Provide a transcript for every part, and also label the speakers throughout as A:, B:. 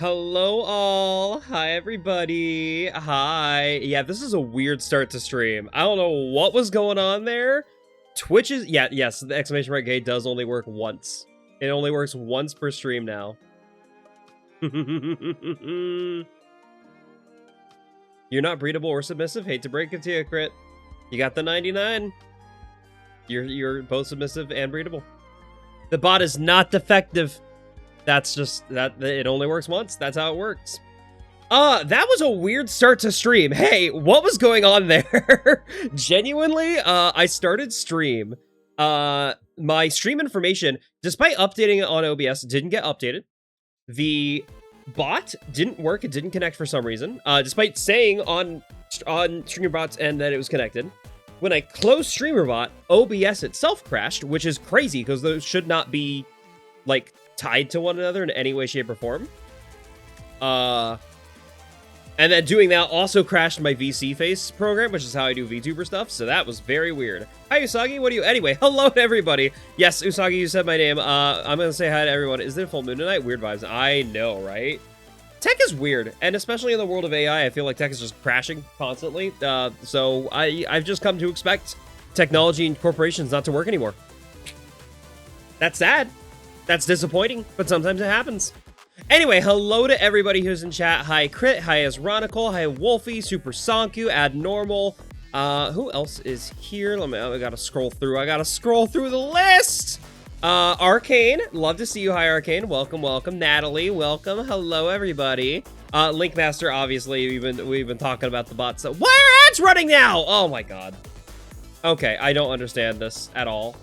A: Hello all. Hi everybody. Hi. Yeah, this is a weird start to stream. I don't know what was going on there. Twitch is yes, the exclamation mark gay does only work once. It only works once per stream now. You're not breedable or submissive. Hate to break it to you, Crit. You got the 99. You're both submissive and breedable. The bot is not defective. That's just that it only works once. That's how it works. That was a weird start to stream. Hey, what was going on there? Genuinely, I started stream. My stream information, despite updating it on OBS, didn't get updated. The bot didn't work. It didn't connect for some reason. Despite saying on StreamerBots and that it was connected. When I closed StreamerBot, OBS itself crashed, which is crazy because those should not be like tied to one another in any way, shape, or form. And then doing that also crashed my VC face program, which is how I do VTuber stuff, so that was very weird. Hi, Usagi, what do you... Anyway, hello to everybody. Yes, Usagi, you said my name. I'm gonna say hi to everyone. Is it full moon tonight? Weird vibes. I know, right? Tech is weird, and especially in the world of AI, I feel like tech is just crashing constantly. So I've just come to expect technology and corporations not to work anymore. That's sad. That's disappointing, but sometimes it happens. Anyway, hello to everybody who's in chat. Hi, Crit. Hi, Asronical. Hi, Wolfie. Super Sonku. Adnormal. Who else is here? I gotta scroll through. I gotta scroll through the list. Arcane. Love to see you. Hi, Arcane. Welcome, welcome. Natalie, welcome. Hello, everybody. Linkmaster, obviously, we've been talking about the bots. So why are ads running now? Oh my god. Okay, I don't understand this at all.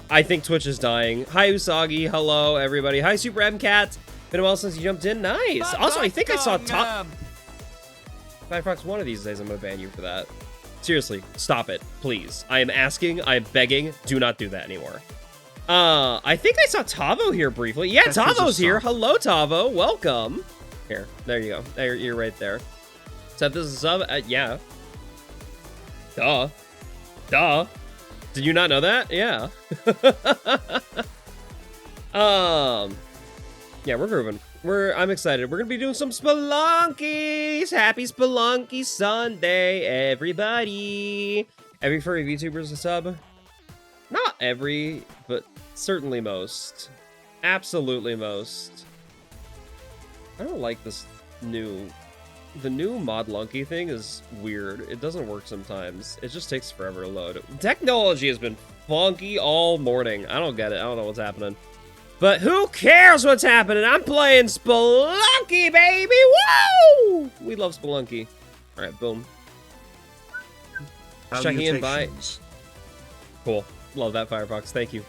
A: I think Twitch is dying. Hi, Usagi. Hello, everybody. Hi, Super MCat. Been a while since you jumped in. Nice. Also, I think I saw top... Firefox, one of these days I'm going to ban you for that. Seriously, stop it, please. I am asking, I am begging, do not do that anymore. I think I saw Tavo here briefly. Yeah, Tavo's here. Hello, Tavo. Welcome. Here, there you go. There, you're right there. Seth, this is a sub? Yeah. Duh. Duh. Did you not know that? Yeah. Yeah, we're grooving. I'm excited. We're gonna be doing some Spelunkies. Happy Spelunky Sunday, everybody. Every furry VTuber's a sub. Not every, but certainly most. Absolutely most. I don't like this the new Modlunky thing is weird. It doesn't work sometimes. It just takes forever to load. Technology has been funky all morning. I don't get it. I don't know what's happening. But who cares what's happening? I'm playing Spelunky, baby! Woo! We love Spelunky. Alright, boom. Checking in by... Cool. Love that, Firefox. Thank you.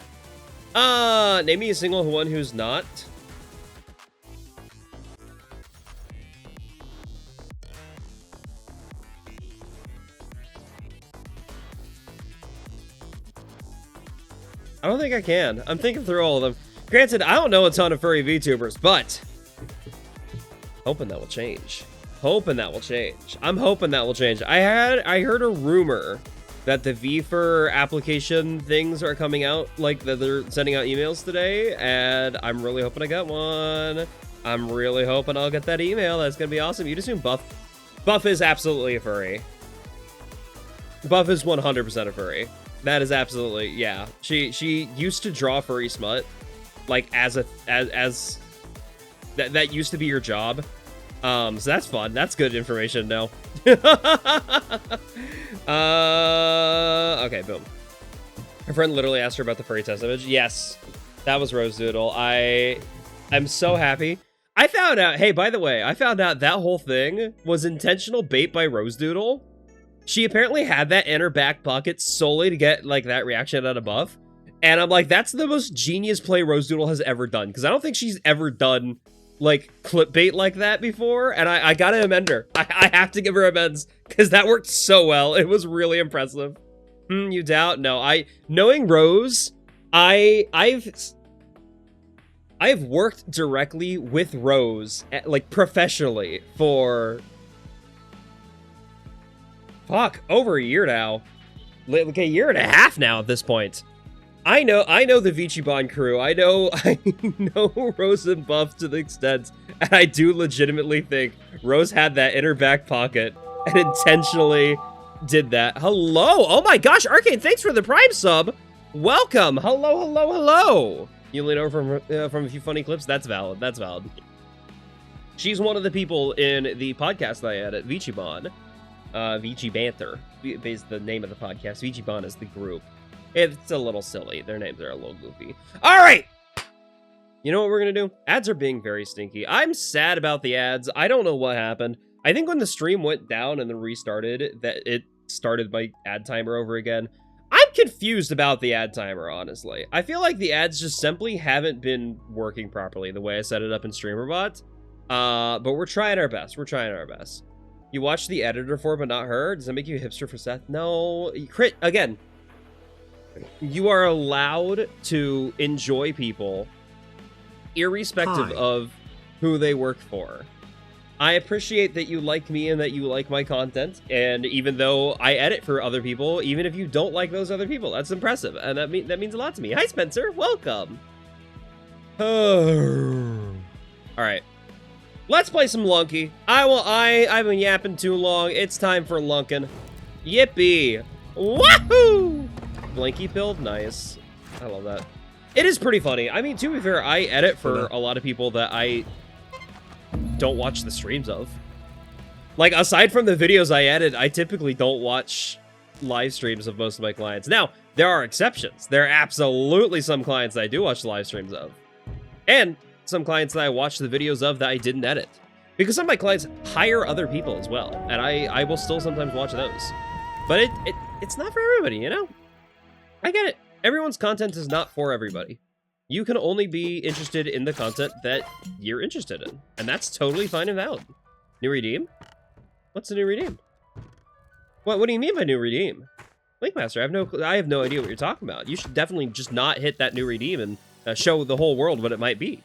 A: Name me a single one who's not... I don't think I can. I'm thinking through all of them. Granted, I don't know a ton of furry VTubers, but hoping that will change. Hoping that will change. I'm hoping that will change. I heard a rumor that the VFur application things are coming out, like that they're sending out emails today, and I'm really hoping I get one. I'm really hoping I'll get that email. That's gonna be awesome. You'd assume Buff is absolutely a furry. Buff is 100% a furry. That is absolutely, yeah. She used to draw furry smut, like as that used to be your job. So that's fun. That's good information to know. Okay, boom. Her friend literally asked her about the furry test image. Yes, that was Rose Doodle. I'm so happy. I found out, hey, by the way, I found out that whole thing was intentional bait by Rose Doodle. She apparently had that in her back pocket solely to get, like, that reaction out of Buff. And I'm like, that's the most genius play Rose Doodle has ever done. Because I don't think she's ever done, like, clickbait like that before. And I gotta amend her. I have to give her amends. Because that worked so well. It was really impressive. You doubt? No, knowing Rose, I've worked directly with Rose, like, professionally for... Fuck, over a year now. Like a year and a half now at this point. I know the Vichibon crew. I know Rose and Buff to the extent, and I do legitimately think Rose had that in her back pocket and intentionally did that. Hello! Oh my gosh, Arcane, thanks for the Prime sub! Welcome! Hello! You lean over from a few funny clips? That's valid, that's valid. She's one of the people in the podcast that I edit, Vichibon. Vici Banter is the name of the podcast. Vichibon is the group. It's a little silly. Their names are a little goofy. All right! You know what we're going to do? Ads are being very stinky. I'm sad about the ads. I don't know what happened. I think when the stream went down and then restarted, that it started my ad timer over again. I'm confused about the ad timer, honestly. I feel like the ads just simply haven't been working properly the way I set it up in StreamerBot. But we're trying our best. We're trying our best. You watched the editor for, but not her? Does that make you a hipster for Seth? No. Crit, again. You are allowed to enjoy people irrespective of who they work for. I appreciate that you like me and that you like my content, and even though I edit for other people, even if you don't like those other people, that's impressive, and that means a lot to me. Hi, Spencer. Welcome. All right. Let's play some Lunky. I've been yapping too long. It's time for Lunkin'. Yippee. Wahoo! Blanky build, nice. I love that. It is pretty funny. I mean, to be fair, I edit for a lot of people that I don't watch the streams of. Like, aside from the videos I edit, I typically don't watch live streams of most of my clients. Now, there are exceptions. There are absolutely some clients that I do watch the live streams of. And some clients that I watch the videos of that I didn't edit. Because some of my clients hire other people as well. And I will still sometimes watch those. But it's not for everybody, you know? I get it. Everyone's content is not for everybody. You can only be interested in the content that you're interested in. And that's totally fine and valid. New redeem? What's a new redeem? What do you mean by new redeem? Linkmaster, I have no idea what you're talking about. You should definitely just not hit that new redeem and show the whole world what it might be.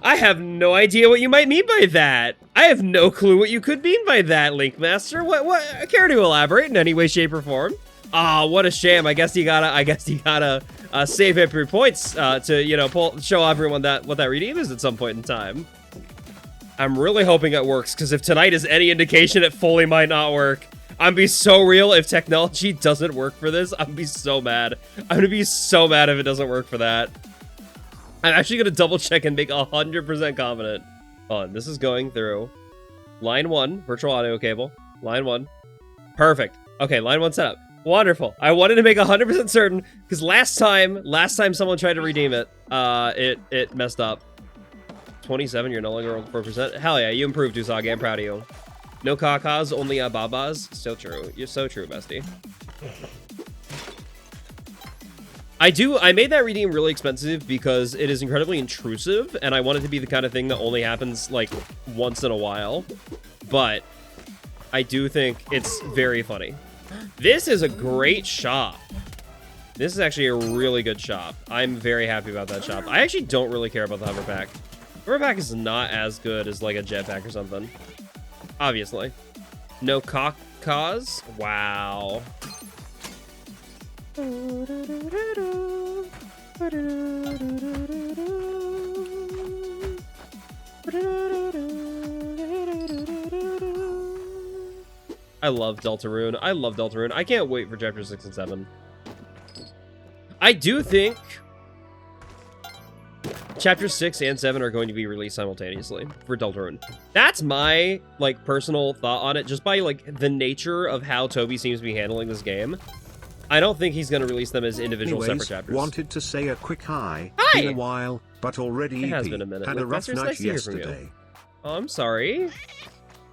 A: I have no idea what you might mean by that. I have no clue what you could mean by that, Linkmaster. What care to elaborate in any way, shape, or form? Ah, what a shame. I guess you gotta save up your points to, you know, show everyone what that redeem is at some point in time. I'm really hoping it works, because if tonight is any indication, it fully might not work. I'm gonna be so real if technology doesn't work for this. I'm gonna be so mad. I'm gonna be so mad if it doesn't work for that. I'm actually gonna double check and make 100% confident. Hold on, this is going through line 1, virtual audio cable. Line 1. Perfect. Okay, line 1 setup. Wonderful. I wanted to make 100% certain, because last time someone tried to redeem it, it messed up. 27, you're no longer 4%. Hell yeah, you improved, Usagi. I'm proud of you. No kakas, only babas. So true. You're so true, bestie. I made that redeem really expensive because it is incredibly intrusive, and I want it to be the kind of thing that only happens, like, once in a while. But I do think it's very funny. This is a great shop. This is actually a really good shop. I'm very happy about that shop. I actually don't really care about the hoverpack. Hoverpack is not as good as, like, a jetpack or something. Obviously. No cause? Wow. I love Deltarune. I love Deltarune. I can't wait for chapter 6 and 7. I do think chapter 6 and 7 are going to be released simultaneously for Deltarune. That's my, like, personal thought on it, just by, like, the nature of how Toby seems to be handling this game. I don't think he's going to release them as individual separate chapters.
B: Wanted to say a quick hi.
A: Hi!
B: Been a while, but already
A: it has been a minute.
B: had a rough night yesterday.
A: Oh, I'm sorry.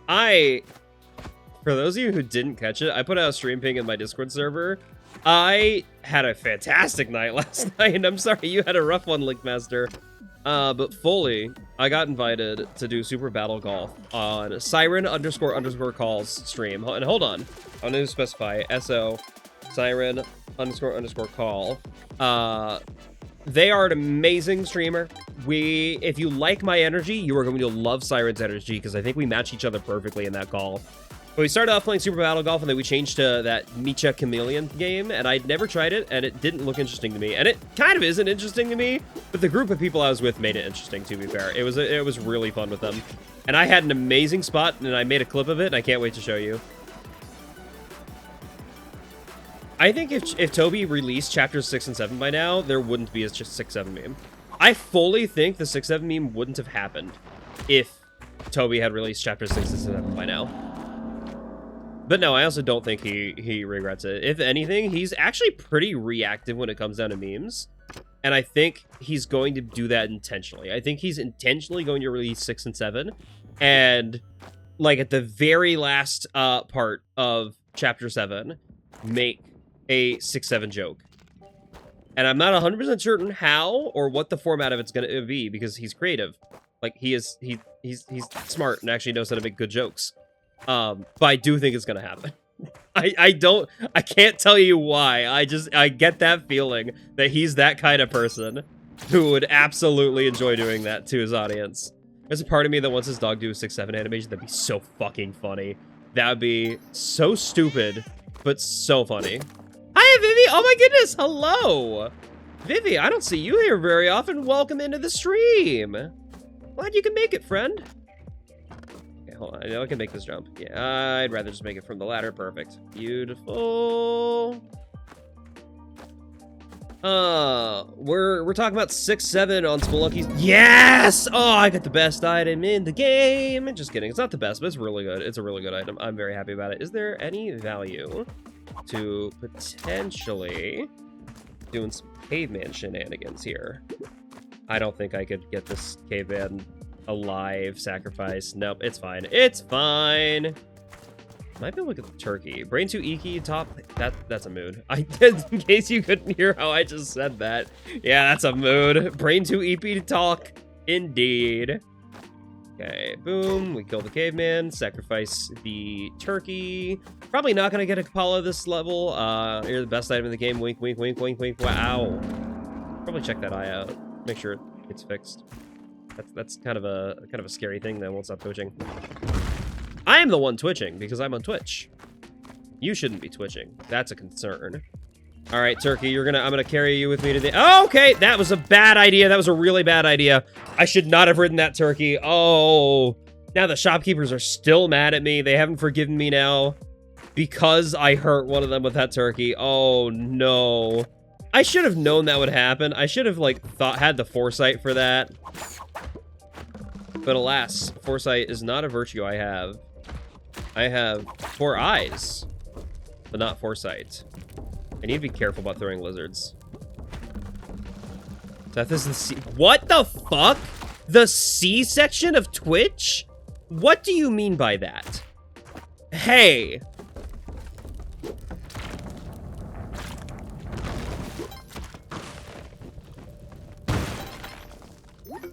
A: For those of you who didn't catch it, I put out a stream ping in my Discord server. I had a fantastic night last night, and I'm sorry you had a rough one, Linkmaster. But fully, I got invited to do Super Battle Golf on Siren__calls stream. And hold on, I'm going to specify SO Siren__call. They are an amazing streamer. If you like my energy, you are going to love Siren's energy, because I think we match each other perfectly in that call. But we started off playing Super Battle Golf, and then we changed to that Micha Chameleon game, and I'd never tried it, and it didn't look interesting to me. And it kind of isn't interesting to me, but the group of people I was with made it interesting, to be fair. It was really fun with them. And I had an amazing spot, and I made a clip of it, and I can't wait to show you. I think if Toby released chapters 6 and 7 by now, there wouldn't be a 6-7 meme. I fully think the 6-7 meme wouldn't have happened if Toby had released chapters 6 and 7 by now. But no, I also don't think he regrets it. If anything, he's actually pretty reactive when it comes down to memes. And I think he's going to do that intentionally. I think he's intentionally going to release 6 and 7. And, like, at the very last part of Chapter 7, make a 6-7 joke. And I'm not 100% certain how or what the format of it's going to be, because he's creative. Like, he's smart and actually knows how to make good jokes. But I do think it's gonna happen. I can't tell you why. I get that feeling that he's that kind of person who would absolutely enjoy doing that to his audience. There's a part of me that wants his dog do a 6-7 animation. That'd be so fucking funny. That would be so stupid, but so funny. Hi, Vivi! Oh my goodness! Hello! Vivi, I don't see you here very often. Welcome into the stream. Glad you can make it, friend. Hold on, I know I can make this jump. Yeah, I'd rather just make it from the ladder. Perfect. Beautiful. We're talking about 6-7 on Spelunky's. Yes! Oh, I got the best item in the game. Just kidding. It's not the best, but it's really good. It's a really good item. I'm very happy about it. Is there any value to potentially doing some caveman shenanigans here? I don't think I could get this caveman alive sacrifice. Nope, it's fine. It's fine. Might be able to look at the turkey. Brain too eeky top. That's a mood. In case you couldn't hear how I just said that. Yeah, that's a mood. Brain too eepy to talk. Indeed. Okay, boom. We kill the caveman. Sacrifice the turkey. Probably not gonna get a Kapala this level. You're the best item in the game. Wink, wink, wink, wink, wink. Wow. Probably check that eye out. Make sure it's fixed. That's kind of a scary thing that won't stop twitching. I am the one twitching because I'm on Twitch. You shouldn't be twitching. That's a concern. All right, turkey, I'm gonna carry you with me to the. Oh, okay, that was a bad idea. That was a really bad idea. I should not have ridden that turkey. Oh, now the shopkeepers are still mad at me. They haven't forgiven me now because I hurt one of them with that turkey. Oh no. I should have known that would happen. I should have had the foresight for that. But alas, foresight is not a virtue I have. I have 4 eyes, but not foresight. I need to be careful about throwing lizards. Seth is the C. What the fuck? The C section of Twitch? What do you mean by that? Hey.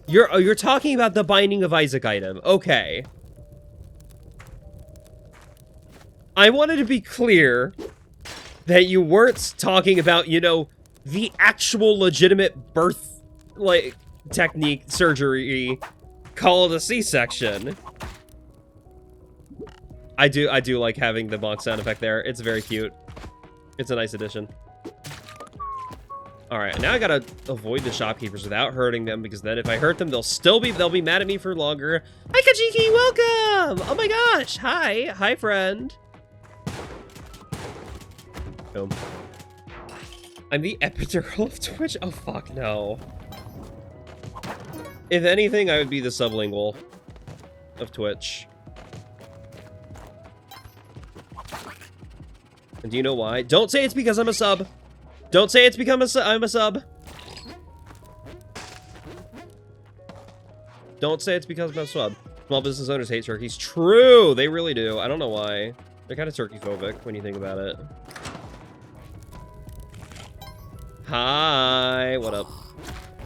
A: You're talking about the Binding of Isaac item. Okay. I wanted to be clear that you weren't talking about, you know, the actual legitimate birth, technique, surgery called a C-section. I do like having the bonk sound effect there. It's very cute. It's a nice addition. All right, now I gotta avoid the shopkeepers without hurting them, because then if I hurt them, they'll be mad at me for longer. Hi, Kajiki, welcome! Oh my gosh, hi friend. Boom. I'm the epidural of Twitch. Oh fuck no. If anything, I would be the sublingual of Twitch. And do you know why? Don't say it's because I'm a sub. Don't say it's because I'm a sub. Don't say it's because I'm a sub. Small business owners hate turkeys. True, they really do. I don't know why. They're kind of turkey phobic when you think about it. Hi, what up?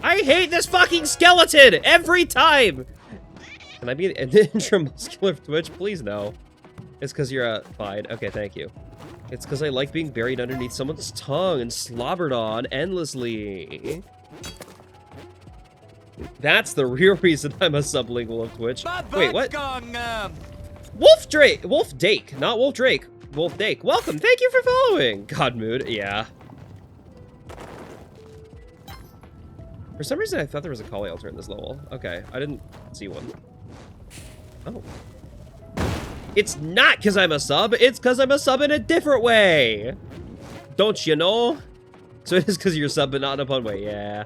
A: I hate this fucking skeleton every time. Can I be an intramuscular of Twitch? Please no. It's because you're fine. Okay, thank you. It's because I like being buried underneath someone's tongue and slobbered on endlessly. That's the real reason I'm a sublingual of Twitch. Wait, what? Wolf Dake, not Wolf Drake. Wolf Dake, welcome, thank you for following. God mood, yeah. For some reason, I thought there was a Kali altar in this level. Okay, I didn't see one. Oh. It's not because I'm a sub, it's because I'm a sub in a different way. Don't you know? So it is because you're sub, but not in a pun way, yeah.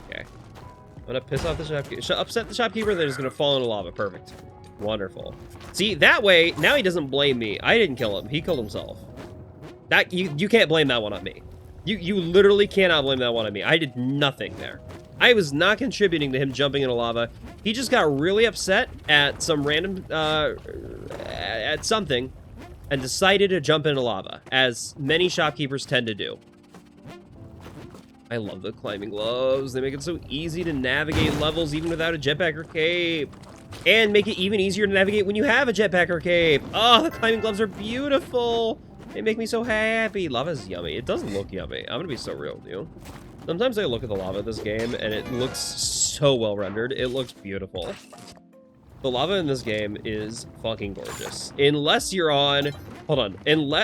A: Okay. I'm gonna piss off the shopkeeper. Upset the shopkeeper, they're just gonna fall into lava. Perfect. Wonderful. See, that way, now he doesn't blame me. I didn't kill him, he killed himself. That you can't blame that one on me. You literally cannot blame that one on me. I did nothing there. I was not contributing to him jumping into lava. He just got really upset at some random at something and decided to jump into lava, as many shopkeepers tend to do. I love the climbing gloves. They make it so easy to navigate levels even without a jetpack or cape. And make it even easier to navigate when you have a jetpack or cape. Oh, the climbing gloves are beautiful. They make me so happy. Lava's yummy. It doesn't look yummy. I'm gonna be so real with you. Sometimes I look at the lava of this game and it looks so well rendered. It looks beautiful. The lava in this game is fucking gorgeous. Unless you're on... Hold on.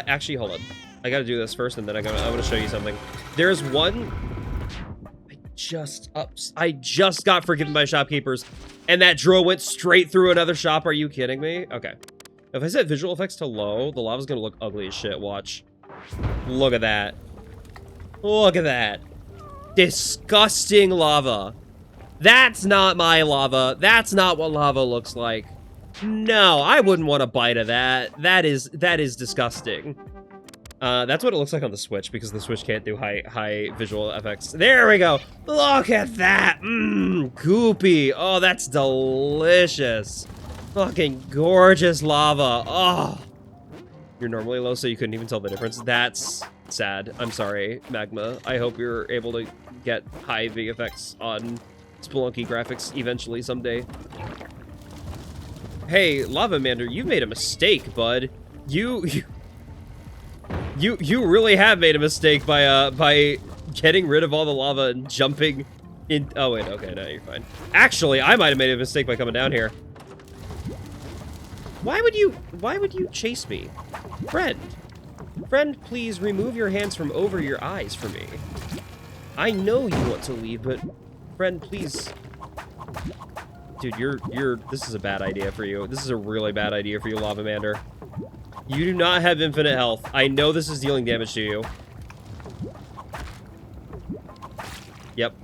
A: Actually, hold on. I gotta do this first and then I'm gonna show you something. There's one... I just got forgiven by shopkeepers and that drill went straight through another shop. Are you kidding me? Okay. If I set visual effects to low, the lava's gonna look ugly as shit. Watch. Look at that. Look at that. Disgusting lava. That's not my lava. That's not what lava looks like. No, I wouldn't want a bite of that. That is disgusting. That's what it looks like on the Switch, because the Switch can't do high visual effects. There we go. Look at that. Goopy. Oh, that's delicious. Fucking gorgeous lava. Oh. You're normally low, so you couldn't even tell the difference. That's sad. I'm sorry, Magma. I hope you're able to get high VFX on Spelunky graphics eventually someday. Hey, Lava Mander, you've made a mistake, bud. You really have made a mistake by getting rid of all the lava and jumping in. Oh wait, okay, no, you're fine. Actually, I might have made a mistake by coming down here. Why would you chase me? Friend, please remove your hands from over your eyes for me. I know you want to leave, but friend, please. Dude, this is a bad idea for you. This is a really bad idea for you, Lava Mander. You do not have infinite health. I know this is dealing damage to you. Yep.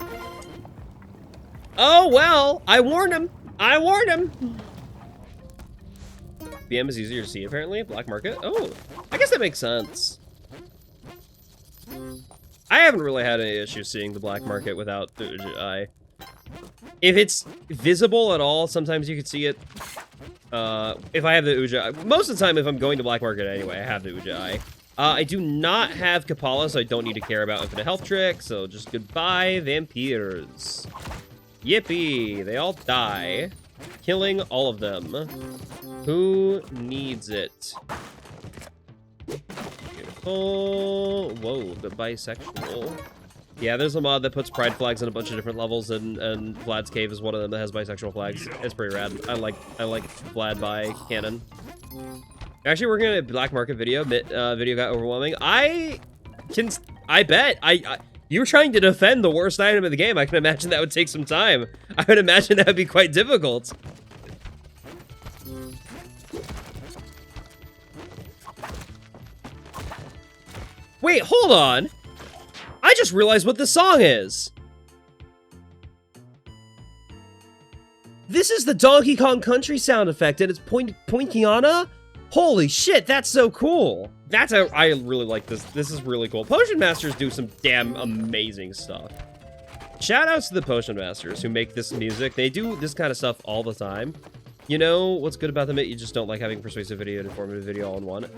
A: Oh, well, I warned him. I warned him. BM is easier to see, apparently. Black market. Oh, I guess that makes sense. I haven't really had any issues seeing the black market without the eye. If it's visible at all, sometimes you could see it. If I have the Uja, most of the time, if I'm going to black market anyway, I have the Uja eye. I do not have Kapala, so I don't need to care about infinite health trick. So just goodbye, vampires. Yippee! They all die, killing all of them. Who needs it? Beautiful. Whoa, the bisexual. Yeah, there's a mod that puts pride flags in a bunch of different levels, and Vlad's Cave is one of them that has bisexual flags. It's pretty rad. I like Vlad by canon. Actually, we're gonna black market video. Video got overwhelming. I bet. You were trying to defend the worst item in the game. I can imagine that would take some time. I would imagine that would be quite difficult. Wait, hold on. I just realized what this song is. This is the Donkey Kong Country sound effect, and it's Pointiana? Holy shit, that's so cool. I really like this. This is really cool. Potion Masters do some damn amazing stuff. Shout outs to the Potion Masters who make this music. They do this kind of stuff all the time. You know what's good about them? You just don't like having persuasive video and informative video all in one.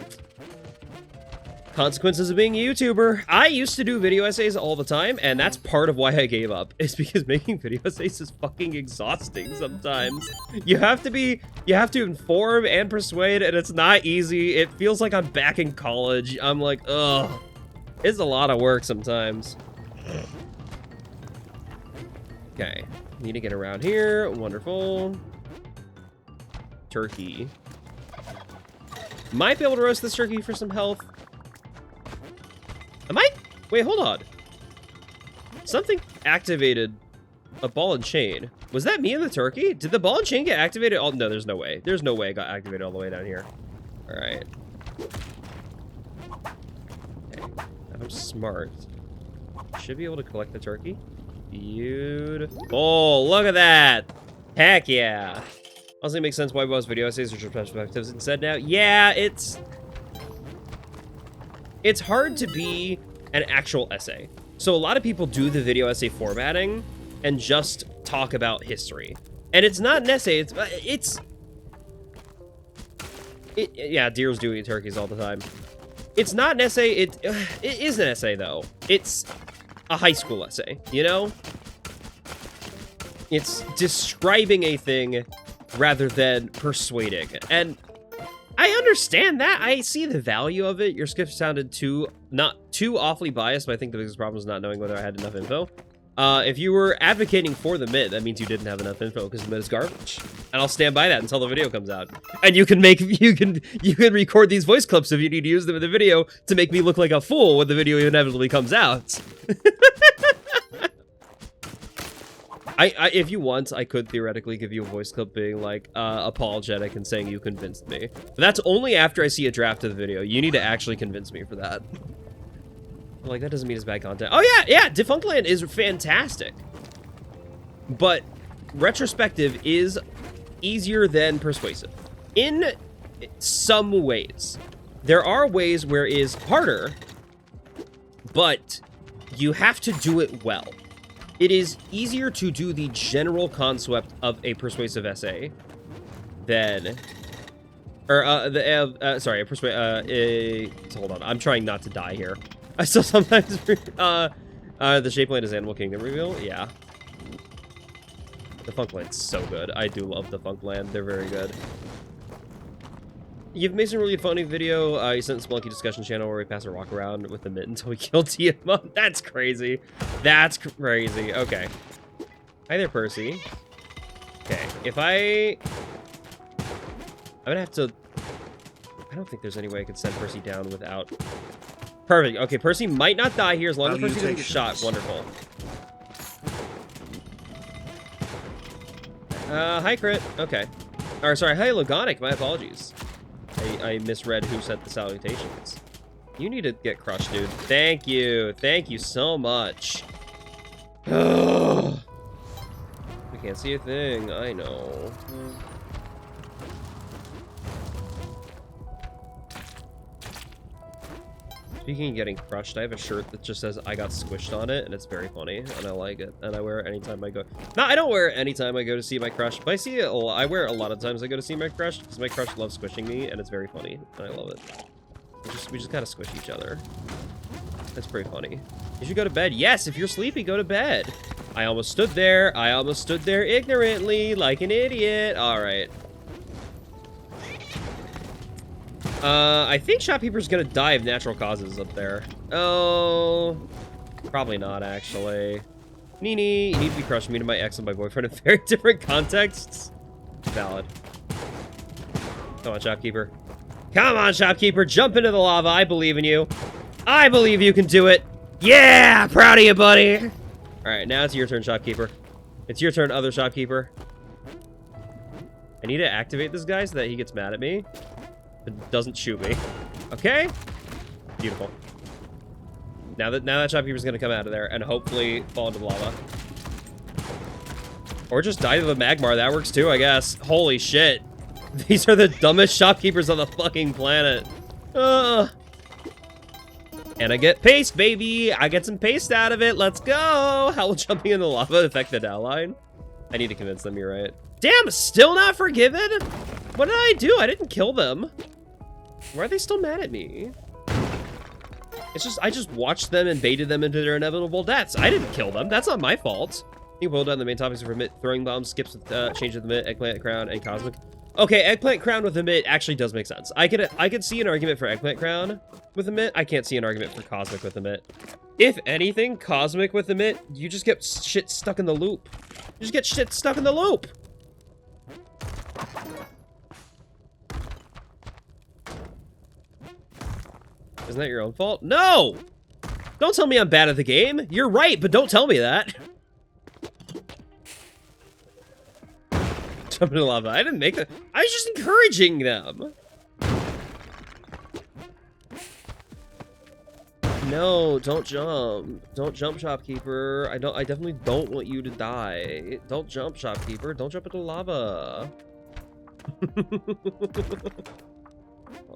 A: Consequences of being a YouTuber. I used to do video essays all the time, and that's part of why I gave up. It's because making video essays is fucking exhausting sometimes. You have to inform and persuade, and it's not easy. It feels like I'm back in college. I'm like, ugh. It's a lot of work sometimes. Okay. Need to get around here. Wonderful. Turkey. Might be able to roast this turkey for some health. Am I? Wait, hold on. Something activated a ball and chain. Was that me and the turkey? Did the ball and chain get activated? Oh, no, there's no way. There's no way it got activated all the way down here. All right. Okay. I'm smart. Should be able to collect the turkey. Beautiful. Oh, look at that. Heck yeah. Also, it makes sense why most video essays are perspectives instead now. Yeah, it's hard to be an actual essay. So a lot of people do the video essay formatting and just talk about history. And it's not an essay, yeah, deers do eat turkeys all the time. It's not an essay, it is an essay though. It's a high school essay, you know? It's describing a thing rather than persuading. And I understand that. I see the value of it. Your script sounded not too awfully biased, but I think the biggest problem is not knowing whether I had enough info. If you were advocating for the mid, that means you didn't have enough info because the mid is garbage. And I'll stand by that until the video comes out. And you can record these voice clips if you need to use them in the video to make me look like a fool when the video inevitably comes out. If you want, I could theoretically give you a voice clip being like apologetic and saying you convinced me. But that's only after I see a draft of the video. You need to actually convince me for that. Like, that doesn't mean it's bad content. Oh yeah, Defunctland is fantastic. But retrospective is easier than persuasive. In some ways. There are ways where it is harder, but you have to do it well. It is easier to do the general concept of a persuasive essay than, hold on, I'm trying not to die here. I still sometimes, the shape land is Animal Kingdom reveal, yeah. The Funkland's so good. I do love the Funkland, they're very good. You've made some really funny video. You sent Spelunky discussion channel where we pass a rock around with the mitt until we kill Tiamat. That's crazy. That's crazy. Okay. Hi there, Percy. Okay. I'm gonna have to. I don't think there's any way I could send Percy down without. Perfect. Okay, Percy might not die here as long as Percy doesn't get shot. Wonderful. Hi, Crit. Okay. Or sorry, hi, Logonic. My apologies. I misread who sent the salutations. You need to get crushed, dude. Thank you. Thank you so much. We can't see a thing. I know. Speaking of getting crushed, I have a shirt that just says I got squished on it, and it's very funny, and I like it, and I wear it anytime I go. No, I don't wear it anytime I go to see my crush, but I see it I wear it a lot of times I go to see my crush, because my crush loves squishing me, and it's very funny, and I love it. We just gotta squish each other. That's pretty funny. You should go to bed. Yes, if you're sleepy, go to bed. I almost stood there. I almost stood there ignorantly, like an idiot. All right. I think Shopkeeper's gonna die of natural causes up there. Oh, probably not, actually. Nini, you need to be crushed. Me to my ex and my boyfriend in very different contexts. Valid. Come on, Shopkeeper. Come on, Shopkeeper. Jump into the lava. I believe in you. I believe you can do it. Yeah, proud of you, buddy. All right, now it's your turn, Shopkeeper. It's your turn, other Shopkeeper. I need to activate this guy so that he gets mad at me. But doesn't shoot me. Okay? Beautiful. Now that Shopkeeper's gonna come out of there and hopefully fall into the lava. Or just die to the Magmar. That works too, I guess. Holy shit. These are the dumbest Shopkeepers on the fucking planet. And I get paste, baby. I get some paste out of it. Let's go. How will jumping in the lava affect the down line? I need to convince them you're right. Damn, still not forgiven? What did I do? I didn't kill them. Why are they still mad at me? It's just, I just watched them and baited them into their inevitable deaths. I didn't kill them. That's not my fault. You boiled down the main topics for throwing bombs, skips with change of the mitt, eggplant, crown, and cosmic. Okay, Eggplant Crown with a mitt actually does make sense. I could see an argument for Eggplant Crown with a mitt. I can't see an argument for Cosmic with a mitt. If anything, Cosmic with a mitt, you just get shit stuck in the loop. You just get shit stuck in the loop. Isn't that your own fault? No! Don't tell me I'm bad at the game. You're right, but don't tell me that. Jump into lava. I didn't make that. I was just encouraging them. No, don't jump. Don't jump, shopkeeper. I definitely don't want you to die. Don't jump, shopkeeper. Don't jump into lava.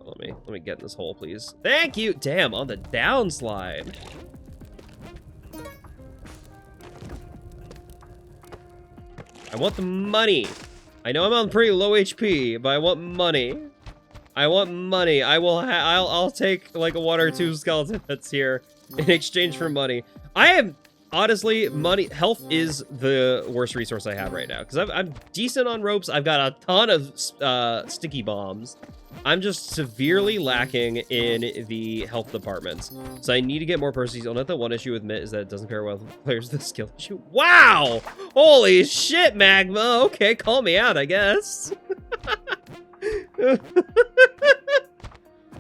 A: Let me get in this hole, please. Thank you. Damn, on the downslide. I want the money. I know I'm on pretty low HP, but I want money. I want money. I'll take like 1 or 2 skeleton heads here in exchange for money. I am honestly health is the worst resource I have right now because I'm decent on ropes. I've got a ton of sticky bombs. I'm just severely lacking in the health departments. So I need to get more Percy's. Only the one issue with Mitt is that it doesn't pair well with players with the skill issue. Wow! Holy shit, Magma! Okay, call me out, I guess.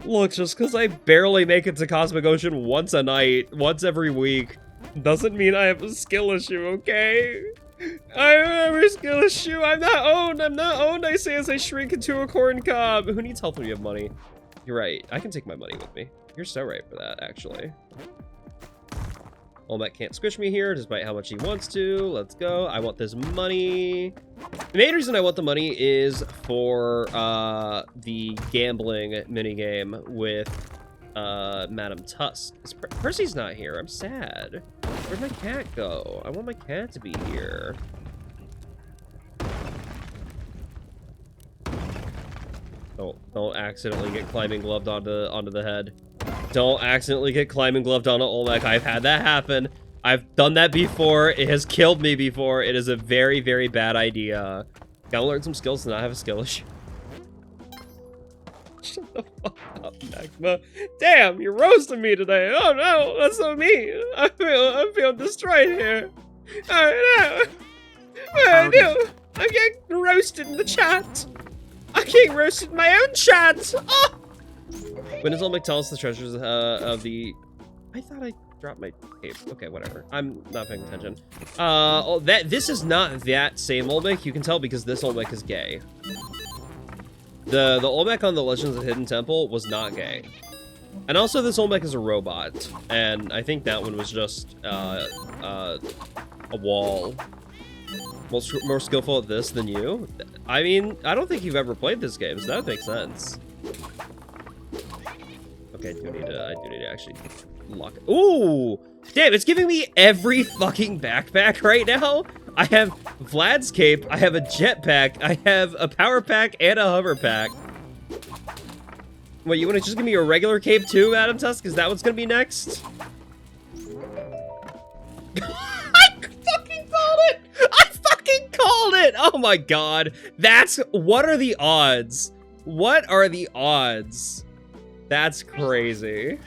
A: Look, just because I barely make it to Cosmic Ocean once a night, once every week, doesn't mean I have a skill issue, okay? I have a skill issue. I'm not owned, I say as I shrink into a corn cob. Who needs help when you have money? You're right. I can take my money with me. You're so right for that, actually. Olmec can't squish me here, despite how much he wants to. Let's go. I want this money. The main reason I want the money is for the gambling minigame with Madam Tusk. Percy's not here. I'm sad. Where'd my cat go? I want my cat to be here. Don't accidentally get climbing gloved onto the head. Don't accidentally get climbing gloved on an Olmec. I've had that happen. I've done that before. It has killed me before. It is a very, very bad idea. Gotta learn some skills to not have a skill issue. Shut the fuck up, Magma. Damn, you're roasting me today. Oh no, that's so mean. I feel destroyed here. Oh no. What do I do? I'm getting roasted in the chat. I'm getting roasted in my own chat. Oh! When does Olmec tell us the treasures of the... I thought I dropped my cape. Okay, whatever. I'm not paying attention. This is not that same Olmec. You can tell because this Olmec is gay. The Olmec on the Legends of the Hidden Temple was not gay. And also this Olmec is a robot. And I think that one was just a wall. More skillful at this than you? I mean, I don't think you've ever played this game, so that would make sense. Okay, I do need to actually lock it. Ooh! Damn, it's giving me every fucking backpack right now. I have Vlad's cape, I have a jetpack, I have a power pack, and a hover pack. Wait, you want to just give me a regular cape too, Adam Tusk? Is that what's gonna be next? I fucking called it! I fucking called it! Oh my god. What are the odds? What are the odds? That's crazy.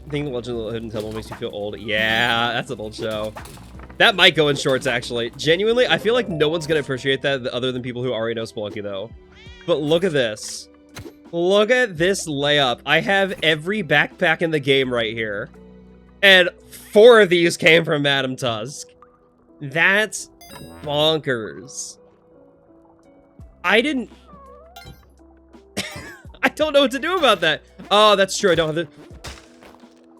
A: I think the Legend of the Hidden Temple makes you feel old. Yeah, that's an old show. That might go in shorts, actually. Genuinely, I feel like no one's gonna appreciate that other than people who already know Spelunky, though. But look at this. Look at this layup. I have every backpack in the game right here. And 4 of these came from Madam Tusk. That's bonkers. I don't know what to do about that. Oh, that's true. I don't have the...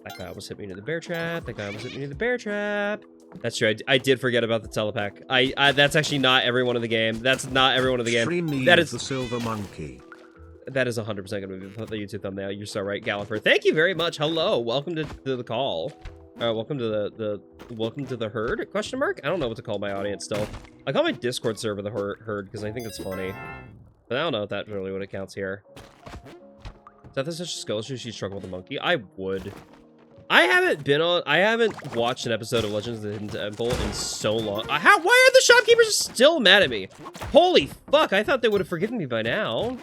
A: That guy almost hit me into the bear trap. That guy almost hit me into the bear trap. That's true. I did forget about the telepack. That's actually not everyone in the game. That's not everyone in the game. That is
B: the silver monkey.
A: That is 100% going to be the YouTube thumbnail. You're so right, Galliper. Thank you very much. Hello. Welcome to the call. Welcome to the herd? Question mark? I don't know what to call my audience still. I call my Discord server the herd because I think it's funny. But I don't know if that's really what it counts here. Seth is such a skill issue, she'd struggle with the monkey. I would. I haven't watched an episode of Legends of the Hidden Temple in so long. Why are the shopkeepers still mad at me? Holy fuck, I thought they would have forgiven me by now.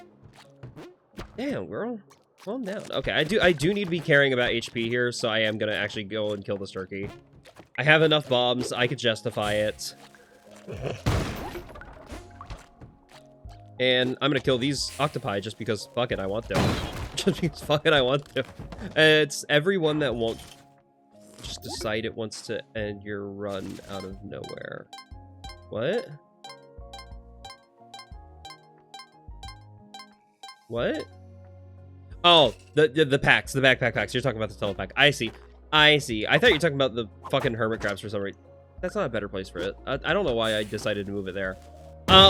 A: Damn, girl. Calm down. Okay, I do need to be caring about HP here, so I am gonna actually go and kill this turkey. I have enough bombs, I could justify it. And I'm gonna kill these octopi just because fuck it, I want to. Just because fuck it, I want to. It's everyone that won't just decide it wants to end your run out of nowhere. What? What? Oh, the packs, the backpack packs. You're talking about the telepack. I see. I see. I thought you were talking about the fucking hermit crabs for some reason. That's not a better place for it. I don't know why I decided to move it there.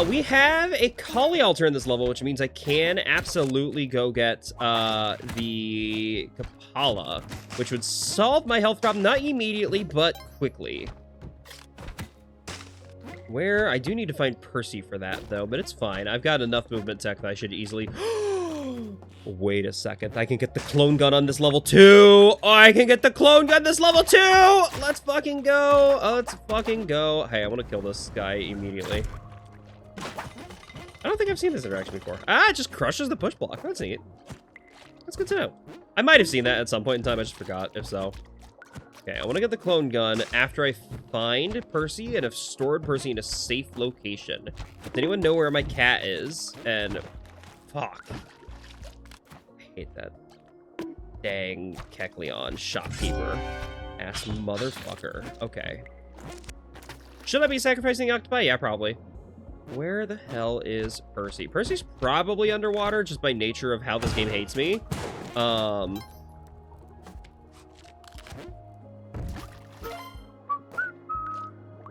A: We have a Kali altar in this level, which means I can absolutely go get the Kapala, which would solve my health problem, not immediately, but quickly. Where I do need to find Percy for that, though, but it's fine. I've got enough movement tech that I should easily... Wait a second. I can get the clone gun on this level 2. Oh, I can get the clone gun this level 2. Let's fucking go. Let's fucking go. Hey, I want to kill this guy immediately. I don't think I've seen this interaction before. Ah, it just crushes the push block. That's neat. That's good to know. I might have seen that at some point in time. I just forgot, if so. Okay, I want to get the clone gun after I find Percy and have stored Percy in a safe location. Does anyone know where my cat is? And fuck. I hate that dang Kecleon shopkeeper ass motherfucker. Okay. Should I be sacrificing the octopi? Yeah, probably. Where the hell is Percy? Percy's probably underwater just by nature of how this game hates me. And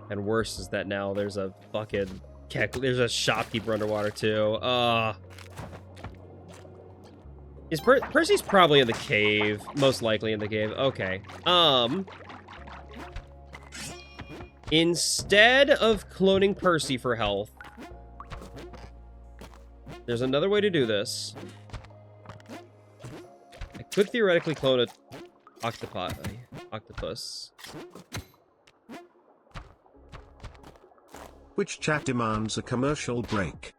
A: worse is that now there's a fucking there's a shopkeeper underwater too. Percy's probably in the cave, most likely in the cave. Okay. Instead of cloning Percy for health, there's another way to do this. I could theoretically clone an octopus.
B: Which chat demands a commercial break?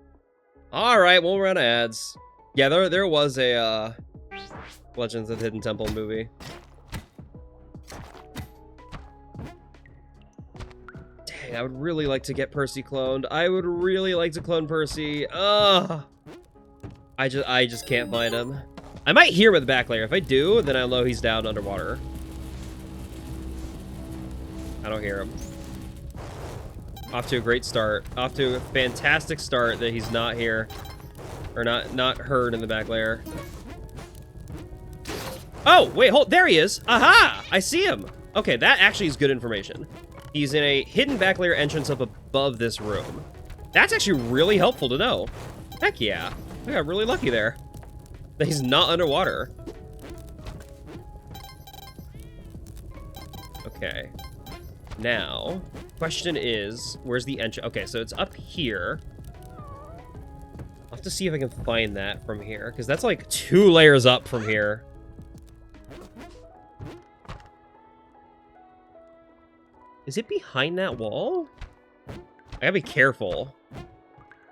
A: All right, we'll run ads. Yeah, there was a Legends of the Hidden Temple movie. Dang, I would really like to get Percy cloned. I would really like to clone Percy. Ugh. I just can't find him. I might hear him with the back layer. If I do, then I'll know he's down underwater. I don't hear him. Off to a great start. Off to a fantastic start that he's not here. Or not heard in the back layer. Oh, wait, hold, there he is. Aha! I see him. Okay, that actually is good information. He's in a hidden back layer entrance up above this room. That's actually really helpful to know. Heck yeah. I got really lucky there. That he's not underwater. Okay. Now, question is, where's the entrance? Okay, so it's up here. I'll have to see if I can find that from here, because that's like 2 layers up from here. Is it behind that wall? I gotta be careful. I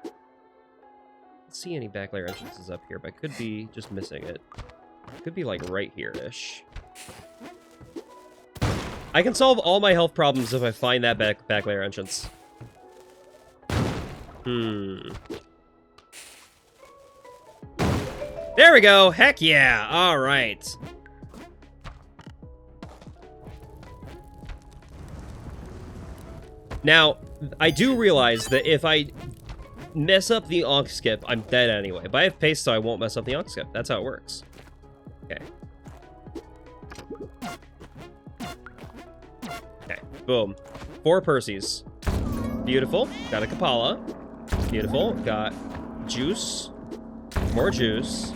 A: don't see any back layer entrances up here, but I could be just missing it. Could be like right here-ish. I can solve all my health problems if I find that back layer entrance. There we go. Heck yeah. All right. Now, I do realize that if I mess up the onk skip, I'm dead anyway. But I have pace, so I won't mess up the onk skip. That's how it works. Okay. Okay. Boom. 4 Percys. Beautiful. Got a Kapala. Beautiful. Got juice. More juice.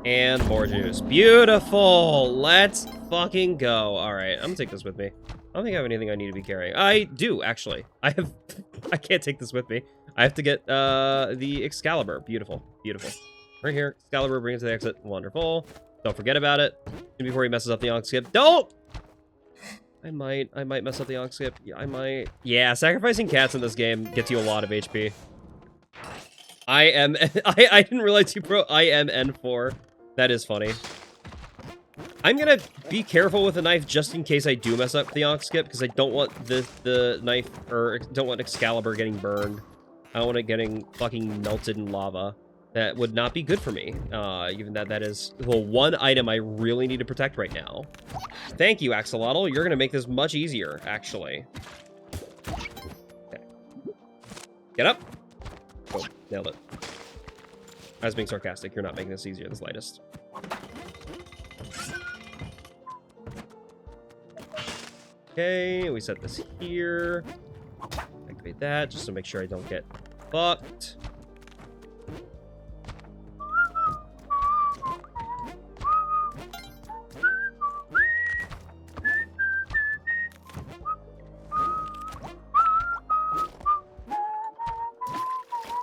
A: And more juice. Beautiful! Let's fucking go. Alright, I'm gonna take this with me. I don't think I have anything I need to be carrying. I do, actually. I can't take this with me. I have to get the Excalibur. Beautiful. Beautiful. Right here. Excalibur, bring it to the exit. Wonderful. Don't forget about it. Before he messes up the Onk skip. Don't! I might mess up the Onk skip. Yeah, I might. Yeah, sacrificing cats in this game gets you a lot of HP. I didn't realize you wrote IMN4. That is funny. I'm gonna be careful with the knife just in case I do mess up the Onk skip, because I don't want the knife, or don't want Excalibur getting burned. I don't want it getting fucking melted in lava. That would not be good for me. Even that is the one item I really need to protect right now. Thank you, Axolotl. You're gonna make this much easier, actually. Okay. Get up. Oh, nailed it. I was being sarcastic. You're not making this easier the slightest. Okay, we set this here. Activate that just to make sure I don't get fucked.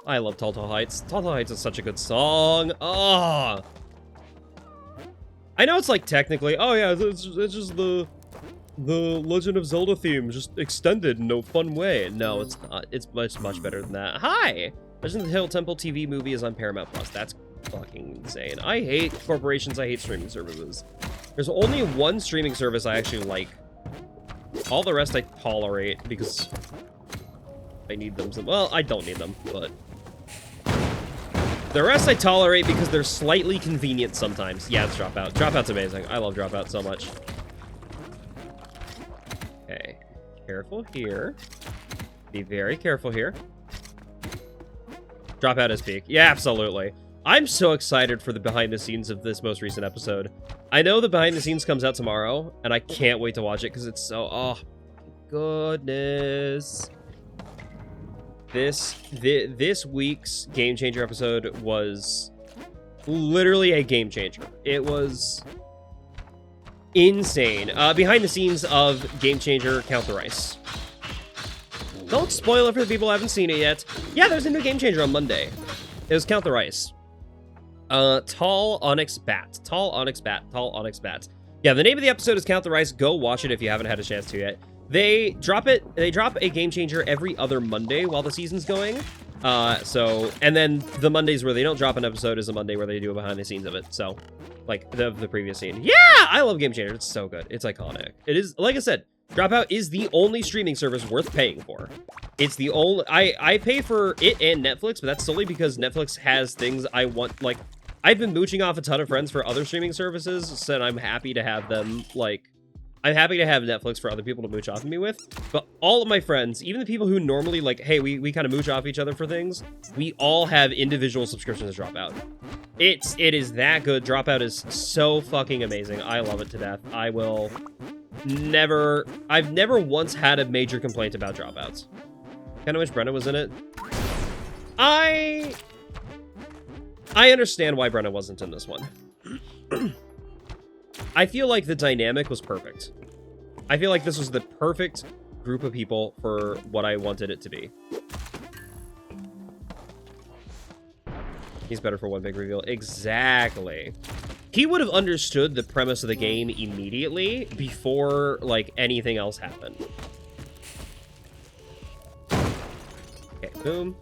A: I love Tall Tall Heights. Tall Tall Heights is such a good song. Oh! I know it's like technically, oh yeah, it's just the Legend of Zelda theme, just extended in no fun way. No, it's not. It's much better than that. Hi! Legend of the Hill Temple TV movie is on Paramount Plus. That's fucking insane. I hate corporations. I hate streaming services. There's only one streaming service I actually like. All the rest I tolerate because I need them. Well, I don't need them, but the rest I tolerate because they're slightly convenient sometimes. Yeah, it's Dropout. Dropout's amazing. I love Dropout so much. Okay. Careful here. Be very careful here. Dropout is peak. Yeah, absolutely. I'm so excited for the behind the scenes of this most recent episode. I know the behind the scenes comes out tomorrow, and I can't wait to watch it because it's so... Oh, goodness. This week's Game Changer episode was literally a game changer. It was insane. Behind the scenes of Game Changer Count the Rice. Don't spoil it for the people who haven't seen it yet. Yeah, there's a new Game Changer on Monday. It was Count the Rice. Tall Onyx Bat. Tall Onyx Bat. Tall Onyx Bat. Yeah, the name of the episode is Count the Rice. Go watch it if you haven't had a chance to yet. They drop a Game Changer every other Monday while the season's going. And then the Mondays where they don't drop an episode is a Monday where they do a behind the scenes of it. So, like, the previous scene. Yeah! I love Game Changer. It's so good. It's iconic. It is, like I said, Dropout is the only streaming service worth paying for. It's the only... I pay for it and Netflix, but that's solely because Netflix has things I want, like... I've been mooching off a ton of friends for other streaming services, so I'm happy to have them, like... I'm happy to have Netflix for other people to mooch off of me with, but all of my friends, even the people who normally, like, hey, we kind of mooch off each other for things, we all have individual subscriptions to Dropout. It is that good. Dropout is so fucking amazing. I love it to death. I've never once had a major complaint about Dropouts. Kind of wish Brenna was in it. I understand why Brenna wasn't in this one. I feel like the dynamic was perfect. I feel like this was the perfect group of people for what I wanted it to be. He's better for one big reveal. Exactly. He would have understood the premise of the game immediately before, like, anything else happened. Okay, boom.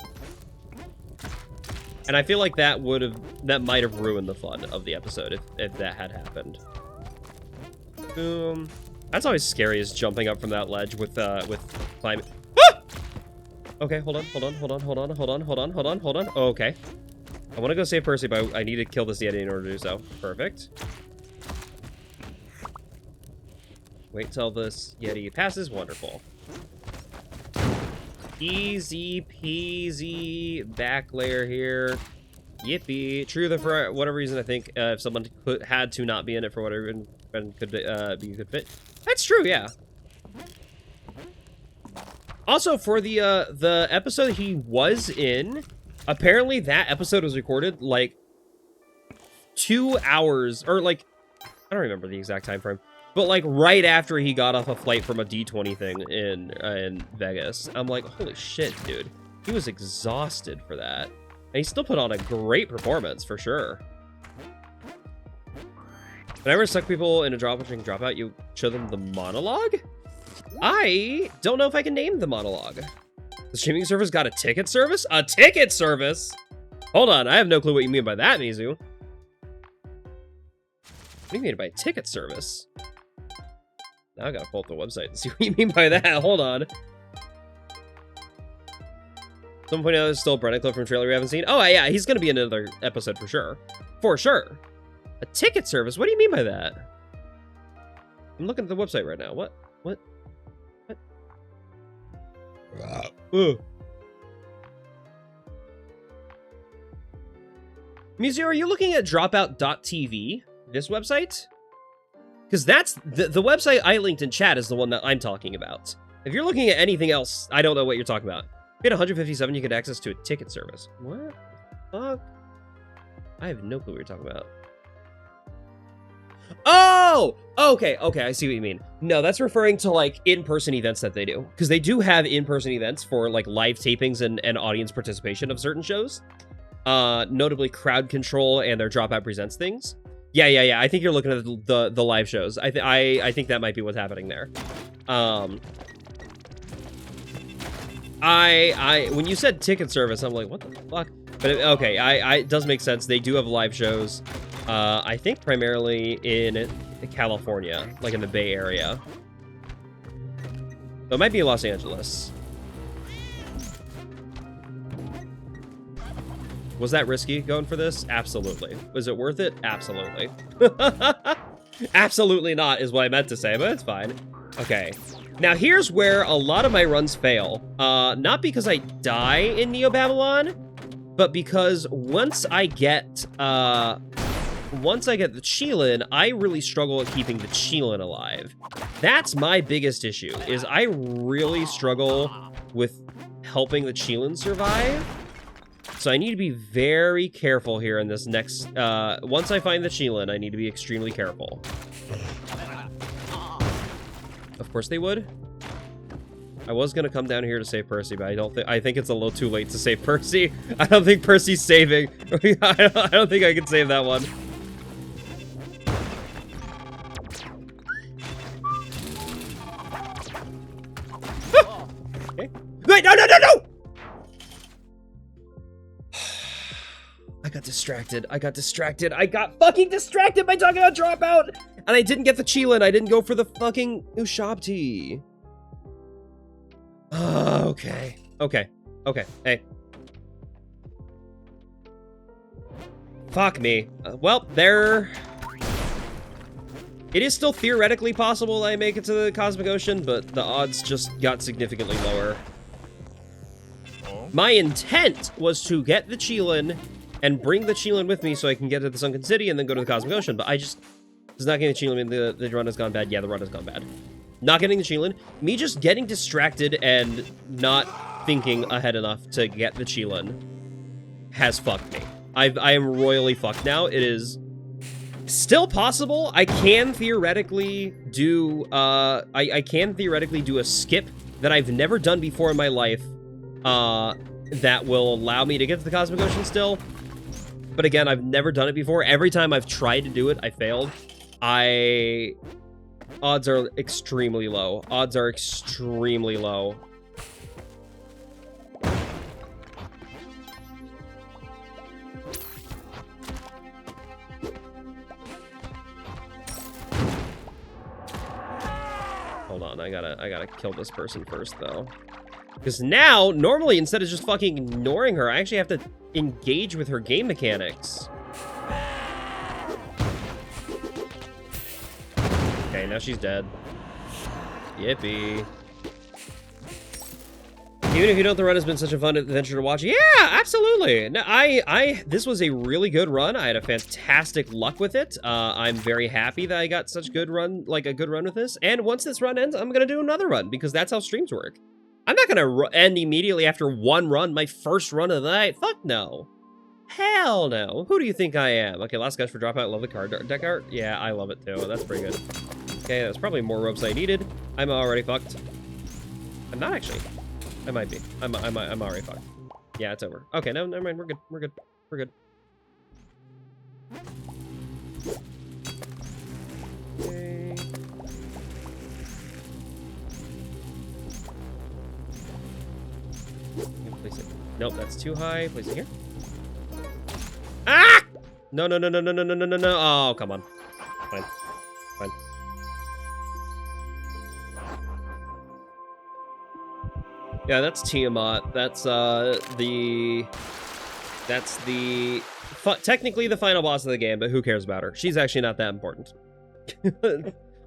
A: And I feel like that might have ruined the fun of the episode if that had happened. Boom. That's always scary, is jumping up from that ledge with climbing. Ah! Okay, hold on. Okay. I want to go save Percy, but I need to kill this Yeti in order to do so. Perfect. Wait till this Yeti passes. Wonderful. Easy peasy back layer here. Yippee. True that for whatever reason, I think if someone had to not be in it for whatever reason, could be a good fit. That's true, yeah. Also, for the episode he was in, apparently that episode was recorded like 2 hours, or like, I don't remember the exact time frame, but like right after he got off a flight from a D20 thing in Vegas. I'm like, holy shit, dude. He was exhausted for that. And he still put on a great performance, for sure. Whenever suck people in a drop watching dropout, you show them the monologue? I don't know if I can name the monologue. The streaming service got a ticket service? A ticket service? Hold on, I have no clue what you mean by that, Mizu. What do you mean by ticket service? Now I gotta pull up the website and see what you mean by that. Hold on. Someone pointed out there's still a Brennan clip from a trailer we haven't seen. Oh, yeah, he's gonna be in another episode for sure. For sure. A ticket service? What do you mean by that? I'm looking at the website right now. What? Mizu, are you looking at dropout.tv? This website? Because that's the website I linked in chat is the one that I'm talking about. If you're looking at anything else, I don't know what you're talking about. If you had 157, you get access to a ticket service. What the fuck? I have no clue what you're talking about. Oh! Okay, I see what you mean. No, that's referring to, like, in-person events that they do. Because they do have in-person events for, like, live tapings and audience participation of certain shows. Notably Crowd Control and their Dropout Presents things. Yeah. I think you're looking at the live shows. I think that might be what's happening there. When you said ticket service, I'm like, what the fuck? But okay, it does make sense. They do have live shows. I think primarily in California, like in the Bay Area. So it might be in Los Angeles. Was that risky going for this? Absolutely. Was it worth it? Absolutely. Absolutely not is what I meant to say, but it's fine. Okay. Now here's where a lot of my runs fail. Not because I die in Neo Babylon, but because once I get the Qilin, I really struggle at keeping the Qilin alive. That's my biggest issue, is I really struggle with helping the Qilin survive. So I need to be very careful here in this next... once I find the Qilin, I need to be extremely careful. Of course they would. I was going to come down here to save Percy, but I think it's a little too late to save Percy. I don't think Percy's saving. I don't think I can save that one. Okay. Wait, no! I got distracted. I got fucking distracted by talking about Dropout! And I didn't get the Qilin. I didn't go for the fucking Ushabti. Okay. Hey. Fuck me. Well, it is still theoretically possible I make it to the Cosmic Ocean, but the odds just got significantly lower. My intent was to get the Qilin and bring the Qilin with me so I can get to the Sunken City and then go to the Cosmic Ocean, but it's not getting the Qilin. The run has gone bad. Yeah, the run has gone bad. Not getting the Qilin. Me just getting distracted and not thinking ahead enough to get the Qilin has fucked me. I am royally fucked now. It is still possible. I can theoretically do I can theoretically do a skip that I've never done before in my life that will allow me to get to the Cosmic Ocean still. But again, I've never done it before. Every time I've tried to do it, I failed. Odds are extremely low. Hold on, I gotta kill this person first, though. Because now, normally, instead of just fucking ignoring her, I actually have to engage with her game mechanics. Okay, now she's dead. Yippee. Even if you don't, the run has been such a fun adventure to watch. Yeah, absolutely. No, this was a really good run. I had a fantastic luck with it. I'm very happy that I got such a good run with this. And once this run ends, I'm gonna do another run because that's how streams work. I'm not gonna end immediately after one run, my first run of the night. Fuck no. Hell no. Who do you think I am? Okay, last guys for Dropout. Love the card deck art. Yeah, I love it too. That's pretty good. Okay, that's probably more ropes I needed. I'm already fucked. I'm not actually. I might be. I'm already fucked. Yeah, it's over. Okay, no, never mind. We're good. We're good. Nope, that's too high. Place it here. Ah! No, no, no, no, no, no, no, no, no, no. Oh, come on. Fine. Fine. Yeah, that's Tiamat. That's technically the final boss of the game, but who cares about her? She's actually not that important.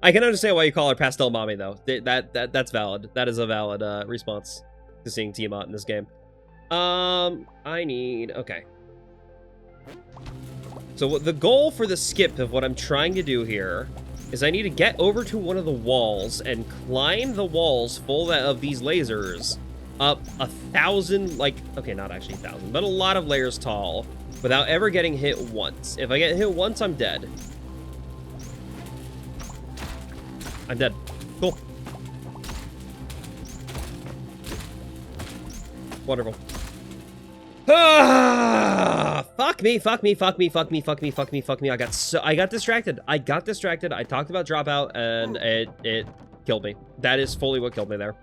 A: I can understand why you call her Pastel Mommy, though. That's valid. That is a valid response to seeing Tiamat in this game. Okay. So the goal for the skip of what I'm trying to do here is I need to get over to one of the walls and climb the walls full of these lasers up 1,000, like, okay, not actually 1,000, but a lot of layers tall without ever getting hit once. If I get hit once, I'm dead. I'm dead. Cool. Wonderful. Ah! Fuck me, fuck me, fuck me, fuck me, fuck me, fuck me, fuck me. I got distracted. I talked about Dropout, and it killed me. That is fully what killed me there.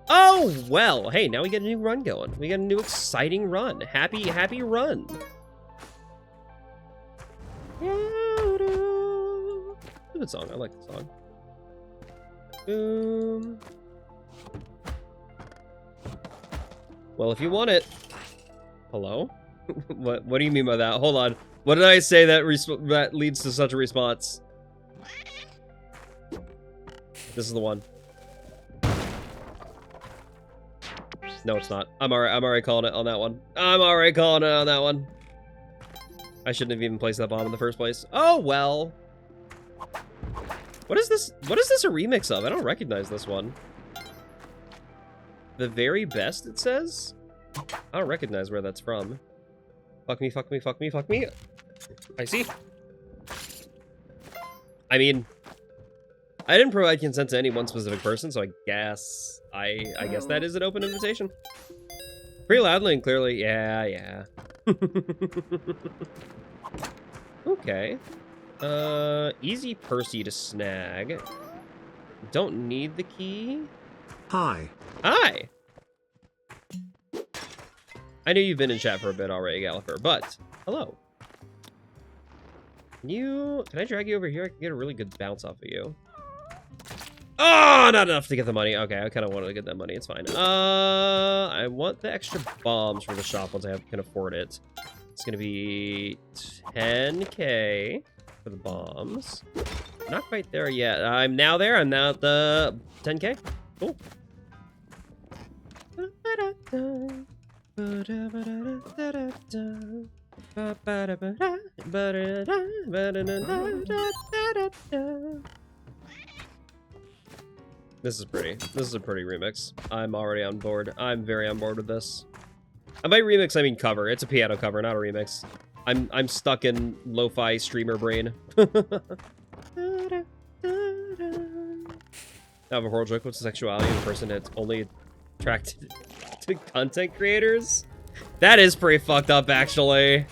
A: Oh, well. Hey, now we get a new run going. We get a new exciting run. Happy run. Good song. I like the song. Boom. Well, if you want it. Hello? What do you mean by that? Hold on. What did I say that leads to such a response? This is the one. No, it's not. I'm alright calling it on that one. I'm alright calling it on that one. I shouldn't have even placed that bomb in the first place. Oh, well. What is this? What is this a remix of? I don't recognize this one. The very best, it says? I don't recognize where that's from. Fuck me, fuck me, fuck me, fuck me. I see. I mean, I didn't provide consent to any one specific person, so I guess that is an open invitation. Pretty loudly and clearly. Yeah. Okay. Easy Percy to snag. Don't need the key.
B: Hi.
A: Hi. I know you've been in chat for a bit already, Galliffer, but hello. Can I drag you over here? I can get a really good bounce off of you. Oh, not enough to get the money. Okay, I kind of wanted to get that money. It's fine. I want the extra bombs from the shop once I can afford it. It's gonna be 10K for the bombs. Not quite there yet. I'm now there. I'm now at the 10K. Cool. This is pretty. This is a pretty remix. I'm already on board. I'm very on board with this. And by remix, I mean cover. It's a piano cover, not a remix. I'm stuck in lo-fi streamer brain. I have a horror joke. What's the sexuality of a person that's only attracted to content creators? That is pretty fucked up, actually.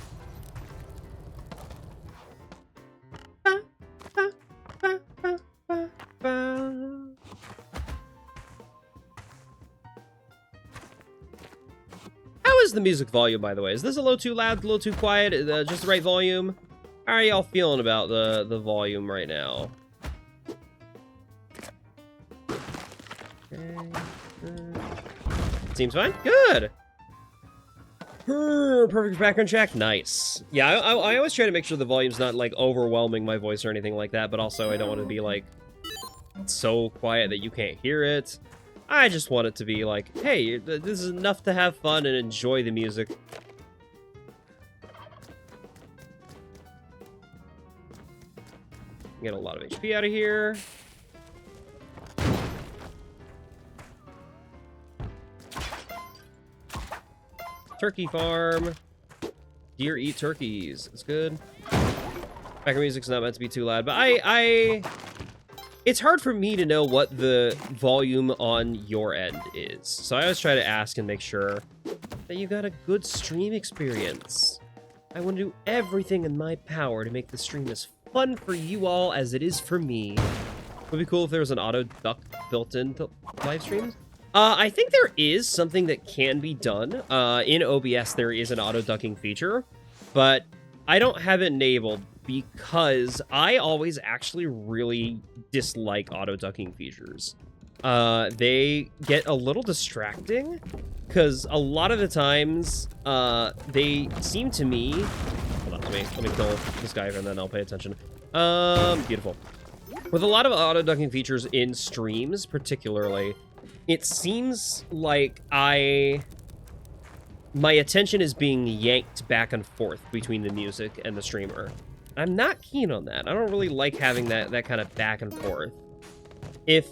A: How is the music volume, by the way? Is this a little too loud, a little too quiet, just the right volume? How are y'all feeling about the volume right now? Seems fine. Good. Perfect background check. Nice. Yeah, I always try to make sure the volume's not like overwhelming my voice or anything like that, but also I don't want to be like so quiet that you can't hear it. I just want it to be like, hey, this is enough to have fun and enjoy the music. Get a lot of HP out of here. Turkey farm. Deer eat turkeys. It's good. Background music's not meant to be too loud, but it's hard for me to know what the volume on your end is. So I always try to ask and make sure that you got a good stream experience. I want to do everything in my power to make the stream as fun for you all as it is for me. It would be cool if there was an auto duck built into live streams. I think there is something that can be done. In OBS, there is an auto-ducking feature, but I don't have it enabled because I always actually really dislike auto-ducking features. They get a little distracting because a lot of the times, they seem to me... Hold on, let me kill this guy and then I'll pay attention. Beautiful. With a lot of auto-ducking features in streams, particularly, it seems like my attention is being yanked back and forth between the music and the streamer. I'm not keen on that. I don't really like having that kind of back and forth. If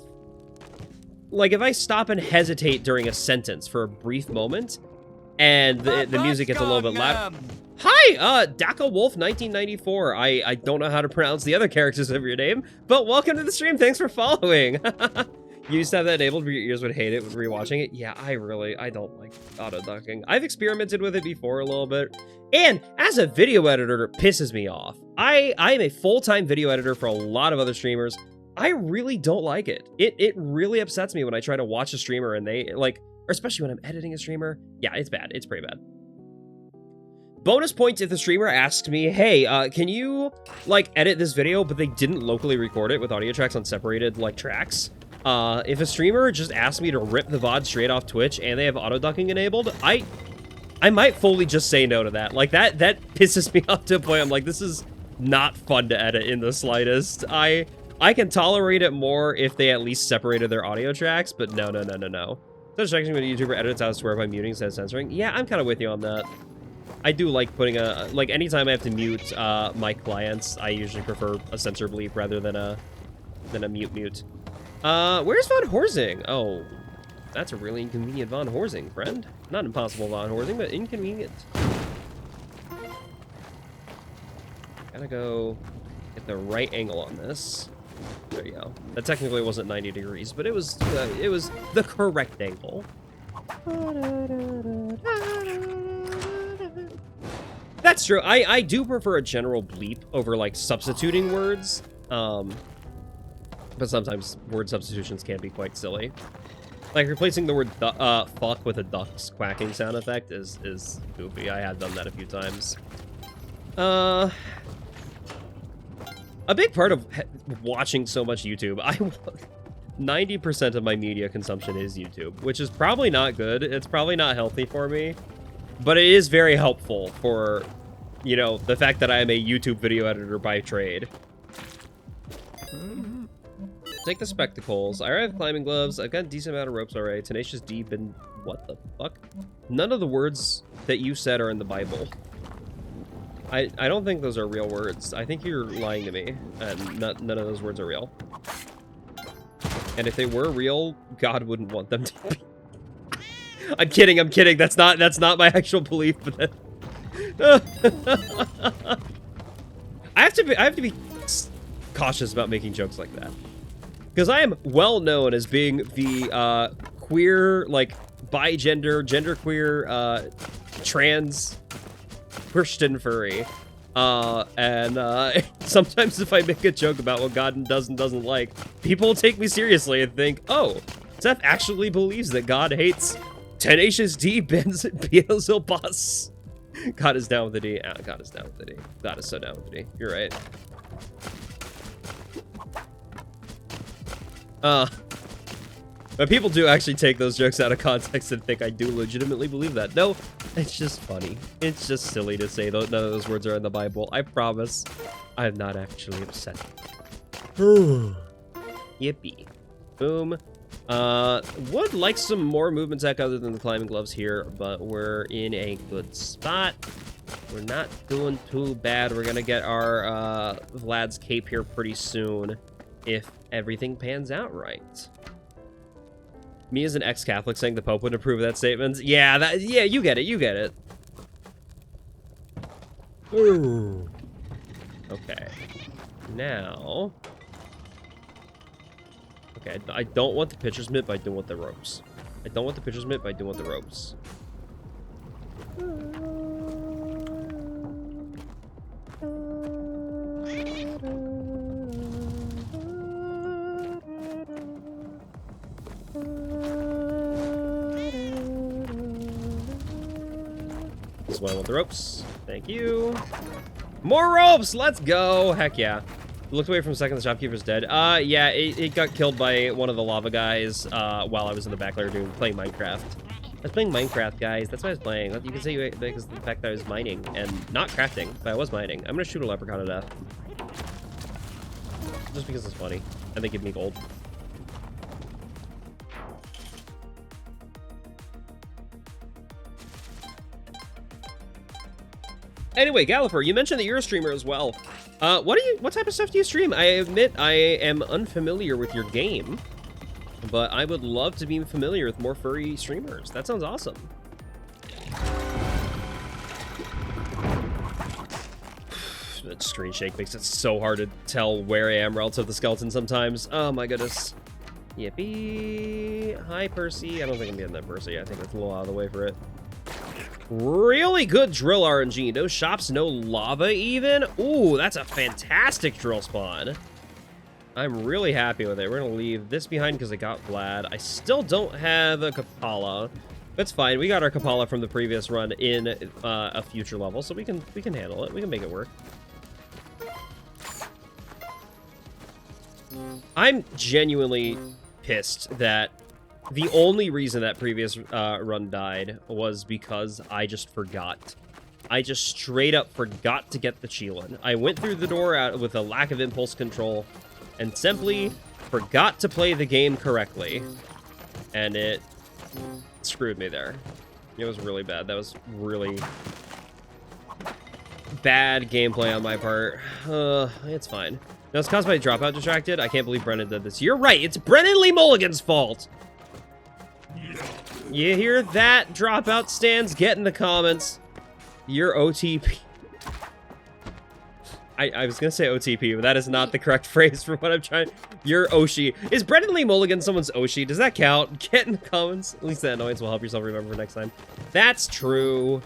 A: I stop and hesitate during a sentence for a brief moment, and the music gets a little bit loud. Hi, Daka Wolf 1994. I don't know how to pronounce the other characters of your name, but welcome to the stream. Thanks for following. You used to have that enabled, but your ears would hate it when rewatching it. Yeah, I don't like auto-ducking. I've experimented with it before a little bit. And as a video editor, it pisses me off. I am a full-time video editor for a lot of other streamers. I really don't like it. It really upsets me when I try to watch a streamer and they, or especially when I'm editing a streamer. Yeah, it's bad. It's pretty bad. Bonus points if the streamer asks me, hey, can you, edit this video, but they didn't locally record it with audio tracks on separated, tracks? If a streamer just asks me to rip the VOD straight off Twitch and they have auto-ducking enabled, I might fully just say no to that. That pisses me off to a point. I'm like, this is not fun to edit in the slightest. I can tolerate it more if they at least separated their audio tracks, but no. So distracting when a YouTuber edits out swear by muting instead of censoring. Yeah, I'm kind of with you on that. I do like putting anytime I have to mute my clients, I usually prefer a censor bleep rather than a mute. Where's Von Horsing? Oh, that's a really inconvenient Von Horsing, friend. Not impossible Von Horsing, but inconvenient. Gotta go get the right angle on this. There you go. That technically wasn't 90 degrees, but it was the correct angle. That's true. I do prefer a general bleep over substituting words. But sometimes word substitutions can be quite silly. Replacing the word fuck with a duck's quacking sound effect is goofy. I have done that a few times. A big part of watching so much YouTube, 90% of my media consumption is YouTube, which is probably not good. It's probably not healthy for me, but it is very helpful for, the fact that I am a YouTube video editor by trade. Take the spectacles. I already have climbing gloves. I've got a decent amount of ropes already. Tenacious D been... What the fuck? None of the words that you said are in the Bible. I don't think those are real words. I think you're lying to me, and none of those words are real. And if they were real, God wouldn't want them to be. I'm kidding. That's not my actual belief, but I have to be cautious about making jokes like that. Because I am well known as being the queer, bi-gender, genderqueer, trans Christian furry. And sometimes if I make a joke about what God does and doesn't like, people take me seriously and think, oh, Seth actually believes that God hates Tenacious D, Beelzebub. God is down with the D. God is down with the D. God is so down with the D. You're right. But people do actually take those jokes out of context and think I do legitimately believe that. No, it's just funny. It's just silly to say none of those words are in the Bible. I promise I'm not actually upset. Yippee. Boom. Would like some more movement tech other than the climbing gloves here, but we're in a good spot. We're not doing too bad. We're gonna get our Vlad's cape here pretty soon if everything pans out right. Me as an ex-Catholic saying the Pope would approve of that statement. Yeah, you get it. Ooh. Okay. Now. Okay, I don't want the pitcher's mitt, but I do want the ropes. I don't want the pitcher's mitt, but I do want the ropes. why I want the ropes. Thank you. More ropes! Let's go! Heck yeah. Looked away from a second, the shopkeeper's dead. Yeah, it got killed by one of the lava guys while I was in the back layer playing Minecraft. I was playing Minecraft, guys. That's what I was playing. You can say because of the fact that I was mining and not crafting, but I was mining. I'm gonna shoot a leprechaun to death. Just because it's funny. And they give me gold. Anyway, Galliper, you mentioned that you're a streamer as well. What type of stuff do you stream? I admit I am unfamiliar with your game, but I would love to be familiar with more furry streamers. That sounds awesome. That screen shake makes it so hard to tell where I am relative to the skeleton sometimes. Oh my goodness. Yippee. Hi, Percy. I don't think I'm getting that Percy. I think that's a little out of the way for it. Really good drill RNG. No shops, no lava even. Ooh, that's a fantastic drill spawn. I'm really happy with it. We're gonna leave this behind because I got Vlad. I still don't have a Kapala. That's fine. We got our Kapala from the previous run in a future level, so we can handle it. We can make it work. I'm genuinely pissed that the only reason that previous run died was because I just forgot. I just straight up forgot to get the Cheelin. I went through the door with a lack of impulse control and simply forgot to play the game correctly. And it screwed me there. It was really bad. That was really bad gameplay on my part. It's fine. No, it's caused by Dropout Distracted. I can't believe Brennan did this. You're right. It's Brennan Lee Mulligan's fault. You hear that, Dropout stands? Get in the comments. You're OTP. I was gonna say OTP, but that is not the correct phrase for what I'm trying. You're Oshi. Is Brendan Lee Mulligan someone's Oshi? Does that count? Get in the comments. At least that annoyance will help yourself remember for next time. That's true.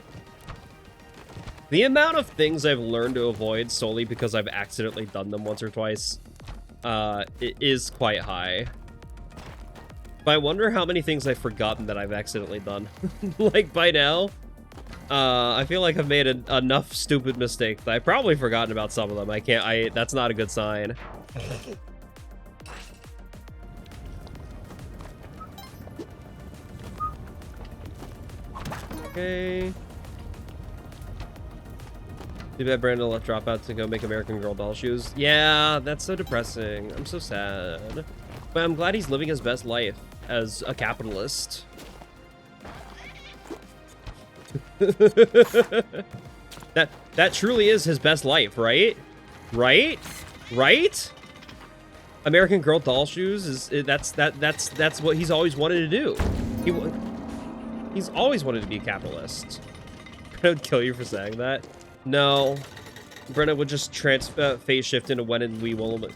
A: The amount of things I've learned to avoid solely because I've accidentally done them once or twice, it is quite high. But I wonder how many things I've forgotten that I've accidentally done. Like, by now, I feel like I've made enough stupid mistakes that I've probably forgotten about some of them. That's not a good sign. Okay. Too bad Brandon left Dropout to go make American Girl doll shoes. Yeah, that's so depressing. I'm so sad. But I'm glad he's living his best life as a capitalist. That truly is his best life, right? Right? American Girl doll shoes that's what he's always wanted to do. He's always wanted to be a capitalist. I would kill you for saying that. No, Brenna would just phase shift into when and we Wooligan.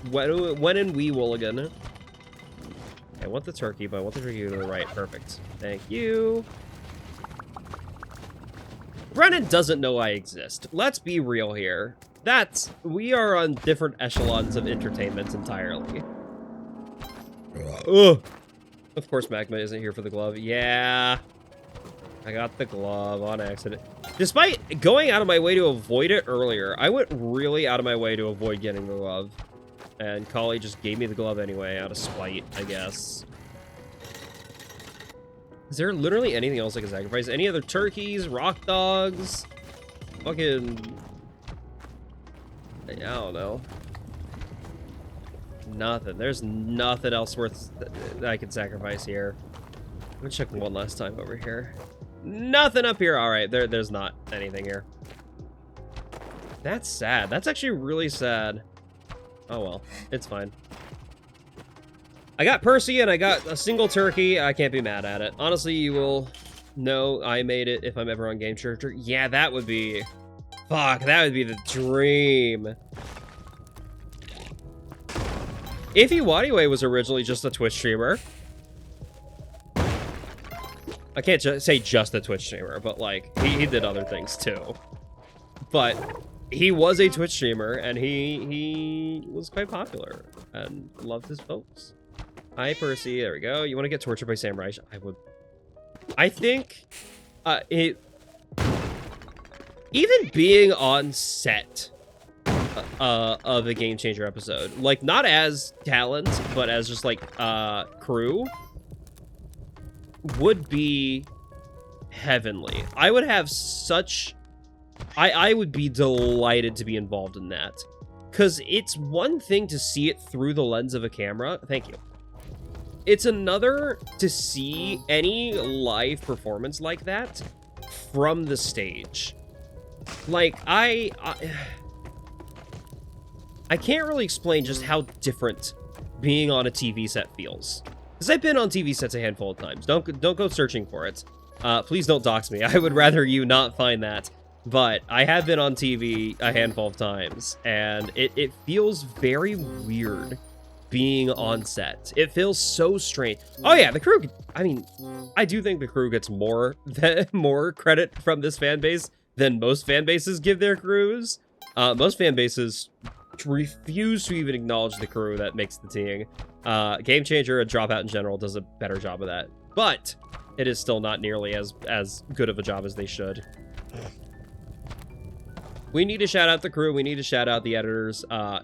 A: I want the turkey, but I want the turkey to the right. Perfect. Thank you. Brennan doesn't know I exist. Let's be real here. We are on different echelons of entertainment entirely. Ugh. Of course Magma isn't here for the glove. Yeah. I got the glove on accident. Despite going out of my way to avoid it earlier, I went really out of my way to avoid getting the glove. And Kali just gave me the glove anyway, out of spite, I guess. Is there literally anything else I can sacrifice? Any other turkeys? Rock dogs? Fucking... I don't know. Nothing. There's nothing else worth that I can sacrifice here. I'm gonna check one last time over here. Nothing up here. All right, there's not anything here. That's sad. That's actually really sad. Oh well, it's fine. I got Percy and I got a single turkey. I can't be mad at it. Honestly, you will know I made it if I'm ever on Game Changer. Yeah, that would be... Fuck, that would be the dream. Ify Wadiway was originally just a Twitch streamer. I can't say just a Twitch streamer, but like, he did other things too. But he was a Twitch streamer, and he was quite popular, and loved his folks. Hi, Percy. There we go. You want to get tortured by Samurai? I would. I think, even being on set of a Game Changer episode, like not as talent, but as just like crew, would be heavenly. I would have such... I would be delighted to be involved in that. Because it's one thing to see it through the lens of a camera. Thank you. It's another to see any live performance like that from the stage. Like, I can't really explain just how different being on a TV set feels. Because I've been on TV sets a handful of times. Don't go searching for it. Please don't dox me. I would rather you not find that. But I have been on TV a handful of times, and it feels very weird being on set. It feels so strange. Oh yeah, the crew, I mean, I do think the crew gets more credit from this fan base than most fan bases give their crews. Most fan bases refuse to even acknowledge the crew that makes the team. Game Changer and Dropout in general does a better job of that. But it is still not nearly as good of a job as they should. We need to shout out the crew. We need to shout out the editors. As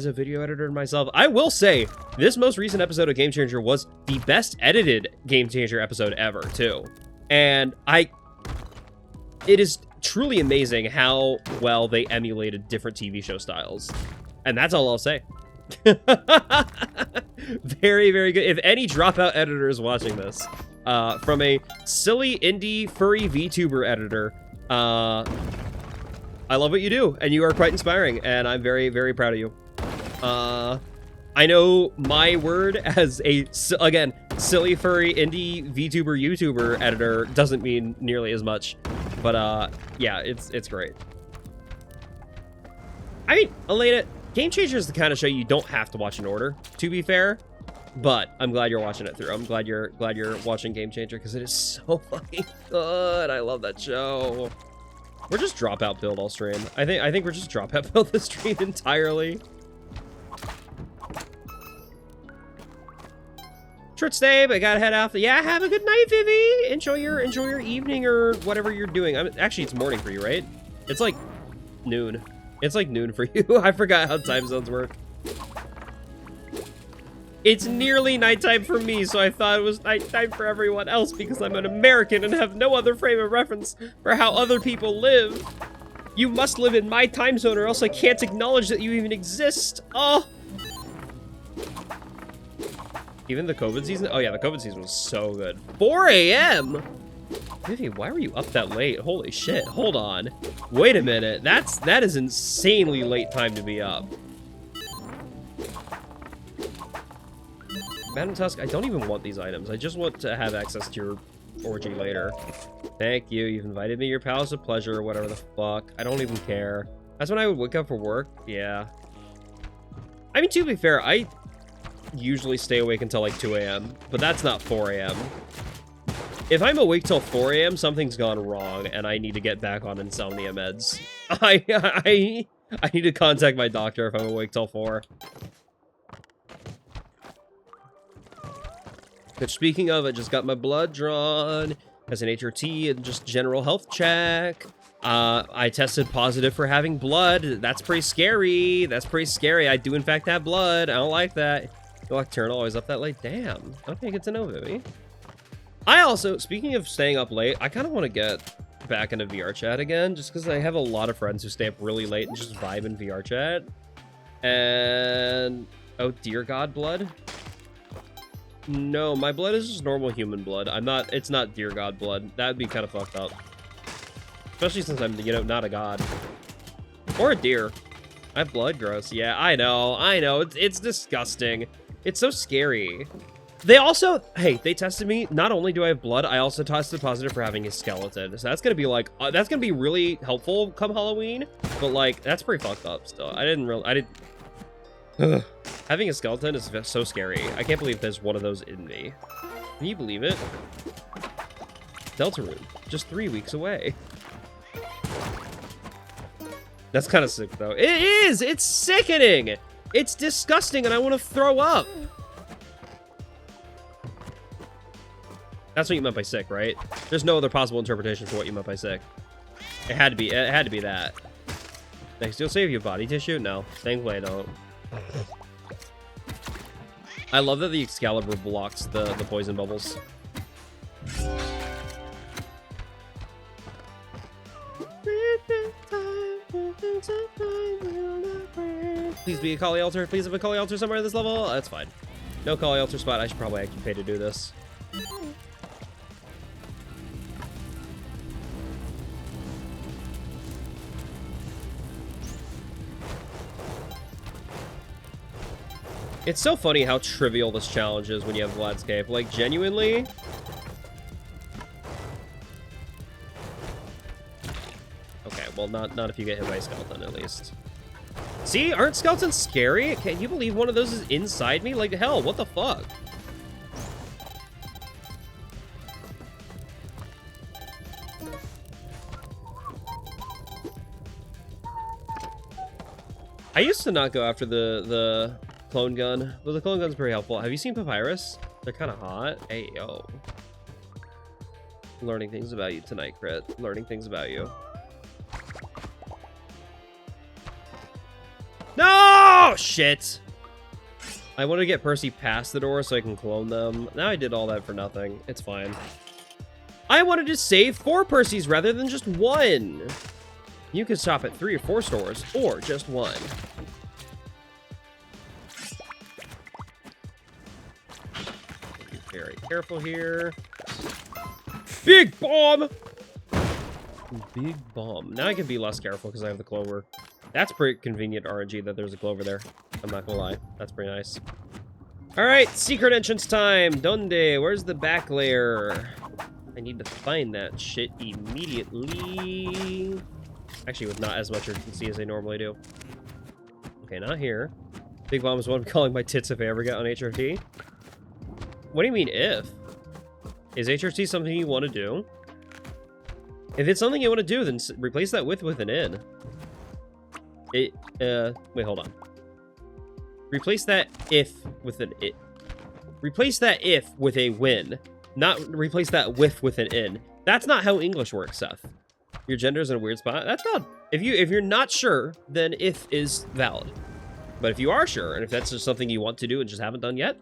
A: a video editor myself, I will say this most recent episode of Game Changer was the best edited Game Changer episode ever, too. And it is truly amazing how well they emulated different TV show styles. And that's all I'll say. Very, very good. If any Dropout editor is watching this, from a silly indie furry VTuber editor, I love what you do, and you are quite inspiring, and I'm very, very proud of you. I know my word as a, again, silly furry indie VTuber YouTuber editor doesn't mean nearly as much, but yeah, it's great. I mean, Elena, Game Changer is the kind of show you don't have to watch in order, to be fair, but I'm glad you're watching it through. I'm glad you're watching Game Changer, because it is so fucking good. I love that show. We're just Dropout build all stream. I think we're just Dropout build this stream entirely. Short stay, but I gotta head out. Yeah, have a good night, Vivi. Enjoy your evening or whatever you're doing. Actually, it's morning for you, right? It's like noon. It's like noon for you. I forgot how time zones work. It's nearly nighttime for me, so I thought it was nighttime for everyone else because I'm an American and have no other frame of reference for how other people live. You must live in my time zone or else I can't acknowledge that you even exist. Oh. Even the COVID season? Oh yeah, the COVID season was so good. 4 a.m.? Vivi, why were you up that late? Holy shit, hold on. Wait a minute, that is insanely late time to be up. Madam Tusk, I don't even want these items. I just want to have access to your orgy later. Thank you, you've invited me to your palace of pleasure, or whatever the fuck. I don't even care. That's when I would wake up for work? Yeah. I mean, to be fair, I usually stay awake until like 2 a.m., but that's not 4 a.m. If I'm awake till 4 a.m., something's gone wrong, and I need to get back on insomnia meds. I need to contact my doctor if I'm awake till 4. But speaking of, I just got my blood drawn as an HRT and just general health check. I tested positive for having blood. That's pretty scary. That's pretty scary. I do, in fact, have blood. I don't like that. Nocturnal, always up that late. Damn. Okay, good to know, Vivi. I also, speaking of staying up late, I kind of want to get back into VR chat again, just because I have a lot of friends who stay up really late and just vibe in VR chat. And... oh, dear God, blood? No, my blood is just normal human blood. It's not dear God blood. That would be kind of fucked up. Especially since I'm, you know, not a god. Or a deer. I have blood, gross. Yeah, I know. It's disgusting. It's so scary. They also, hey, they tested me. Not only do I have blood, I also tested positive for having a skeleton. So that's gonna be like, that's gonna be really helpful come Halloween. But like, that's pretty fucked up still. Ugh. Having a skeleton is so scary. I can't believe there's one of those in me. Can you believe it? Deltarune, just 3 weeks away. That's kind of sick, though. It is! It's sickening! It's disgusting, and I want to throw up! That's what you meant by sick, right? There's no other possible interpretation for what you meant by sick. It had to be. It had to be that. Next, you'll save you body tissue. No, thankfully I don't. I love that the Excalibur blocks the poison bubbles. Please be a Kali Altar. Please have a Kali Altar somewhere in this level. That's fine. No Kali Altar spot. I should probably actually pay to do this. It's so funny how trivial this challenge is when you have Vlad's Cave. Like, genuinely. Okay, well, not if you get hit by a skeleton, at least. See, aren't skeletons scary? Can you believe one of those is inside me? Like, hell, what the fuck? I used to not go after the clone gun, but the clone gun's pretty helpful. Have you seen Papyrus? They're kind of hot. Hey, yo. Learning things about you tonight, Crit. Learning things about you. No! Shit! I want to get Percy past the door so I can clone them. Now I did all that for nothing. It's fine. I wanted to save 4 Percys rather than just 1. You can stop at 3 or 4 stores, or just 1. Be very careful here. Big bomb! Big bomb. Now I can be less careful because I have the clover. That's pretty convenient RNG that there's a clover there. I'm not gonna lie. That's pretty nice. Alright, secret entrance time. Donde? Where's the back layer? I need to find that shit immediately. Actually, with not as much urgency as I normally do. Okay, not here. Big bomb is what I'm calling my tits if I ever get on HRT. What do you mean, if? Is HRT something you want to do? If it's something you want to do, then replace that with an in. Wait, hold on. Replace that if with an it. Replace that if with a win. Not replace that with an in. That's not how English works, Seth. Your gender's in a weird spot. That's valid. If you're not sure, then if is valid. But if you are sure, and if that's just something you want to do and just haven't done yet,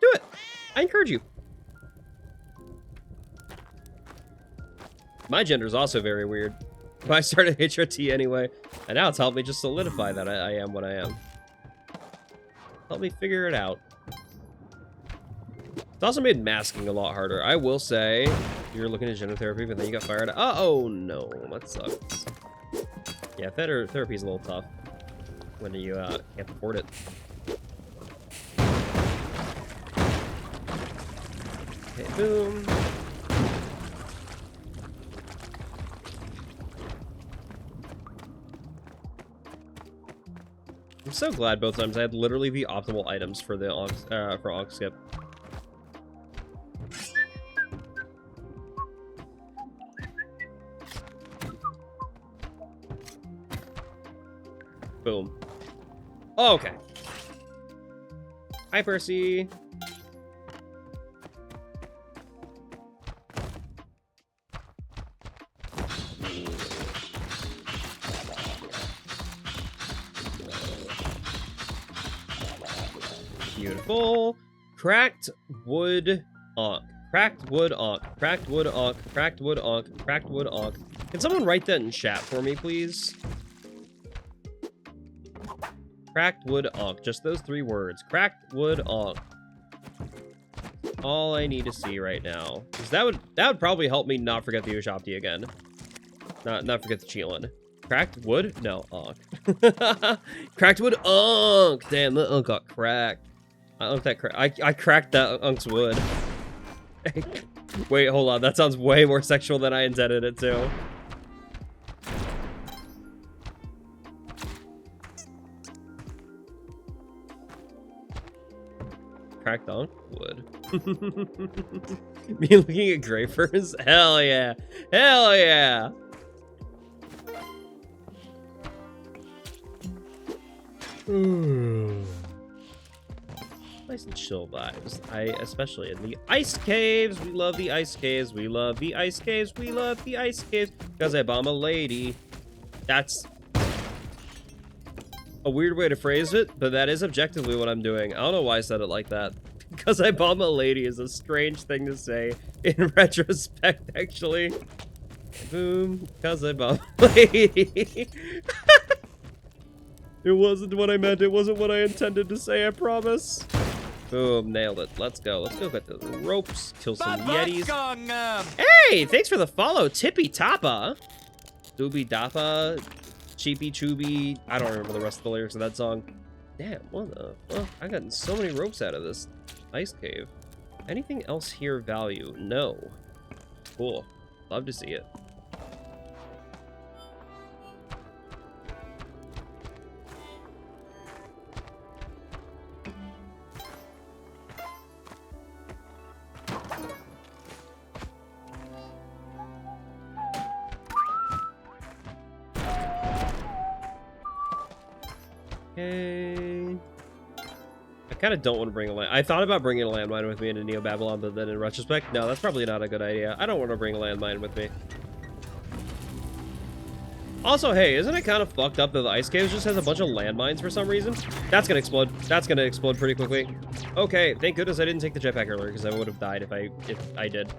A: do it. I encourage you. My gender is also very weird. But I started HRT anyway, and now it's helped me just solidify that I am what I am. Help me figure it out. It's also made masking a lot harder. I will say, you're looking at gender therapy, but then you got fired. Oh no, that sucks. Yeah, therapy is a little tough when you can't afford it. Okay, boom. I'm so glad both times I had literally the optimal items for the Onk skip. Boom. Oh, okay. Hi, Percy. Beautiful. Cracked wood onk. Cracked wood onk. Cracked wood onk. Cracked wood onk. Cracked wood onk. Can someone write that in chat for me, please? Cracked wood onk. Just those 3 words. Cracked wood onk. All I need to see right now. Because that would probably help me not forget the Ushopti again. Not forget the Cheelin. Cracked wood? No, onk. Cracked wood onk. Damn, that onk got cracked. I cracked that unk's wood. Wait, hold on. That sounds way more sexual than I intended it to. Cracked onk wood. Me looking at grapers? Hell yeah. Hell yeah. Nice and chill vibes. Especially in the ice caves. We love the ice caves. We love the ice caves. We love the ice caves. Because I bomb a lady. That's a weird way to phrase it, but that is objectively what I'm doing. I don't know why I said it like that. Because I bomb a lady is a strange thing to say in retrospect, actually. Boom. Because I bomb a lady. It wasn't what I meant. It wasn't what I intended to say, I promise. Boom, nailed it. Let's go. Let's go get the ropes, kill some yetis. Hey, thanks for the follow, Tippy Tapa. Doobie Dappa, Cheepy Chooby. I don't remember the rest of the lyrics of that song. Damn, what the fuck? I got so many ropes out of this ice cave. Anything else here of value? No. Cool. Love to see it. Okay. I kind of don't want to bring a land. I thought about bringing a landmine with me into Neo Babylon, but then in retrospect, no, that's probably not a good idea. I don't want to bring a landmine with me. Also, hey, isn't it kind of fucked up that the ice caves just has a bunch of landmines for some reason? That's gonna explode. That's gonna explode pretty quickly. Okay, thank goodness I didn't take the jetpack earlier because I would have died if I did.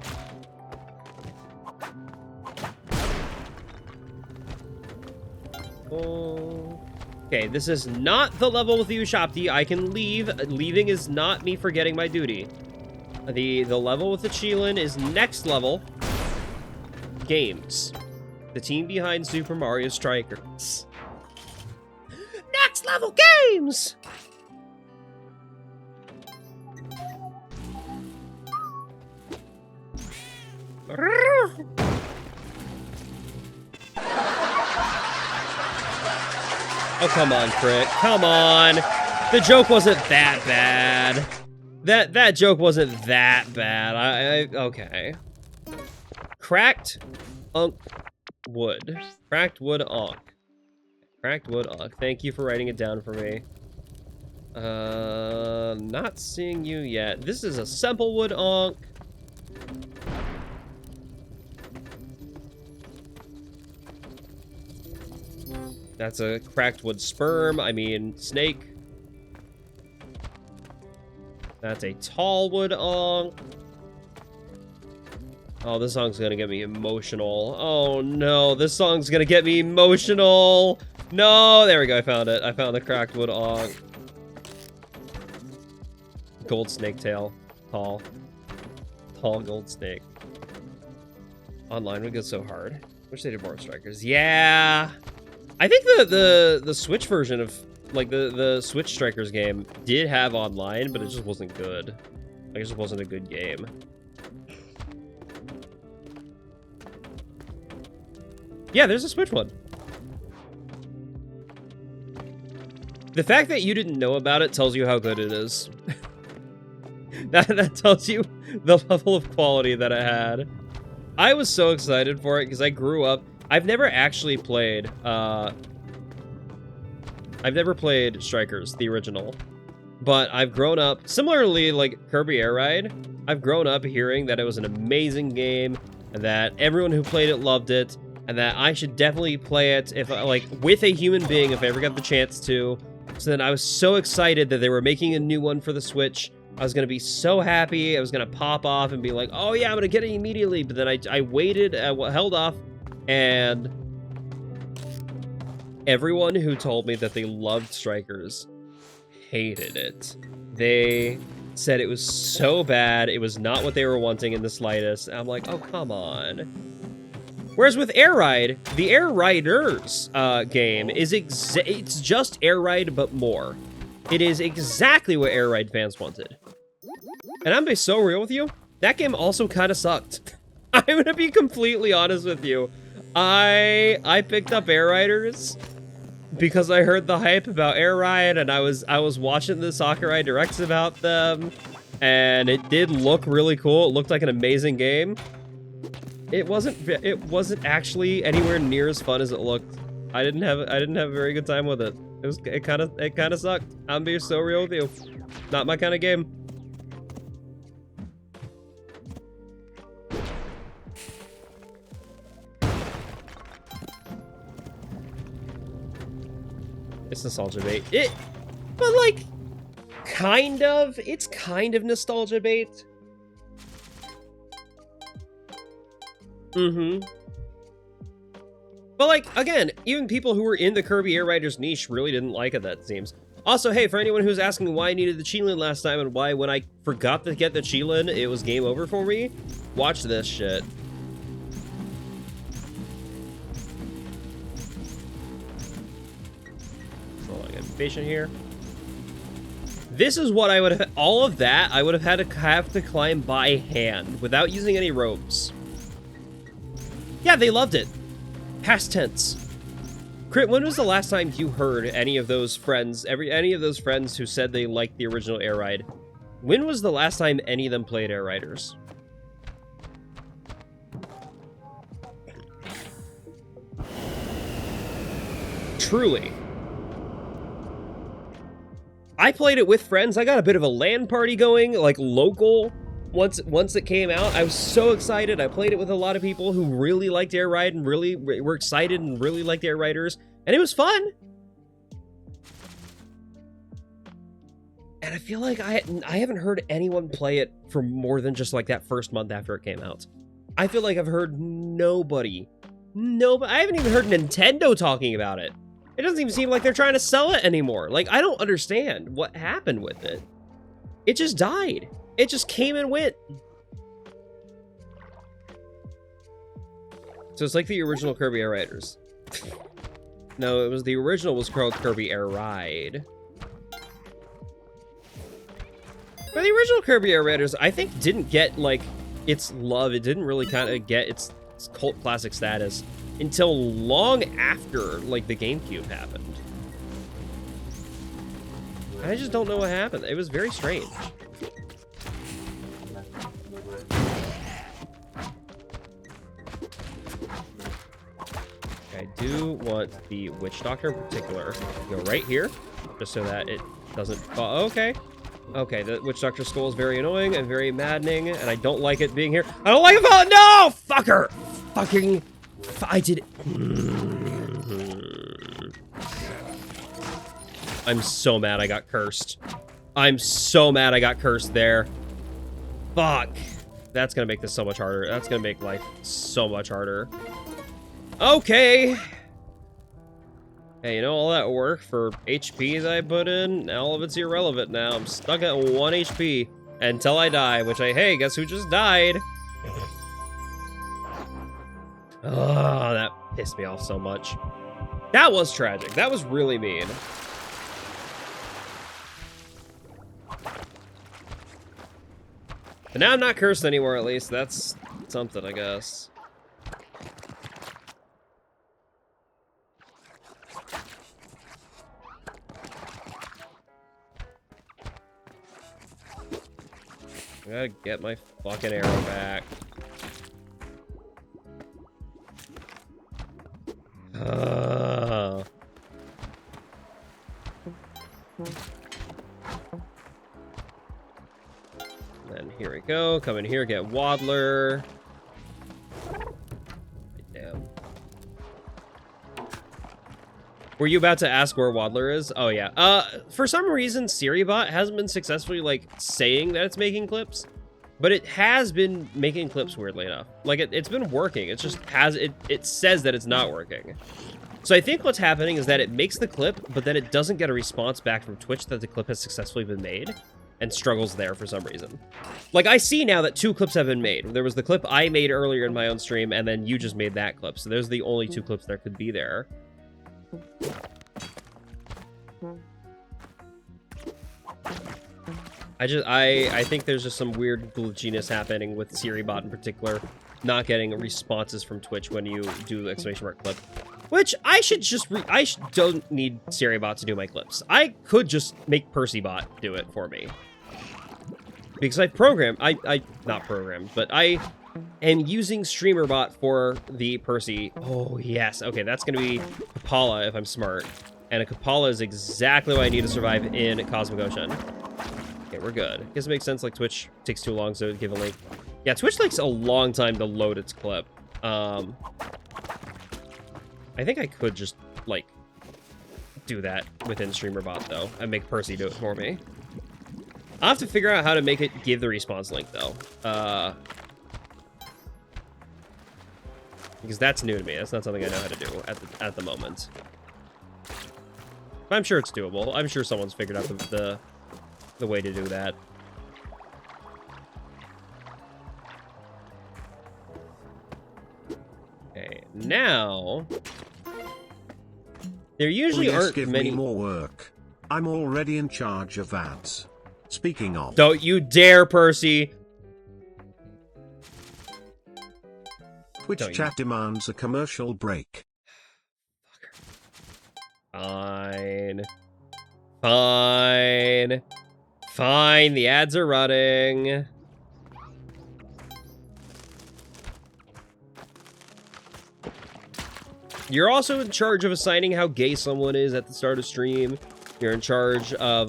A: Oh. Okay, this is not the level with you, Shopti. I can leave. Leaving is not me forgetting my duty. The level with the Chilin is next level. Games. The team behind Super Mario Strikers. Next level games! Oh, come on, Crit. Come on. The joke wasn't that bad. That joke wasn't that bad. Okay. Cracked Unk Wood. Cracked Wood Unk. Cracked Wood Unk. Thank you for writing it down for me. Not seeing you yet. This is a Simple Wood Unk. That's a cracked wood sperm. I mean, snake. That's a tall wood ong. Oh, this song's gonna get me emotional. Oh no, this song's gonna get me emotional. No, there we go. I found it. I found the cracked wood ong. Gold snake tail. Tall. Tall gold snake. Online would go so hard. Wish they did more strikers. Yeah. I think the Switch version of, like, the Switch Strikers game did have online, but it just wasn't good. Like, it just wasn't a good game. Yeah, there's a Switch one. The fact that you didn't know about it tells you how good it is. that tells you the level of quality that it had. I was so excited for it because I grew up. I've never actually played, Strikers, the original, but I've grown up, similarly like Kirby Air Ride, I've grown up hearing that it was an amazing game, and that everyone who played it loved it, and that I should definitely play it if, like, with a human being if I ever got the chance to. So then I was so excited that they were making a new one for the Switch. I was going to be so happy. I was going to pop off and be like, oh yeah, I'm going to get it immediately. But then I waited, held off. And everyone who told me that they loved Strikers hated it. They said it was so bad, it was not what they were wanting in the slightest. And I'm like, oh, come on. Whereas with Air Ride, the Air Riders game is it's just Air Ride, but more. It is exactly what Air Ride fans wanted. And I'm being so real with you, that game also kind of sucked. I'm going to be completely honest with you. I picked up Air Riders because I heard the hype about Air Ride, and I was watching the Sakurai Directs about them, and it did look really cool. It looked like an amazing game. It wasn't actually anywhere near as fun as it looked. I didn't have a very good time with it. It kind of sucked. I'm being so real with you. Not my kind of game. It's nostalgia bait. But like, kind of. It's kind of nostalgia bait. Mm-hmm. But like, again, even people who were in the Kirby Air Riders niche really didn't like it, that seems. Also, hey, for anyone who's asking why I needed the Qilin last time and why when I forgot to get the Qilin, it was game over for me, watch this shit. So I gotta be patient here. This is what I would have, all of that, I would have had to climb by hand without using any ropes. Yeah, they loved it. Past tense. Crit, when was the last time you heard any of those friends, any of those friends who said they liked the original Air Ride? When was the last time any of them played Air Riders? Truly. I played it with friends. I got a bit of a LAN party going, like local. Once it came out, I was so excited. I played it with a lot of people who really liked Air Ride and really were excited and really liked Air Riders, and it was fun. And I feel like I haven't heard anyone play it for more than just like that first month after it came out. I feel like I've heard nobody. I haven't even heard Nintendo talking about it. It doesn't even seem like they're trying to sell it anymore. Like, I don't understand what happened with it. It just died. It just came and went. So it's like the original Kirby Air Riders. No, it was the original was called Kirby Air Ride. But the original Kirby Air Riders, I think, didn't get, like, its love. It didn't really kind of get its cult classic status until long after, like, the GameCube happened. I just don't know what happened. It was very strange. I do want the Witch Doctor in particular to go right here, just so that it doesn't fall. Okay. Okay, the Witch Doctor skull is very annoying and very maddening, and I don't like it being here. I don't like it falling. No! Fucker! Fucking... I did it. I'm so mad I got cursed. I'm so mad I got cursed there. Fuck. That's gonna make this so much harder. That's gonna make life so much harder. Okay. Hey, you know all that work for HPs I put in? All of it's irrelevant now. I'm stuck at 1 HP until I die, which hey, guess who just died? Oh, that pissed me off so much. That was tragic. That was really mean. But now I'm not cursed anymore, at least. That's something, I guess. I gotta get my fucking arrow back. Then here we go. Come in here, get Waddler. Damn. Were you about to ask where Waddler is? Oh, yeah. For some reason, SiriBot hasn't been successfully, like, saying that it's making clips. But it has been making clips, weirdly enough. Like, it's been working. It just it says that it's not working. So I think what's happening is that it makes the clip, but then it doesn't get a response back from Twitch that the clip has successfully been made, and struggles there for some reason. Like, I see now that 2 clips have been made. There was the clip I made earlier in my own stream, and then you just made that clip. So there's the only 2 clips there could be there. I think there's just some weird glitchiness happening with SiriBot in particular, not getting responses from Twitch when you do the exclamation mark clip. Which I should just don't need SiriBot to do my clips. I could just make PercyBot do it for me. Because I've programmed, not programmed, but I am using StreamerBot for the Percy. Oh, yes. Okay, that's going to be Kapala if I'm smart. And a Kapala is exactly what I need to survive in Cosmic Ocean. Okay, we're good. I guess it makes sense, like, Twitch takes too long, so give a link. Yeah, Twitch takes a long time to load its clip. I think I could just, like, do that within StreamerBot, though, and make Percy do it for me. I'll have to figure out how to make it give the response link, though. Because that's new to me. That's not something I know how to do at the moment. But I'm sure it's doable. I'm sure someone's figured out the way to do that. Okay, now there usually aren't
B: give
A: many
B: me more work. I'm already in charge of ads. Speaking of,
A: don't you dare, Percy.
B: Twitch chat demands a commercial break.
A: Fine. Fine. Fine, the ads are running. You're also in charge of assigning how gay someone is at the start of stream. You're in charge of,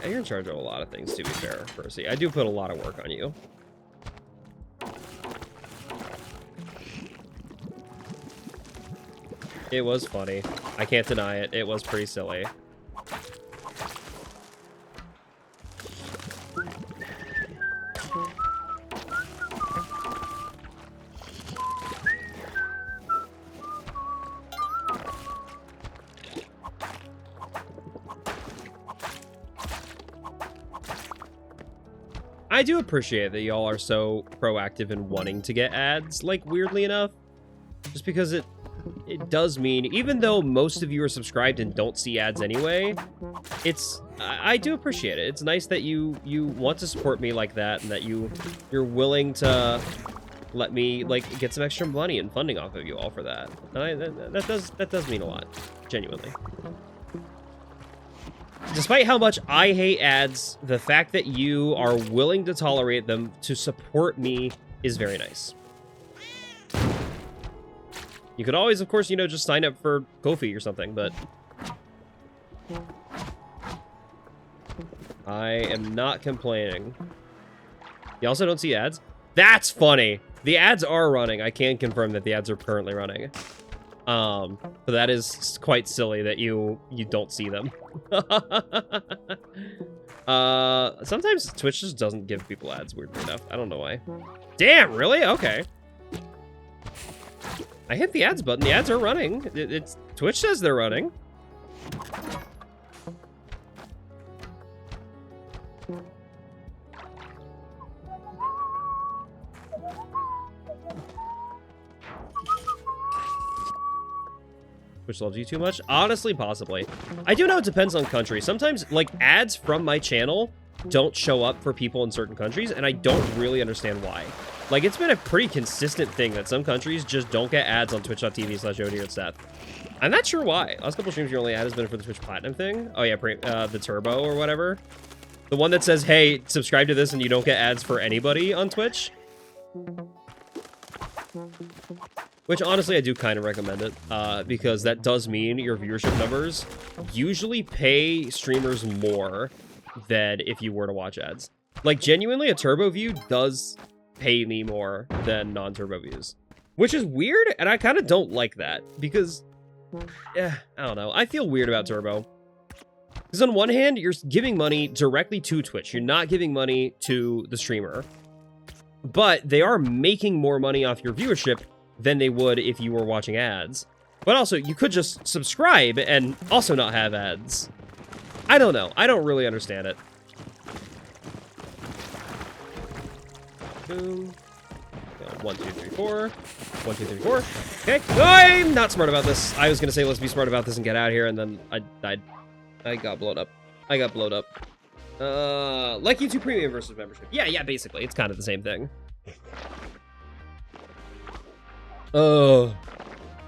A: you're in charge of a lot of things, to be fair, Percy. I do put a lot of work on you. It was funny. I can't deny it. It was pretty silly. I do appreciate that y'all are so proactive in wanting to get ads, like, weirdly enough. Just because it does mean, even though most of you are subscribed and don't see ads anyway, I do appreciate it. It's nice that you want to support me like that, and that you're willing to let me, like, get some extra money and funding off of you all for that. And that does mean a lot, genuinely. Despite how much I hate ads, the fact that you are willing to tolerate them to support me is very nice. You could always, of course, you know, just sign up for Ko-fi or something, but I am not complaining. You also don't see ads? That's funny! The ads are running. I can confirm that the ads are currently running. But that is quite silly that you don't see them. Sometimes Twitch just doesn't give people ads, weirdly enough. I don't know why. Damn, really? Okay. I hit the ads button. The ads are running. Twitch says they're running. Twitch loves you too much? Honestly, possibly. I do know it depends on country. Sometimes, like, ads from my channel don't show up for people in certain countries, and I don't really understand why. Like, it's been a pretty consistent thing that some countries just don't get ads on twitch.tv/ODISeth. I'm not sure why. Last couple streams, your only ad has been for the Twitch Platinum thing. Oh, yeah, the Turbo or whatever. The one that says, hey, subscribe to this and you don't get ads for anybody on Twitch. Which, honestly, I do kind of recommend it, because that does mean your viewership numbers usually pay streamers more than if you were to watch ads. Like, genuinely, a Turbo view does pay me more than non-Turbo views. Which is weird, and I kind of don't like that, because, I don't know. I feel weird about Turbo. Because on one hand, you're giving money directly to Twitch. You're not giving money to the streamer. But they are making more money off your viewership than they would if you were watching ads. But also, you could just subscribe and also not have ads. I don't know. I don't really understand it. Boom. 1, 2, 3, 4. 1, 2, 3, 4. Okay. I'm not smart about this. I was going to say, let's be smart about this and get out of here, and then I died. I got blown up. I got blown up. Like YouTube Premium versus membership. Yeah, basically. It's kind of the same thing. Oh.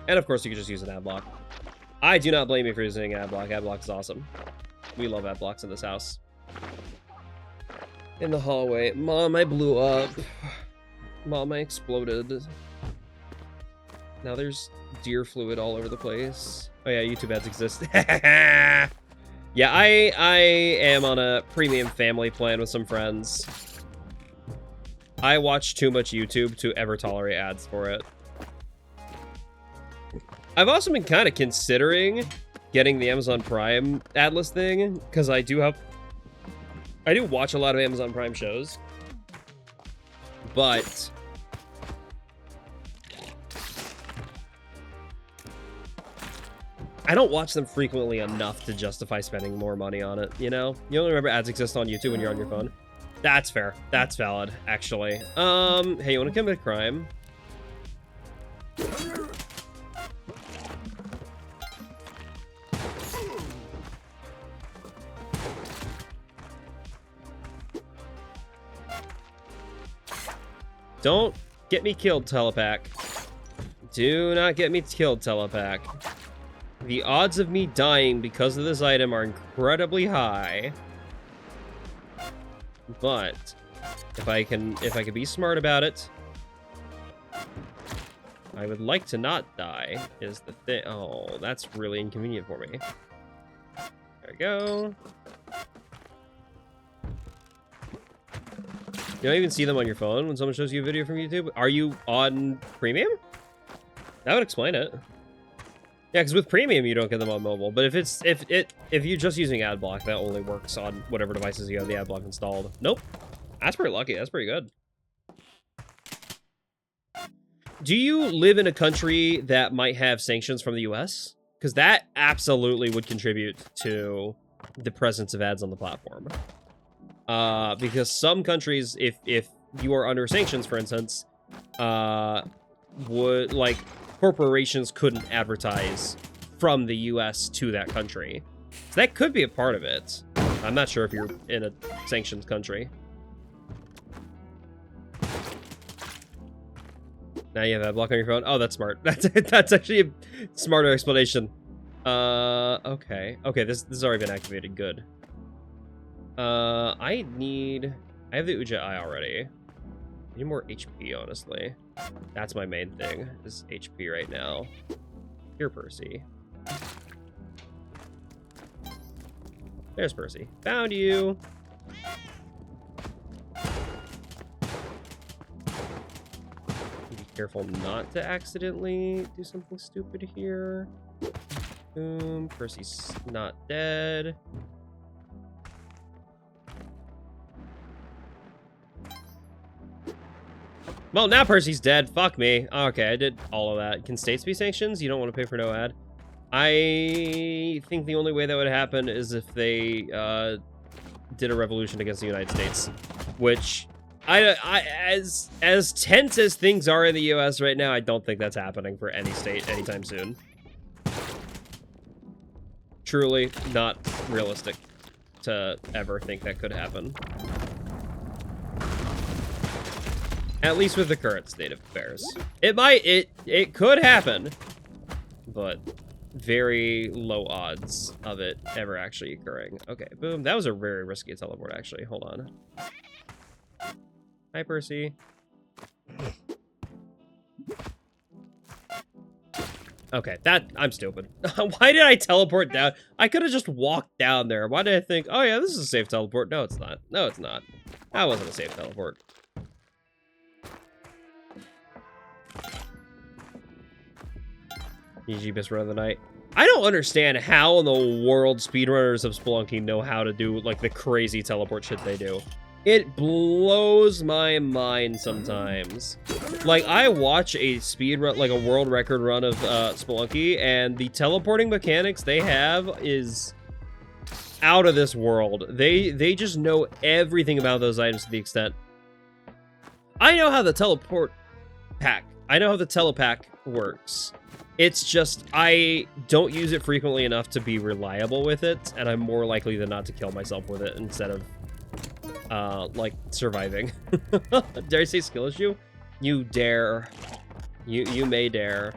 A: And of course, you could just use an ad block. I do not blame you for using an ad block. Ad block is awesome. We love ad blocks in this house. In the hallway. Mom, I blew up. Mom, I exploded. Now there's deer fluid all over the place. Oh yeah, YouTube ads exist. Yeah, I am on a premium family plan with some friends. I watch too much YouTube to ever tolerate ads for it. I've also been kind of considering getting the Amazon Prime adless thing, because I do watch a lot of Amazon Prime shows, but I don't watch them frequently enough to justify spending more money on it, you know? You only remember ads exist on YouTube when you're on your phone. That's fair. That's valid, actually. Hey, you want to commit a crime? Don't get me killed, Telepack. Do not get me killed, Telepack. The odds of me dying because of this item are incredibly high. But if I can be smart about it, I would like to not die is the thing. Oh, that's really inconvenient for me. There we go. You don't even see them on your phone when someone shows you a video from YouTube? Are you on premium? That would explain it. Yeah, because with premium you don't get them on mobile. But if you're just using AdBlock, that only works on whatever devices you have the AdBlock installed. Nope. That's pretty lucky. That's pretty good. Do you live in a country that might have sanctions from the US? Because that absolutely would contribute to the presence of ads on the platform. Because some countries, if you are under sanctions, for instance, would, like, corporations couldn't advertise from the US to that country. So that could be a part of it. I'm not sure if you're in a sanctioned country. Now you have AdBlock on your phone? Oh, that's smart. That's actually a smarter explanation. Okay. Okay, this has already been activated. Good. I have the Uja Eye already. I need more HP, honestly. That's my main thing, is HP right now. Here, Percy. There's Percy. Found you! Be careful not to accidentally do something stupid here. Boom. Percy's not dead. Well, now Percy's dead. Fuck me. Okay, I did all of that. Can states be sanctions? You don't want to pay for no ad? I think the only way that would happen is if they did a revolution against the United States, which as tense as things are in the US right now, I don't think that's happening for any state anytime soon. Truly not realistic to ever think that could happen. At least with the current state of affairs. It could happen, but very low odds of it ever actually occurring. Okay, boom. That was a very risky teleport, actually. Hold on. Hi, Percy. Okay, I'm stupid. Why did I teleport down? I could have just walked down there. Why did I think, oh yeah, this is a safe teleport? No, it's not. No, it's not. That wasn't a safe teleport. GG, best run of the night. I don't understand how in the world speedrunners of Spelunky know how to do, like, the crazy teleport shit they do. It blows my mind sometimes. Like, I watch a speedrun, like a world record run of Spelunky, and the teleporting mechanics they have is out of this world. They just know everything about those items to the extent. I know how the teleport pack. I know how the telepack works. It's just, I don't use it frequently enough to be reliable with it, and I'm more likely than not to kill myself with it instead of, like, surviving. Dare I say skill issue? You dare. You may dare.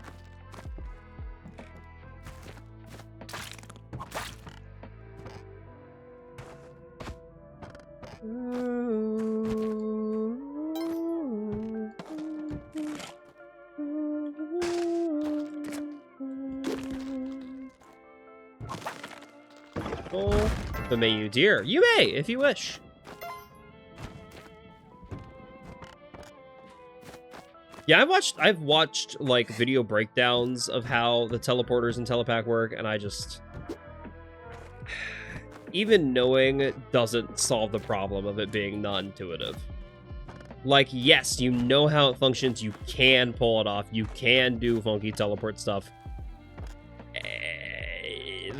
A: Oh, but may you, dear. You may, if you wish. Yeah, I've watched like video breakdowns of how the teleporters and telepack work, and I just, even knowing doesn't solve the problem of it being non-intuitive. Like, yes, you know how it functions, you can pull it off, you can do funky teleport stuff.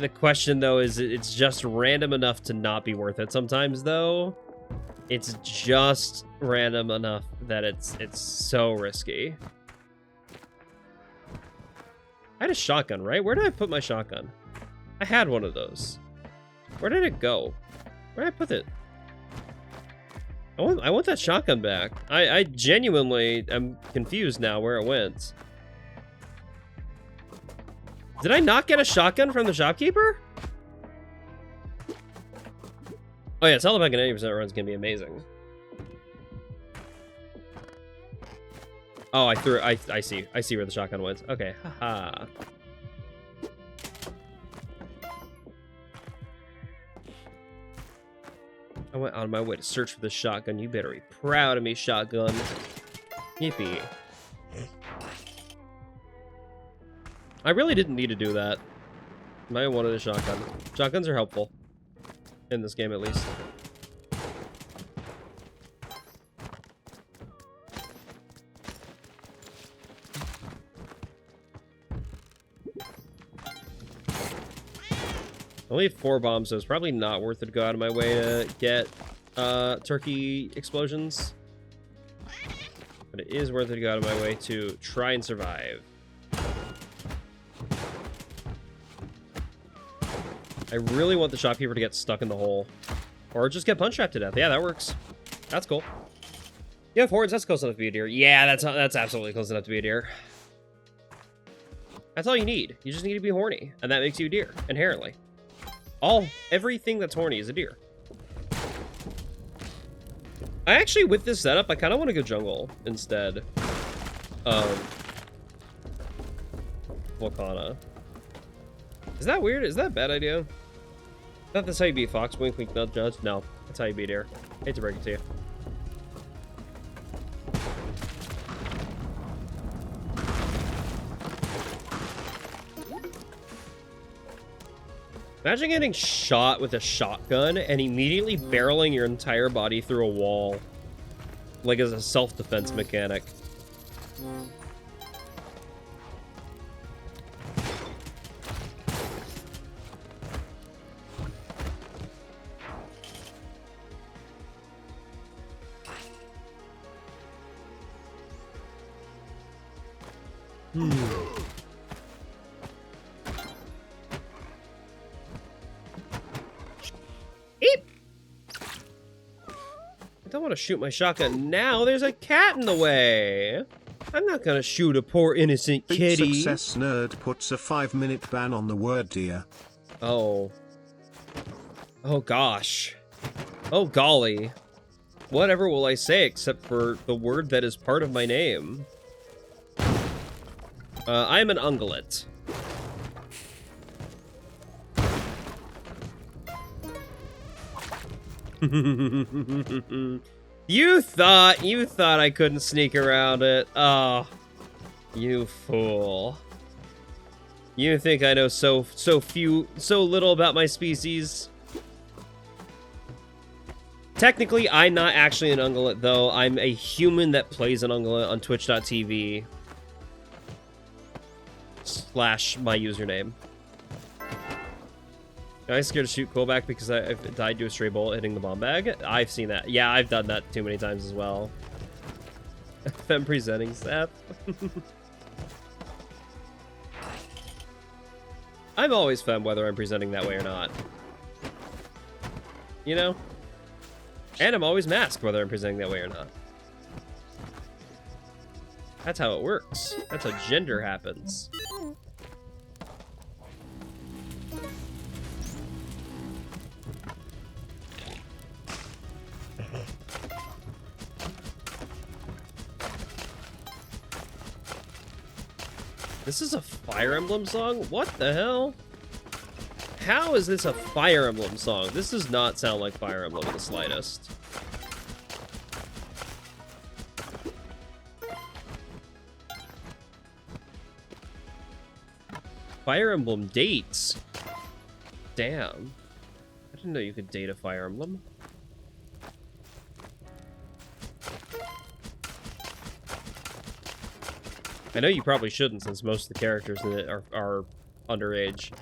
A: The question though is, it's just random enough to not be worth it sometimes though. It's just random enough that it's so risky. I had a shotgun, right? Where did I put my shotgun? I had one of those. Where did it go? Where did I put it? I want that shotgun back. I genuinely am confused now where it went. Did I not get a shotgun from the shopkeeper? Oh yeah, telepack and 80% runs can be amazing. Oh, I threw it. I see where the shotgun went. Okay, haha. I went on my way to search for the shotgun. You better be proud of me, shotgun. Yippee. I really didn't need to do that. I wanted a shotgun. Shotguns are helpful. In this game, at least. I only have 4 bombs, so it's probably not worth it to go out of my way to get turkey explosions. But it is worth it to go out of my way to try and survive. I really want the shopkeeper to get stuck in the hole. Or just get punch trapped to death. Yeah, that works. That's cool. You have horns, that's close enough to be a deer. Yeah, that's absolutely close enough to be a deer. That's all you need. You just need to be horny. And that makes you a deer, inherently. Everything that's horny is a deer. I actually, with this setup, I kind of want to go jungle instead of Volcana. Is that weird? Is that a bad idea? Not that's how you beat Fox. Wink, wink, nudge, nudge. No, that's how you beat deer. Hate to break it to you. Imagine getting shot with a shotgun and immediately barreling your entire body through a wall. Like as a self-defense mechanic. I don't want to shoot my shotgun now. There's a cat in the way. I'm not gonna shoot a poor innocent kitty.
B: Success Nerd puts a 5-minute ban on the word deer.
A: Oh. Oh gosh. Oh golly. Whatever will I say except for the word that is part of my name? I'm an ungulate. You thought I couldn't sneak around it. Oh, you fool. You think I know so little about my species? Technically, I'm not actually an ungulate, though. I'm a human that plays an ungulate on twitch.tv / my username. Am I scared to shoot Quillback because I've died to a stray bullet hitting the bomb bag? I've seen that. Yeah, I've done that too many times as well. If I'm presenting Seth. I'm always femme whether I'm presenting that way or not. You know? And I'm always masked whether I'm presenting that way or not. That's how it works. That's how gender happens. This is a Fire Emblem song? What the hell? How is this a Fire Emblem song? This does not sound like Fire Emblem in the slightest. Fire Emblem dates. Damn. I didn't know you could date a Fire Emblem. I know you probably shouldn't, since most of the characters in it are underage.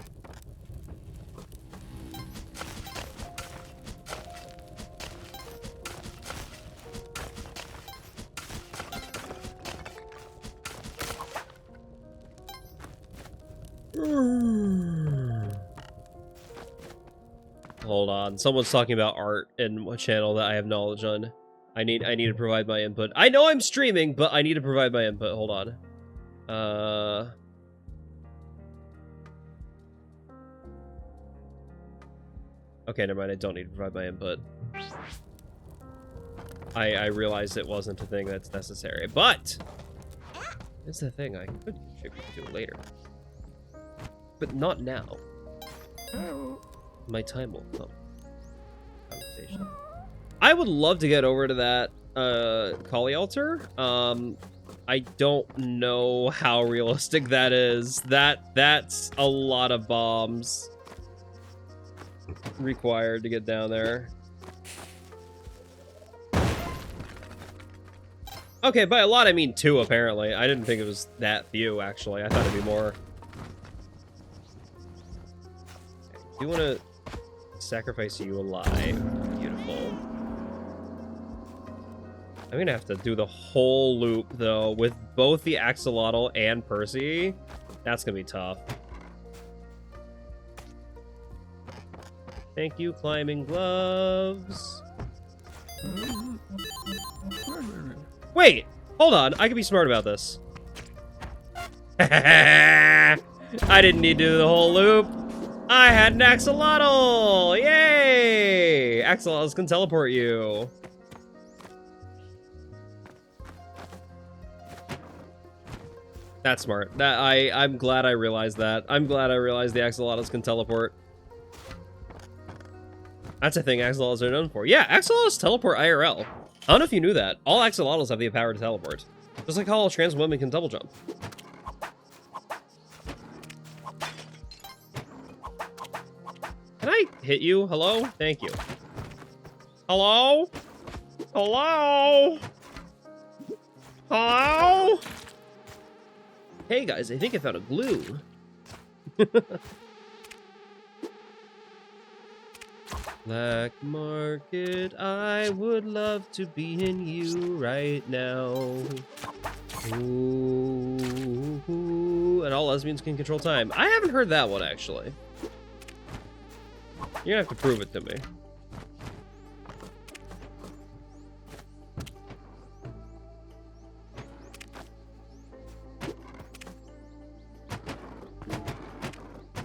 A: Hold on. Someone's talking about art in a channel that I have knowledge on. I need to provide my input. I know I'm streaming, but I need to provide my input. Hold on. Okay, never mind. I don't need to provide my input. I realized it wasn't a thing that's necessary, but it's a thing I could contribute to later. But not now. My time will come. Conversation. I would love to get over to that Kali altar. I don't know how realistic that is. That's a lot of bombs required to get down there. Okay, by a lot I mean 2 apparently. I didn't think it was that few actually. I thought it'd be more. Do you want to sacrifice you alive? Beautiful. I'm gonna have to do the whole loop though with both the axolotl and Percy. That's gonna be tough. Thank you, climbing gloves. Wait, hold on. I can be smart about this. I didn't need to do the whole loop. I had an axolotl! Yay! Axolotls can teleport you. That's smart. I'm glad I realized that. I'm glad I realized the axolotls can teleport. That's a thing axolotls are known for. Yeah, axolotls teleport IRL. I don't know if you knew that. All axolotls have the power to teleport. Just like how all trans women can double jump. Can I hit you? Hello? Thank you. Hello? Hello? Hello? Hey guys, I think I found a glue. Black market, I would love to be in you right now. Ooh, and all lesbians can control time. I haven't heard that one actually. You're gonna have to prove it to me.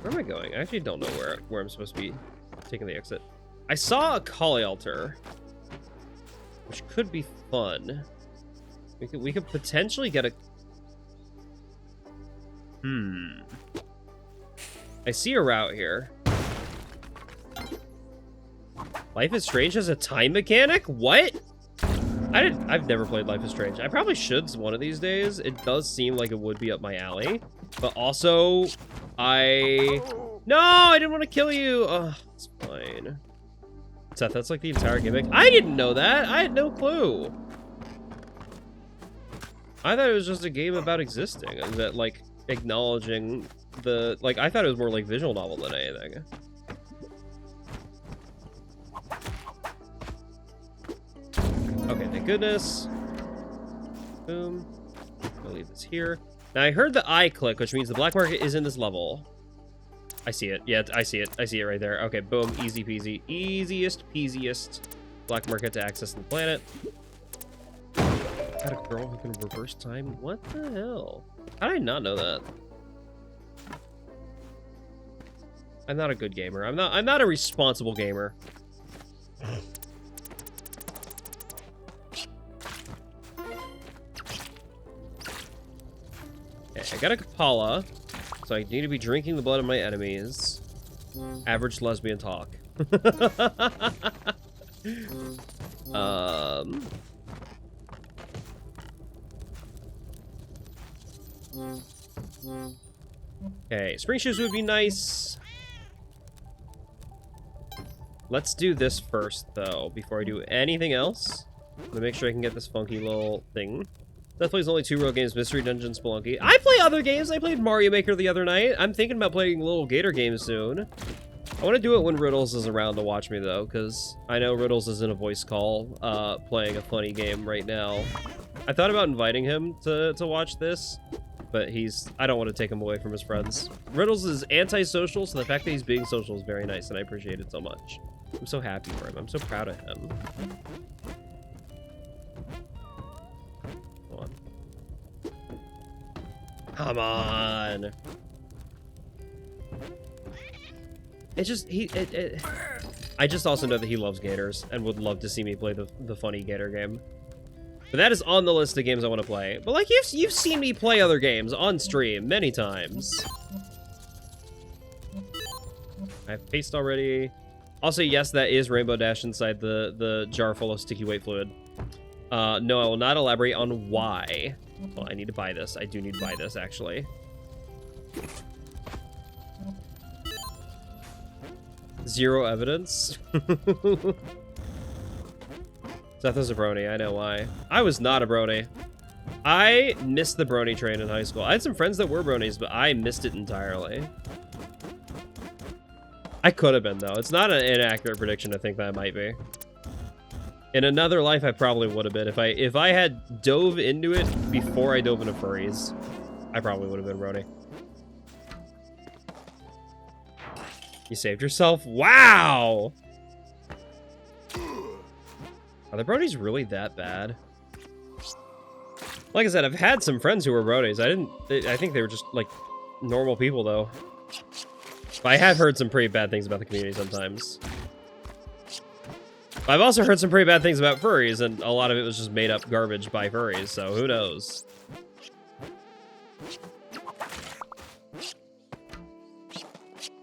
A: Where am I going? I actually don't know where I'm supposed to be taking the exit. I saw a Kali altar, which could be fun. We could potentially get a. I see a route here. Life is Strange has a time mechanic? What? I've never played Life is Strange. I probably should one of these days. It does seem like it would be up my alley. But also, No, I didn't want to kill you. Oh, it's fine. Seth, that's like the entire gimmick. I didn't know that. I had no clue. I thought it was just a game about existing and that, like, acknowledging the, like, I thought it was more like visual novel than anything. Okay, thank goodness. Boom. I'll leave this here. Now, I heard the I click, which means the black market is in this level. I see it. Yeah, I see it. I see it right there. Okay, boom. Easy peasy. Easiest peasiest black market to access the planet. Got a girl who can reverse time? What the hell? How did I not know that? I'm not a good gamer. I'm not a responsible gamer. Okay, I got a Kapala, so I need to be drinking the blood of my enemies. Average lesbian talk. Okay, spring shoes would be nice. Let's do this first, though, before I do anything else. I'm gonna make sure I can get this funky little thing. Seth plays only 2 real games, Mystery Dungeon, Spelunky. I play other games. I played Mario Maker the other night. I'm thinking about playing little Gator games soon. I want to do it when Riddles is around to watch me, though, because I know Riddles is in a voice call playing a funny game right now. I thought about inviting him to watch this, but I don't want to take him away from his friends. Riddles is antisocial, so the fact that he's being social is very nice, and I appreciate it so much. I'm so happy for him. I'm so proud of him. Come on. Come on. It's just, I just also know that he loves Gators and would love to see me play the funny Gator game. But that is on the list of games I want to play. But like, you've seen me play other games on stream many times. I have paste already. Also, yes, that is Rainbow Dash inside the jar full of sticky weight fluid. No, I will not elaborate on why. Well, I need to buy this. I do need to buy this, actually. Zero evidence. Seth is a brony. I know why. I was not a brony. I missed the brony train in high school. I had some friends that were bronies, but I missed it entirely. I could have been, though. It's not an inaccurate prediction to think that I might be. In another life, I probably would have been. If I had dove into it before I dove into furries, I probably would have been brony. You saved yourself? Wow! Are the bronies really that bad? Like I said, I've had some friends who were bronies. I think they were just, like, normal people, though. But I have heard some pretty bad things about the community sometimes. I've also heard some pretty bad things about furries, and a lot of it was just made up garbage by furries, so who knows?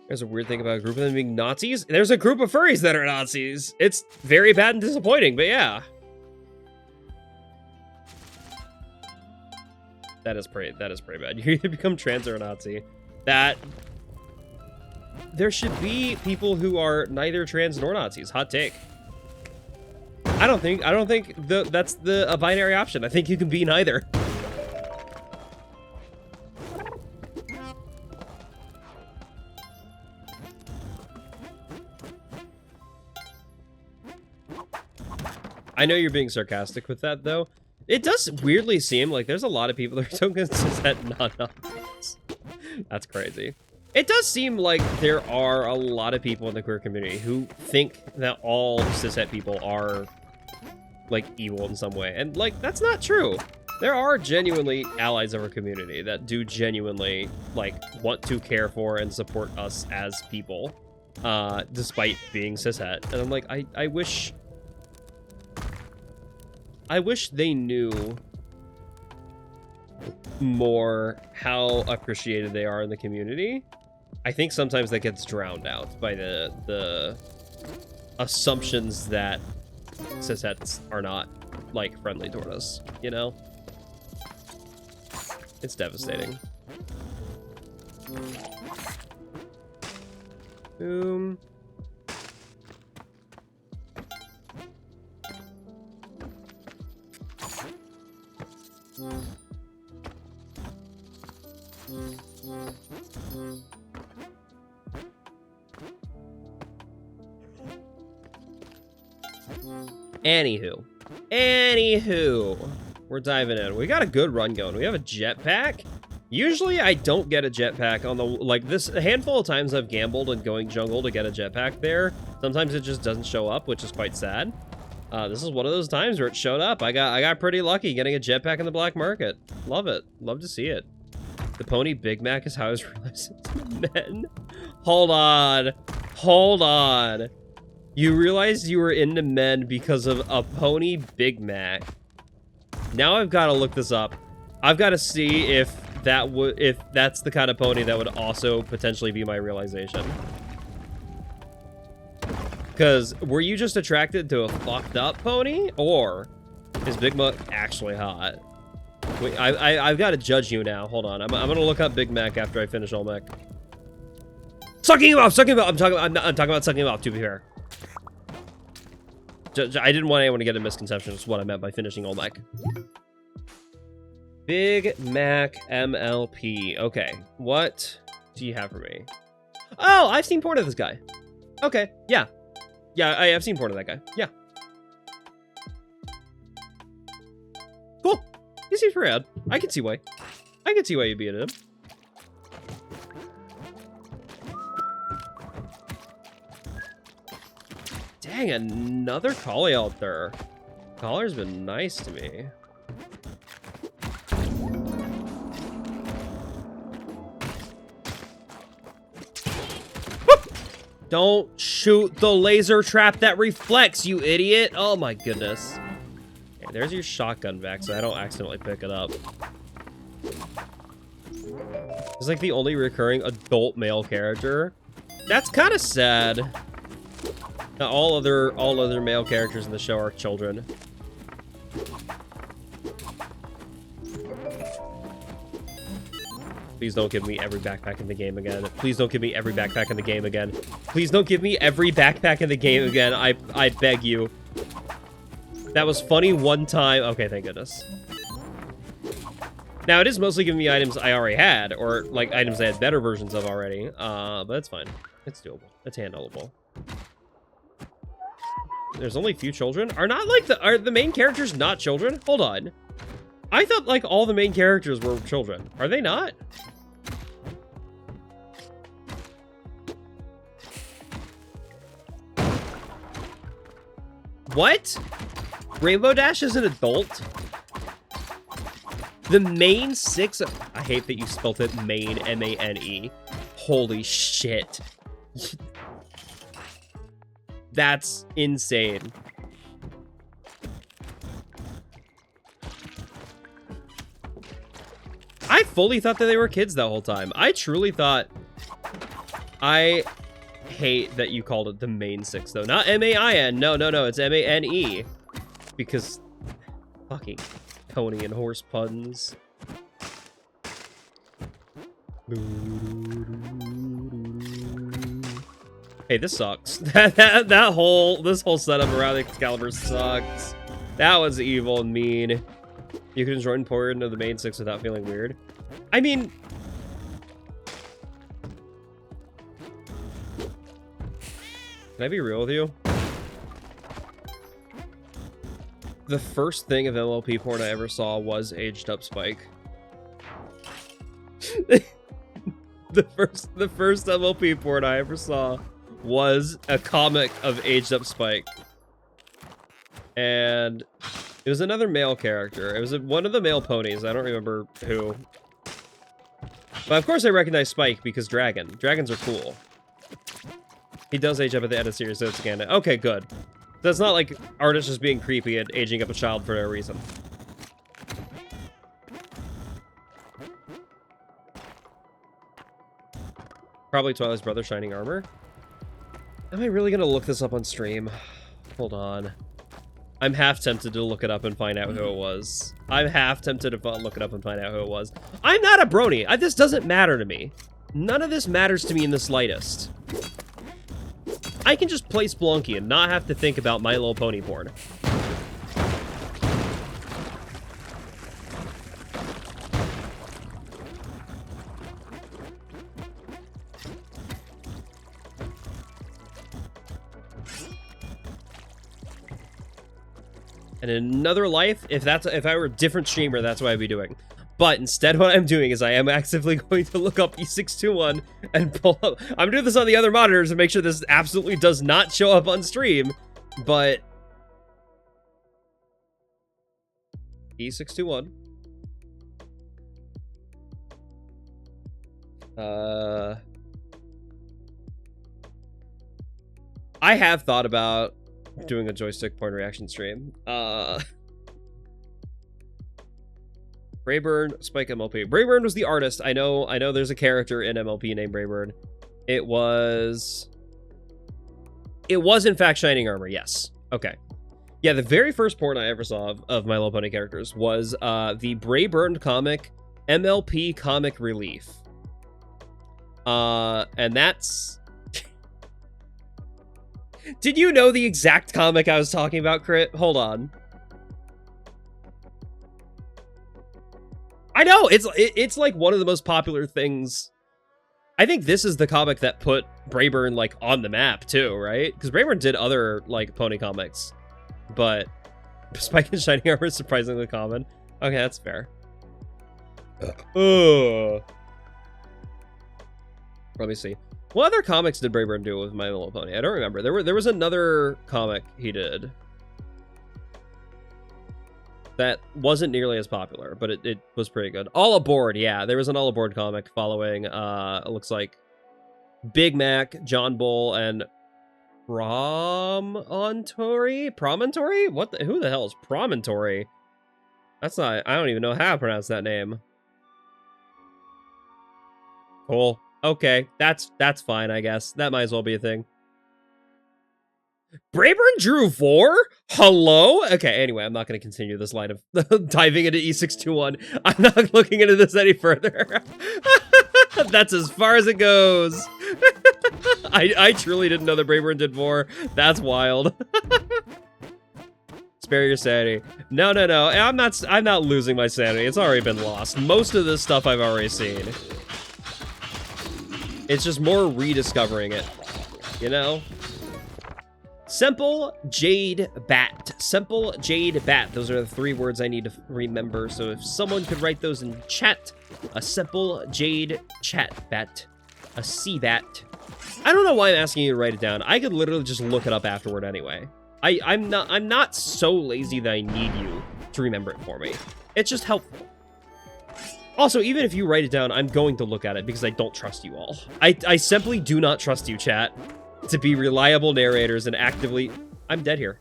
A: There's a weird thing about a group of them being Nazis. There's a group of furries that are Nazis. It's very bad and disappointing, but yeah. That is pretty bad. You either become trans or a Nazi. There should be people who are neither trans nor Nazis. Hot take. I don't think that's a binary option. I think you can be neither. I know you're being sarcastic with that, though. It does weirdly seem like there's a lot of people that are so consistent non-Nazis. That's crazy. It does seem like there are a lot of people in the queer community who think that all cishet people are, like, evil in some way. And, like, that's not true. There are genuinely allies of our community that do genuinely, like, want to care for and support us as people, despite being cishet. And I'm like, I wish they knew more how appreciated they are in the community. I think sometimes that gets drowned out by the assumptions that cishets are not, like, friendly toward us, you know? It's devastating. Boom. Anywho, we're diving in. We got a good run going. We have a jetpack. Usually I don't get a jetpack on the, like, this, a handful of times I've gambled and going jungle to get a jetpack there. Sometimes it just doesn't show up, which is quite sad. This is one of those times where it showed up. I got pretty lucky getting a jetpack in the black market. Love it. Love to see it. The Pony Big Mac is how I was realizing men. Hold on. You realized you were into men because of a Pony Big Mac. Now I've got to look this up. I've got to see if that's the kind of pony that would also potentially be my realization. Because were you just attracted to a fucked up pony, or is Big Mac actually hot? Wait, I've got to judge you now. Hold on, I'm gonna look up Big Mac after I finish Olmec. Sucking him off, sucking him off. I'm talking about sucking him off. To be fair, I didn't want anyone to get a misconception. That's what I meant by finishing Olmec. Big Mac MLP. Okay, what do you have for me? Oh, I've seen porn of this guy. Okay, yeah. Yeah, I've seen porn of that guy. Yeah. Cool. He seems rad. I can see why. I can see why you'd be into him. Dang, another collie out there. Collier's been nice to me. Don't shoot the laser trap that reflects, you idiot. Oh my goodness. Okay, there's your shotgun back so I don't accidentally pick it up. It's like the only recurring adult male character. That's kind of sad. Now, all other male characters in the show are children. Please don't give me every backpack in the game again. Please don't give me every backpack in the game again. Please don't give me every backpack in the game again. I beg you. That was funny one time. Okay, thank goodness. Now, it is mostly giving me items I already had, or, like, items I had better versions of already. But it's fine. It's doable. It's handleable. There's only a few children? Are the main characters not children? Hold on. I thought, like, all the main characters were children. Are they not? What? Rainbow Dash is an adult? The main 6... I hate that you spelt it main, M-A-N-E. Holy shit. That's insane. I fully thought that they were kids the whole time. I truly thought... I hate that you called it the main 6, though. Not M-A-I-N. No, it's M-A-N-E. Because... fucking pony and horse puns. Hey, this sucks. This whole setup around Excalibur sucks. That was evil and mean. You can join forward into the main 6 without feeling weird. I mean... Can I be real with you? The first thing of MLP porn I ever saw was aged up Spike. the first MLP porn I ever saw was a comic of aged up Spike. And it was another male character. It was one of the male ponies. I don't remember who. But of course I recognize Spike because dragons are cool. He does age up at the end of the series, so it's canon. Okay, good. That's not like artists just being creepy and aging up a child for no reason. Probably Twilight's brother, Shining Armor. Am I really gonna look this up on stream? Hold on. I'm half tempted to look it up and find out who it was. I'm half tempted to look it up and find out who it was. I'm not a brony. This doesn't matter to me. None of this matters to me in the slightest. I can just play Spelunky and not have to think about My Little Pony porn. And in another life, if I were a different streamer, that's what I'd be doing. But instead, what I'm doing is I am actively going to look up E621 and pull up. I'm doing this on the other monitors to make sure this absolutely does not show up on stream. But E621. I have thought about doing a joystick porn reaction stream. Brayburn, Spike MLP. Brayburn was the artist. I know there's a character in MLP named Brayburn. It was... It was, in fact, Shining Armor, yes. Okay. Yeah, the very first porn I ever saw of My Little Pony characters was the Brayburned comic MLP Comic Relief. And that's... Did you know the exact comic I was talking about, Crit? Hold on. I know, it's like one of the most popular things. I think this is the comic that put Brayburn, like, on the map, too, right? Because Brayburn did other, like, pony comics. But Spike and Shining Armor is surprisingly common. Okay, that's fair. Let me see. What other comics did Brayburn do with My Little Pony? I don't remember. There was another comic he did that wasn't nearly as popular, but it was pretty good. All Aboard, yeah. There was an All Aboard comic following, it looks like Big Mac, John Bull, and Promontory? Who the hell is Promontory? That's not... I don't even know how to pronounce that name. Cool. Okay, that's fine, I guess. That might as well be a thing. Brayburn drew Vor? Hello? Okay, anyway, I'm not going to continue this line of diving into E621. I'm not looking into this any further. That's as far as it goes. I truly didn't know that Brayburn did Vor. That's wild. Spare your sanity. No. I'm not losing my sanity. It's already been lost. Most of this stuff I've already seen. It's just more rediscovering it, you know? Simple Jade Bat. Simple Jade Bat. Those are the 3 words I need to remember. So if someone could write those in chat. A Simple Jade Chat Bat. A Sea Bat. I don't know why I'm asking you to write it down. I could literally just look it up afterward anyway. I'm not so lazy that I need you to remember it for me. It's just helpful. Also, even if you write it down, I'm going to look at it because I don't trust you all. I simply do not trust you, chat, to be reliable narrators and actively... I'm dead here.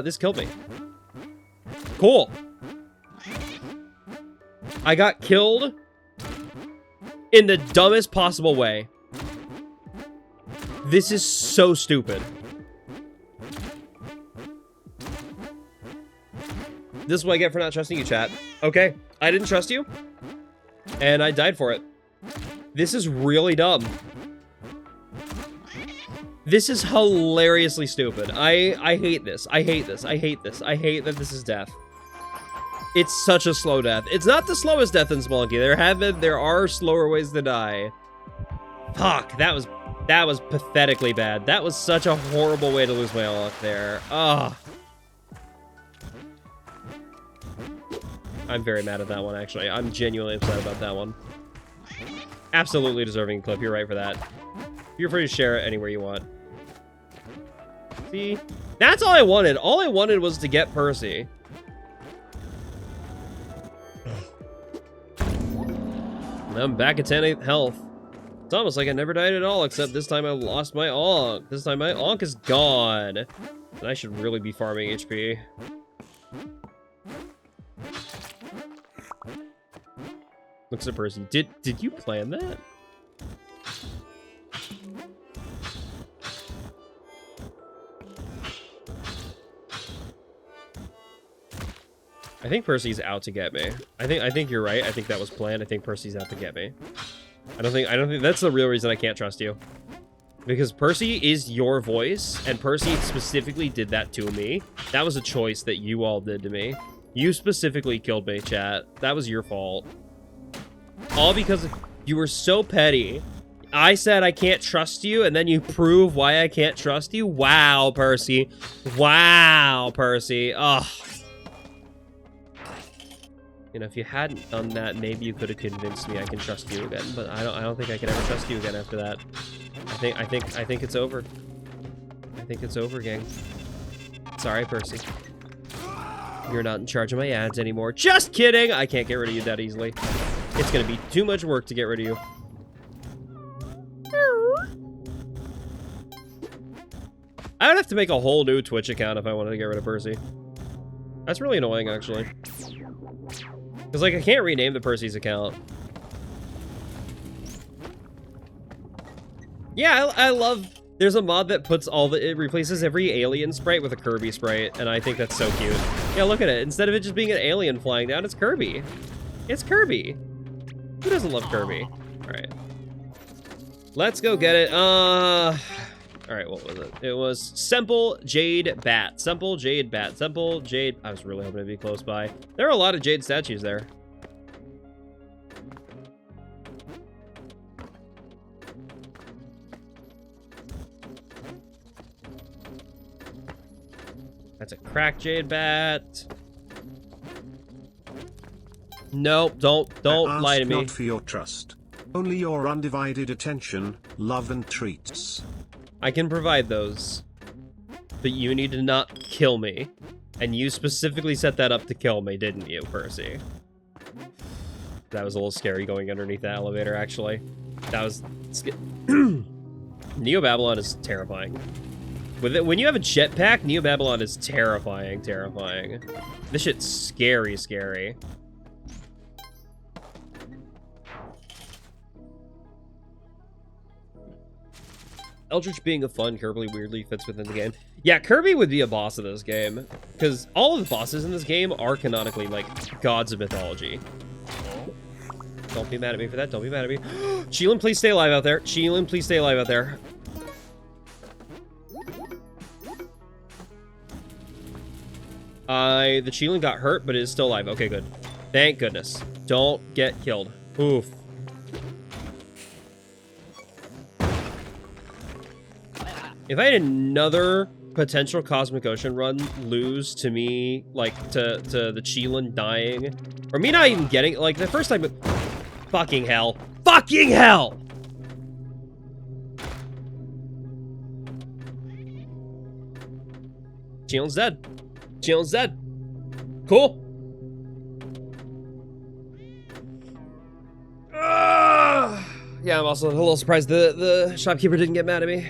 A: This killed me. Cool. I got killed in the dumbest possible way. This is so stupid. This is what I get for not trusting you, chat. Okay, I didn't trust you, and I died for it. This is really dumb. This is hilariously stupid. I hate this. I hate this. I hate this. I hate that this is death. It's such a slow death. It's not the slowest death in Spelunky. There are slower ways to die. Fuck, that was pathetically bad. That was such a horrible way to lose my luck there. Ugh. I'm very mad at that one, actually. I'm genuinely upset about that one. Absolutely deserving clip. You're right for that. Feel free to share it anywhere you want. See? That's all I wanted. All I wanted was to get Percy. I'm back at 10 health. It's almost like I never died at all, except this time I lost my Ankh. This time my Ankh is gone. And I should really be farming HP. Looks at Percy. Did you plan that? I think Percy's out to get me. I think you're right. I think that was planned. I think Percy's out to get me. I don't think that's the real reason I can't trust you. Because Percy is your voice, and Percy specifically did that to me. That was a choice that you all did to me. You specifically killed me, chat. That was your fault. All because you were so petty. I said I can't trust you, and then you prove why I can't trust you? Wow, Percy. Wow, Percy. Ugh. You know, if you hadn't done that, maybe you could have convinced me I can trust you again. But I don't think I can ever trust you again after that. I think it's over. I think it's over, gang. Sorry, Percy. You're not in charge of my ads anymore. Just kidding! I can't get rid of you that easily. It's gonna be too much work to get rid of you. I would have to make a whole new Twitch account if I wanted to get rid of Percy. That's really annoying, actually. Because, like, I can't rename the Percy's account. Yeah, I love... There's a mod that puts it replaces every alien sprite with a Kirby sprite, and I think that's so cute. Yeah, look at it. Instead of it just being an alien flying down, it's Kirby. It's Kirby. Who doesn't love Kirby? All right. Let's go get it. All right, what was it? It was Simple Jade Bat. Simple Jade Bat. Simple Jade. I was really hoping to be close by. There are a lot of Jade statues there. That's a cracked Jade Bat. Nope, don't lie to me.
B: Not for your trust, only your undivided attention, love and treats.
A: I can provide those, but you need to not kill me. And you specifically set that up to kill me, didn't you, Percy? That was a little scary going underneath the elevator, actually. That was... Neo Babylon is terrifying. With it, when you have a jetpack, Neo Babylon is terrifying, terrifying. This shit's scary, scary. Eldritch being a fun Kirby weirdly fits within the game. Yeah, Kirby would be a boss of this game, because all of the bosses in this game are canonically, like, gods of mythology. Don't be mad at me for that. Don't be mad at me. Cheelin, please stay alive out there. Cheelin, please stay alive out there. The Cheelin got hurt, but is still alive. Okay, good. Thank goodness. Don't get killed. Oof. If I had another potential Cosmic Ocean run lose to me, like, to the Cheelin dying, or me not even getting, like, the first time, fucking hell. Fucking hell! Cheelin's dead. Cheelin's dead. Cool. Yeah, I'm also a little surprised the shopkeeper didn't get mad at me.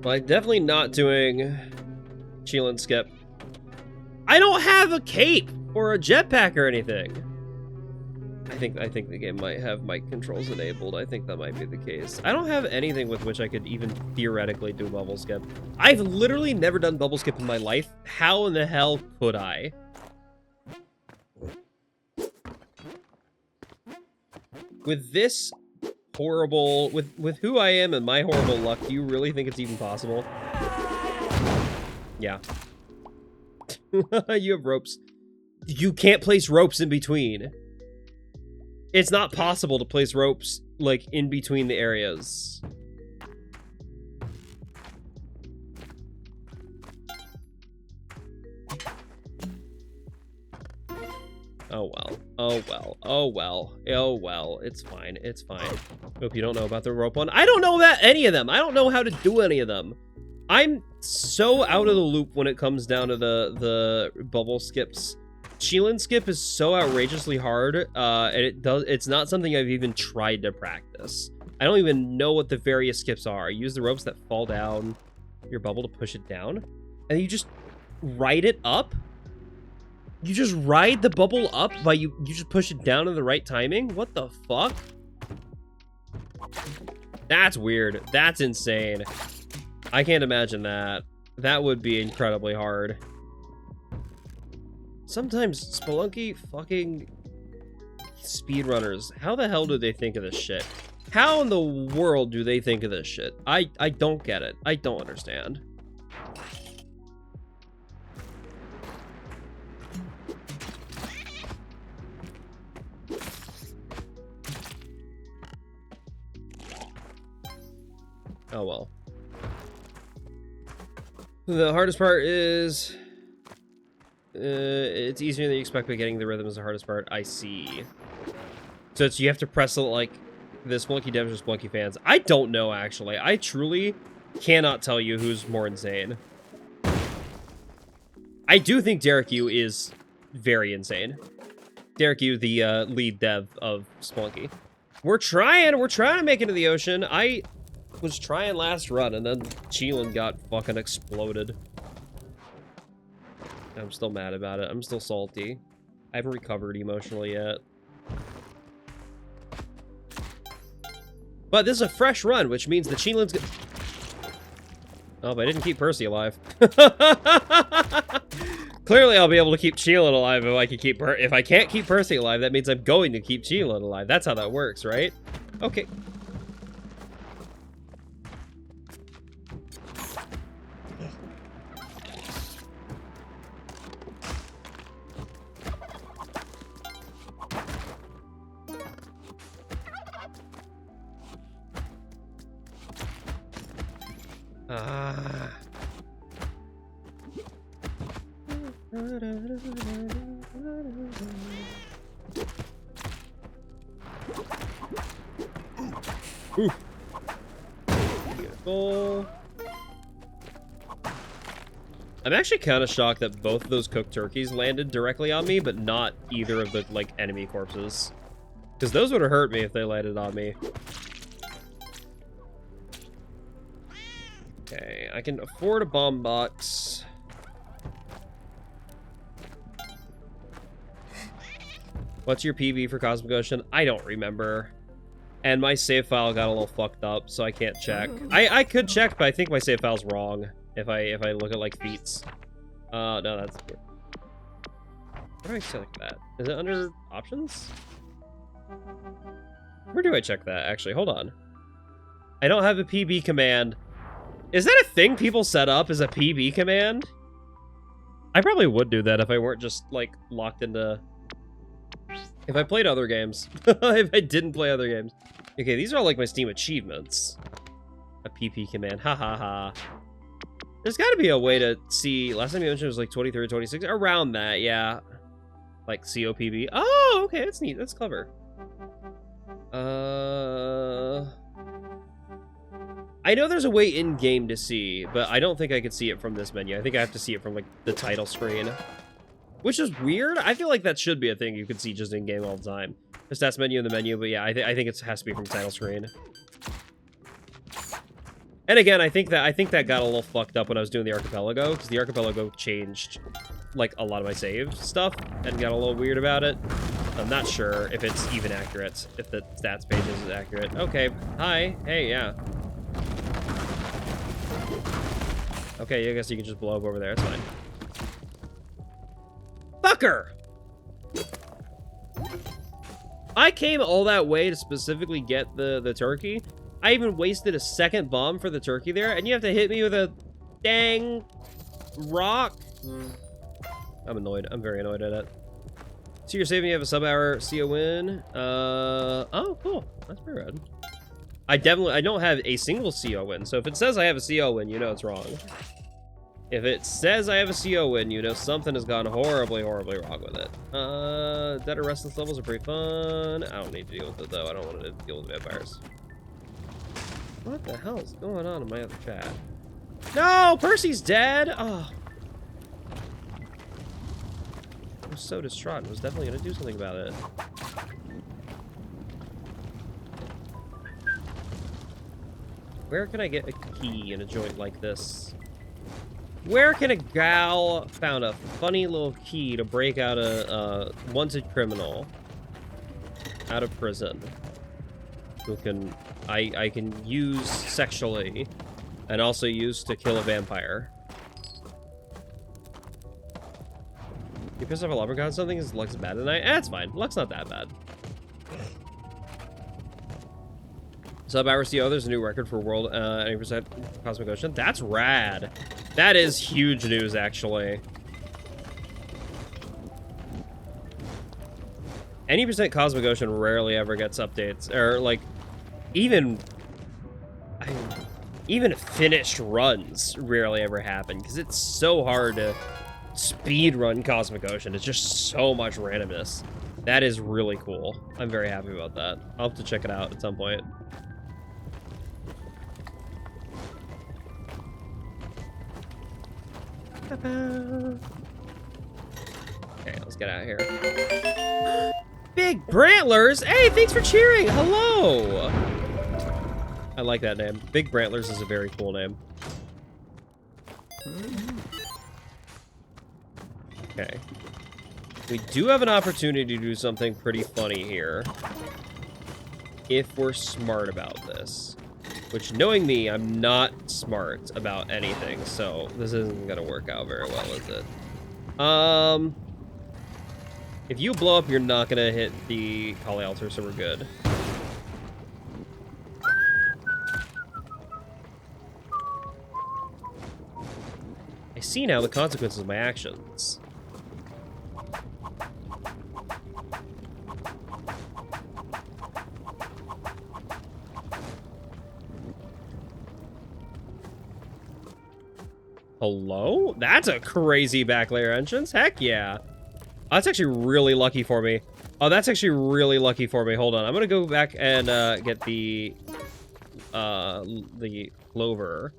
A: Like, definitely not doing Cheelin skip. I don't have a cape or a jetpack or anything. I think the game might have mic controls enabled. I think that might be the case. I don't have anything with which I could even theoretically do bubble skip. I've literally never done bubble skip in my life. How in the hell could I? With this horrible, with who I am and my horrible luck, do you really think it's even possible? Yeah. You have ropes. You can't place ropes in between. It's not possible to place ropes, like, in between the areas. Oh well. Oh well. Oh well. Oh well. It's fine. It's fine. Hope you don't know about the rope one. I don't know about any of them. I don't know how to do any of them. I'm so out of the loop when it comes down to the bubble skips. Cheelin skip is so outrageously hard, and it's not something I've even tried to practice. I don't even know what the various skips are. You use the ropes that fall down your bubble to push it down, and you just ride it up. You just ride the bubble up by you just push it down in the right timing? What the fuck? That's weird. That's insane. I can't imagine that. That would be incredibly hard. Sometimes Spelunky fucking speedrunners, how the hell do they think of this shit? How in the world do they think of this shit? I don't get it. I don't understand. Oh well. The hardest part is... it's easier than you expect, but getting the rhythm is the hardest part. I see. So you have to press it like the Spelunky devs or Spelunky fans. I don't know, actually. I truly cannot tell you who's more insane. I do think Derek Yu is very insane. Derek Yu, the lead dev of Spelunky. We're trying to make it to the ocean. I was trying last run, and then Cheelin got fucking exploded. I'm still mad about it. I'm still salty. I haven't recovered emotionally yet. But this is a fresh run, which means the Cheelin's... Oh, but I didn't keep Percy alive. Clearly, I'll be able to keep Cheelin alive if I can keep if I can't keep Percy alive. That means I'm going to keep Cheelin alive. That's how that works, right? Okay. Ooh. Beautiful. I'm actually kind of shocked that both of those cooked turkeys landed directly on me, but not either of the, like, enemy corpses. Because those would have hurt me if they landed on me. Okay, I can afford a bomb box. What's your PB for Cosmic Ocean? I don't remember. And my save file got a little fucked up, so I can't check. I could check, but I think my save file's wrong if I look at, like, feats. No, that's weird. Where do I select that? Is it under options? Where do I check that, actually? Hold on. I don't have a PB command. Is that a thing people set up as a PB command? I probably would do that if I weren't just, like, locked into... If I played other games. If I didn't play other games. Okay, these are all, like, my Steam achievements. A PP command. Ha ha ha. There's got to be a way to see... Last time you mentioned it was, like, 23 or 26. Around that, yeah. Like, COPB. Oh, okay, that's neat. That's clever. I know there's a way in-game to see, but I don't think I could see it from this menu. I think I have to see it from, like, the title screen. Which is weird. I feel like that should be a thing you could see just in-game all the time. The stats menu in the menu, but yeah, I think it has to be from title screen. And again, I think that got a little fucked up when I was doing the Archipelago, because the Archipelago changed, like, a lot of my save stuff, and got a little weird about it. I'm not sure if it's even accurate, if the stats page is accurate. Okay, hi, hey, yeah. Okay, I guess you can just blow up over there, it's fine. Fucker! I came all that way to specifically get the turkey. I even wasted a second bomb for the turkey there, and you have to hit me with a dang rock. I'm annoyed. I'm very annoyed at it. So you're saving, you have a sub-hour CO win. Oh, cool. That's pretty rad. I don't have a single CO win, so if it says I have a CO win, you know it's wrong. If it says I have a CO win, you know something has gone horribly, horribly wrong with it. Dead or restless levels are pretty fun. I don't need to deal with it, though. I don't want to deal with vampires. What the hell is going on in my other chat? No! Percy's dead! Oh. I was so distraught. I was definitely going to do something about it. Where can I get a key in a joint like this? Where can a gal found a funny little key to break out a wanted criminal out of prison who can I can use sexually and also use to kill a vampire? You piss off a leprechaun or something? Is Luck's bad tonight? Eh, it's fine. Luck's not that bad. Sub-hour CO, there's a new record for world 80% Cosmic Ocean. That's rad. That is huge news, actually. Any percent Cosmic Ocean rarely ever gets updates, or like, even finished runs rarely ever happen because it's so hard to speed run Cosmic Ocean. It's just so much randomness. That is really cool. I'm very happy about that. I'll have to check it out at some point. Okay, let's get out of here. Big Brantlers! Hey, thanks for cheering! Hello! I like that name. Big Brantlers is a very cool name. Okay. We do have an opportunity to do something pretty funny here. if we're smart about this. Which, knowing me, I'm not smart about anything, so this isn't gonna work out very well, is it? If you blow up, you're not gonna hit the Kali Altar, so we're good. I see now the consequences of my actions. Hello? That's a crazy back layer entrance. Heck yeah. Oh, that's actually really lucky for me. Oh, that's actually really lucky for me. Hold on. I'm going to go back and get the clover.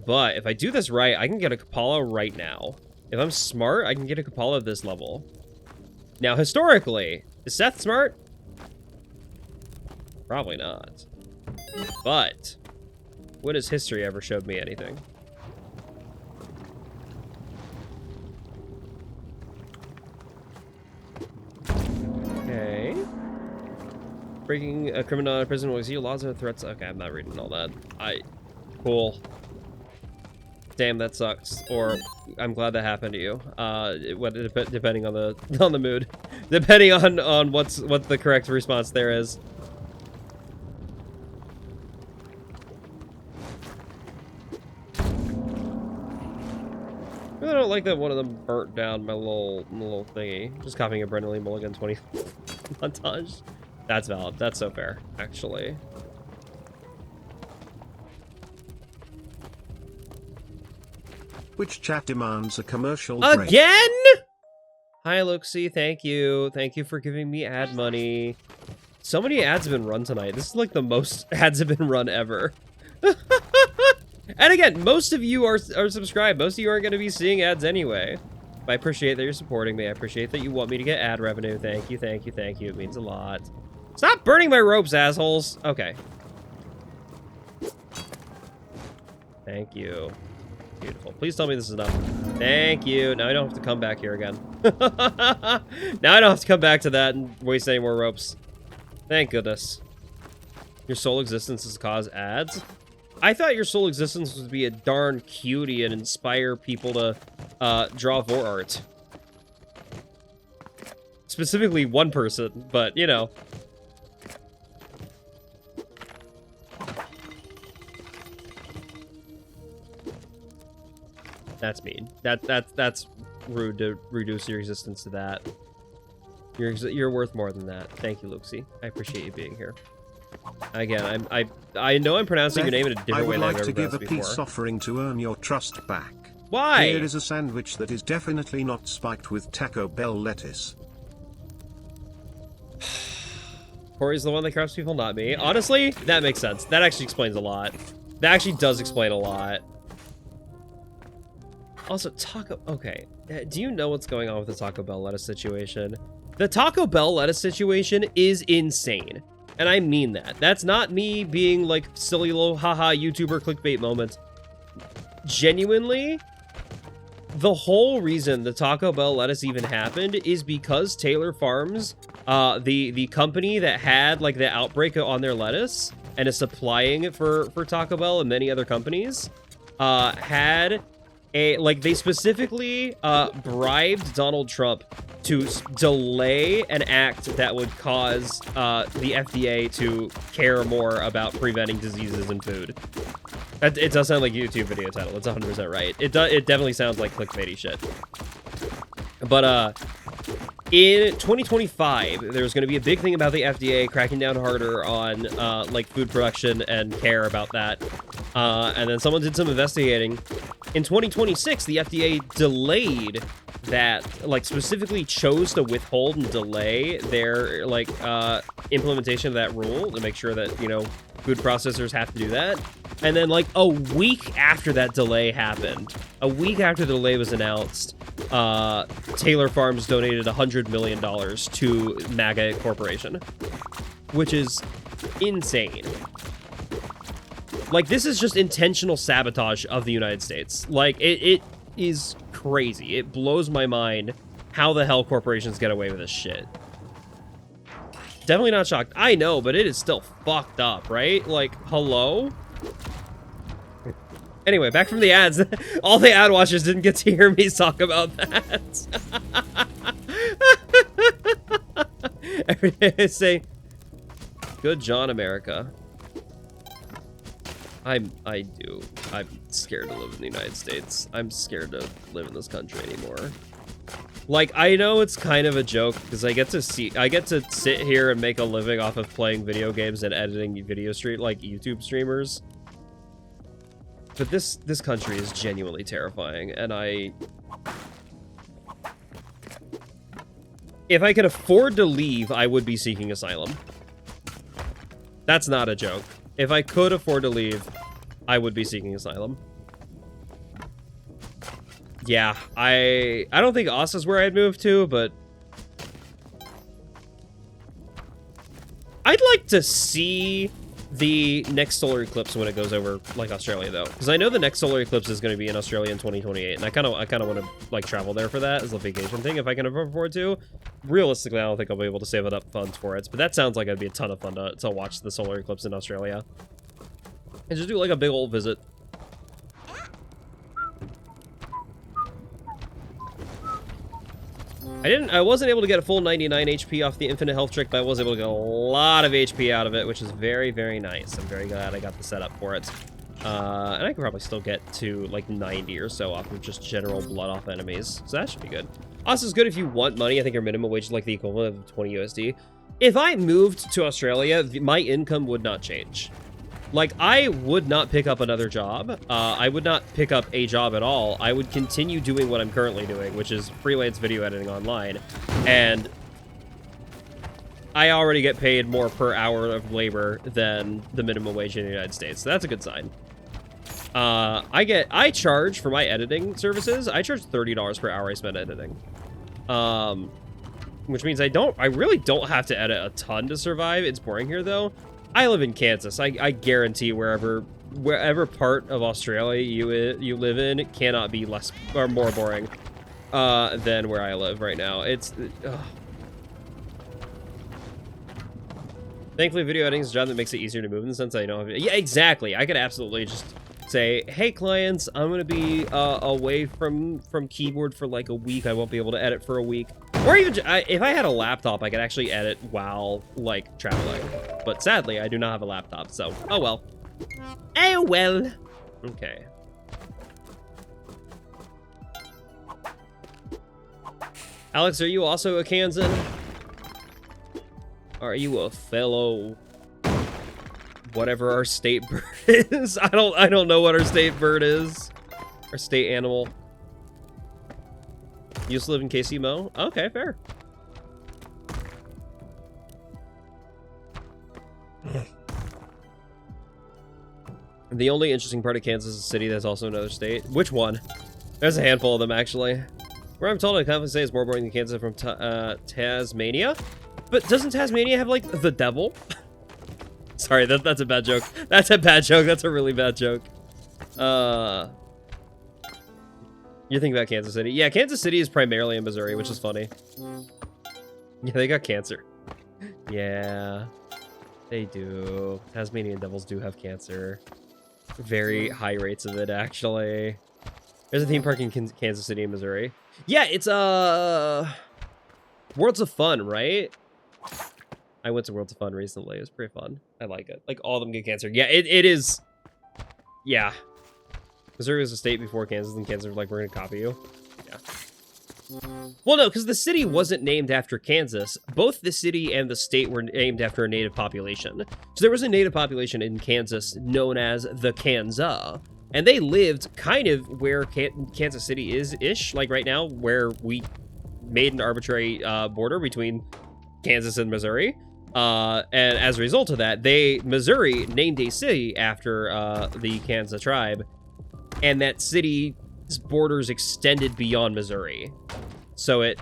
A: But if I do this right, I can get a Kapala right now. If I'm smart, I can get a Kapala at this level. Now, historically, is Seth smart? Probably not. But when has history ever showed me anything? Okay. Breaking a criminal out of prison was you. Laws or threats. Okay, I'm not reading all that. Cool. Damn, that sucks. Or I'm glad that happened to you. Depending on the mood, depending on what the correct response there is. I don't like that one of them burnt down my little thingy. Just copying a Brendan Lee Mulligan 20 montage. That's valid. That's so fair, actually.
B: Which chat demands a commercial break?
A: Again? Hi, Luxie. Thank you. Thank you for giving me ad money. So many ads have been run tonight. This is like the most ads have been run ever. And again, most of you are subscribed. Most of you aren't going to be seeing ads anyway. But I appreciate that you're supporting me. I appreciate that you want me to get ad revenue. Thank you, thank you, thank you. It means a lot. Stop burning my ropes, assholes. Okay. Thank you. Beautiful. Please tell me this is enough. Thank you. Now I don't have to come back here again. Now I don't have to come back to that and waste any more ropes. Thank goodness. Your sole existence is to cause ads? I thought your sole existence was to be a darn cutie and inspire people to draw vor art. Specifically one person, but you know. That's mean. That's rude to reduce your existence to that. You're worth more than that. Thank you, Luxie. I appreciate you being here. Again, I know I'm pronouncing your name in a different way than I've ever pronounced before. I would like to give a peace
B: offering to earn your trust back.
A: Why?
B: Here is a sandwich that is definitely not spiked with Taco Bell lettuce.
A: Corey's the one that corrupts people, not me. Honestly, that makes sense. That actually explains a lot. That actually does explain a lot. Also, okay. Do you know what's going on with the Taco Bell lettuce situation? The Taco Bell lettuce situation is insane. And I mean that. That's not me being like silly little haha YouTuber clickbait moment. Genuinely, the whole reason the Taco Bell lettuce even happened is because Taylor Farms, the company that had like the outbreak on their lettuce and is supplying it for Taco Bell and many other companies, had they specifically bribed Donald Trump to delay an act that would cause the FDA to care more about preventing diseases in food. It does sound like a YouTube video title. It's 100% right. It definitely sounds like clickbaity shit. But in 2025, there's going to be a big thing about the FDA cracking down harder on like food production and care about that. And then someone did some investigating. In 2026, the FDA delayed that, like, specifically chose to withhold and delay their, like, implementation of that rule to make sure that, you know, food processors have to do that. And then, like, a week after that delay happened, a week after the delay was announced, Taylor Farms donated $100 million to MAGA Corporation, which is insane. Like, this is just intentional sabotage of the United States. Like, it is crazy. It blows my mind how the hell corporations get away with this shit. Definitely not shocked. I know, but it is still fucked up, right? Like, hello? Anyway, back from the ads. All the ad watchers didn't get to hear me talk about that. Every day I say, good John, America. I'm scared to live in the United States. I'm scared to live in this country anymore. Like, I know it's kind of a joke because I get to sit here and make a living off of playing video games and editing like YouTube streamers. But this country is genuinely terrifying, and if I could afford to leave, I would be seeking asylum. That's not a joke. If I could afford to leave, I would be seeking asylum. Yeah, I don't think Oz is where I'd move to, but I'd like to see the next solar eclipse when it goes over, like, Australia, though, because I know the next solar eclipse is going to be in Australia in 2028, and I kind of want to, like, travel there for that as a vacation thing if I can afford to. Realistically, I don't think I'll be able to save enough funds for it, but that sounds like it'd be a ton of fun to watch the solar eclipse in Australia and just do like a big old visit. I wasn't able to get a full 99 HP off the infinite health trick, but I was able to get a lot of HP out of it, which is very, very nice. I'm very glad I got the setup for it. And I could probably still get to like 90 or so off of just general blood off enemies. So that should be good. Also, is good if you want money. I think your minimum wage is like the equivalent of 20 USD. If I moved to Australia, my income would not change. Like, I would not pick up another job. I would not pick up a job at all. I would continue doing what I'm currently doing, which is freelance video editing online. And I already get paid more per hour of labor than the minimum wage in the United States. So that's a good sign. I charge for my editing services. I charge $30 per hour I spend editing. Which means I really don't have to edit a ton to survive. It's boring here, though. I live in Kansas. I guarantee wherever part of Australia you live in cannot be less or more boring than where I live right now. Thankfully, video editing is a job that makes it easier to move in the sense that I don't have. Yeah, exactly. I could absolutely just say, hey, clients, I'm gonna be away from keyboard for like a week. I won't be able to edit for a week. Or even, if I had a laptop, I could actually edit while, like, traveling. But sadly, I do not have a laptop, so, oh well. Oh well. Okay. Alex, are you also a Kansan? Are you a fellow... whatever our state bird is? I don't know what our state bird is. Our state animal. You used to live in KC Mo? Okay, fair. The only interesting part of Kansas is a city that's also another state. Which one? There's a handful of them, actually. Where I'm told I confidently say is more boring than Kansas from Tasmania. But doesn't Tasmania have, like, the devil? Sorry, that's a bad joke. That's a bad joke. That's a really bad joke. You're thinking about Kansas City. Yeah, Kansas City is primarily in Missouri, which is funny. Yeah, they got cancer. Yeah, they do. Tasmanian devils do have cancer. Very high rates of it, actually. There's a theme park in Kansas City, Missouri. Yeah, it's Worlds of Fun, right? I went to Worlds of Fun recently. It was pretty fun. I like it. Like, all of them get cancer. Yeah, it is. Yeah. Missouri was a state before Kansas, and Kansas was like, we're going to copy you. Yeah. Well, no, because the city wasn't named after Kansas. Both the city and the state were named after a native population. So there was a native population in Kansas known as the Kansa. And they lived kind of where Kansas City is-ish, like right now, where we made an arbitrary border between Kansas and Missouri. And as a result of that, Missouri named a city after the Kansa tribe. And that city's borders extended beyond Missouri. So it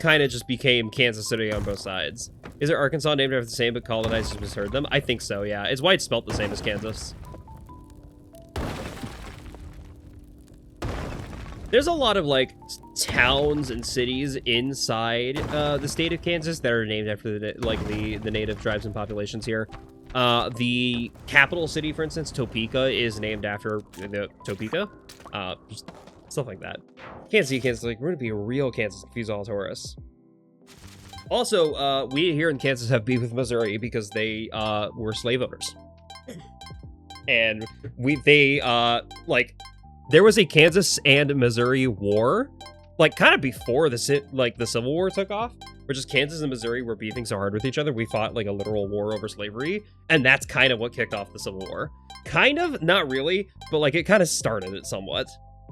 A: kind of just became Kansas City on both sides. Is there Arkansas named after the same but colonizers misheard them? I think so, yeah. It's why it's spelt the same as Kansas. There's a lot of like towns and cities inside the state of Kansas that are named after the native tribes and populations here. The capital city, for instance, Topeka, is named after the Topeka. Just stuff like that. Kansas, like, we're gonna be a real Kansas, confuse all tourists. Also, we here in Kansas have beef with Missouri because they were slave owners, and there was a Kansas and Missouri war, like kind of before the Civil War took off. Where just Kansas and Missouri were beefing so hard with each other, we fought like a literal war over slavery, and that's kind of what kicked off the Civil War. Kind of, not really, but like it kind of started it somewhat.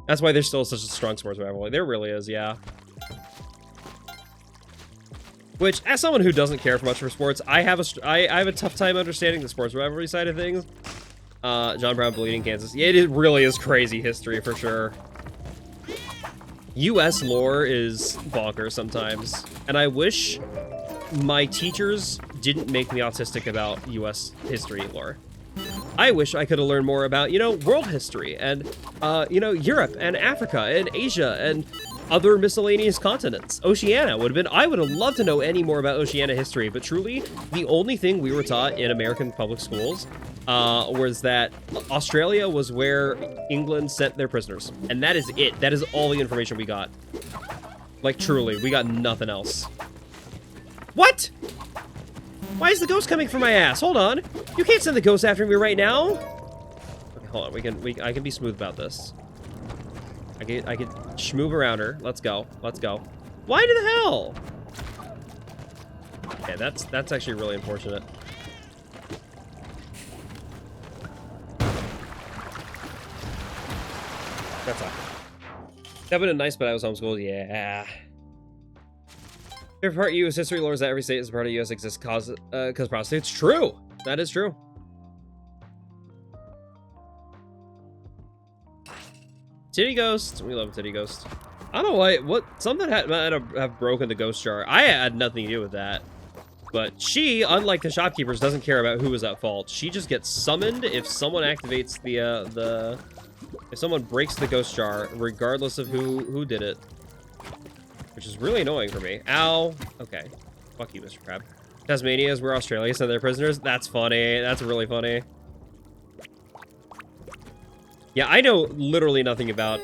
A: That's why there's still such a strong sports rivalry. There really is, yeah. Which, as someone who doesn't care much for sports, I have a tough time understanding the sports rivalry side of things. John Brown bleeding Kansas. Yeah, it really is crazy history for sure. U.S. lore is bonkers sometimes, and I wish my teachers didn't make me autistic about U.S. history lore. I wish I could have learned more about, you know, world history and, you know, Europe and Africa and Asia and other miscellaneous continents. Oceania would have been, I would have loved to know any more about Oceania history, but truly, the only thing we were taught in American public schools was that Australia was where England sent their prisoners. And that is it. That is all the information we got. Like, truly, we got nothing else. What? Why is the ghost coming from my ass? Hold on. You can't send the ghost after me right now. Okay, hold on. I can be smooth about this. I can schmoove around her. Let's go. Let's go. Why to the hell? Okay, that's actually really unfortunate. That's all. That would have been nice, but I was homeschooled. Yeah. Favorite part of U.S. history lore is that every state is a part of U.S. exists cause prostitutes. True. That is true. Titty Ghost. We love Titty Ghost. I don't know why. Something might have broken the ghost jar. I had nothing to do with that. But she, unlike the shopkeepers, doesn't care about who was at fault. She just gets summoned if someone activates if someone breaks the ghost jar, regardless of who did it. Which is really annoying for me. Ow. Okay. Fuck you, Mr. Crab. Tasmania is where Australia sent their prisoners. That's funny. That's really funny. Yeah, I know literally nothing about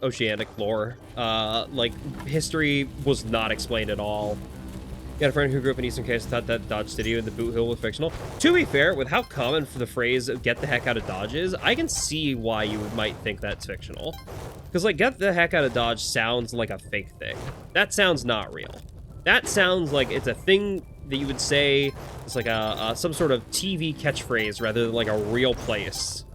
A: oceanic lore. Like, history was not explained at all. Got a friend who grew up in Eastern Kansas thought that Dodge City and the Boot Hill was fictional. To be fair, with how common for the phrase "get the heck out of Dodge" is, I can see why you might think that's fictional. Because, like, "get the heck out of Dodge" sounds like a fake thing. That sounds not real. That sounds like it's a thing that you would say. It's like some sort of TV catchphrase rather than like a real place.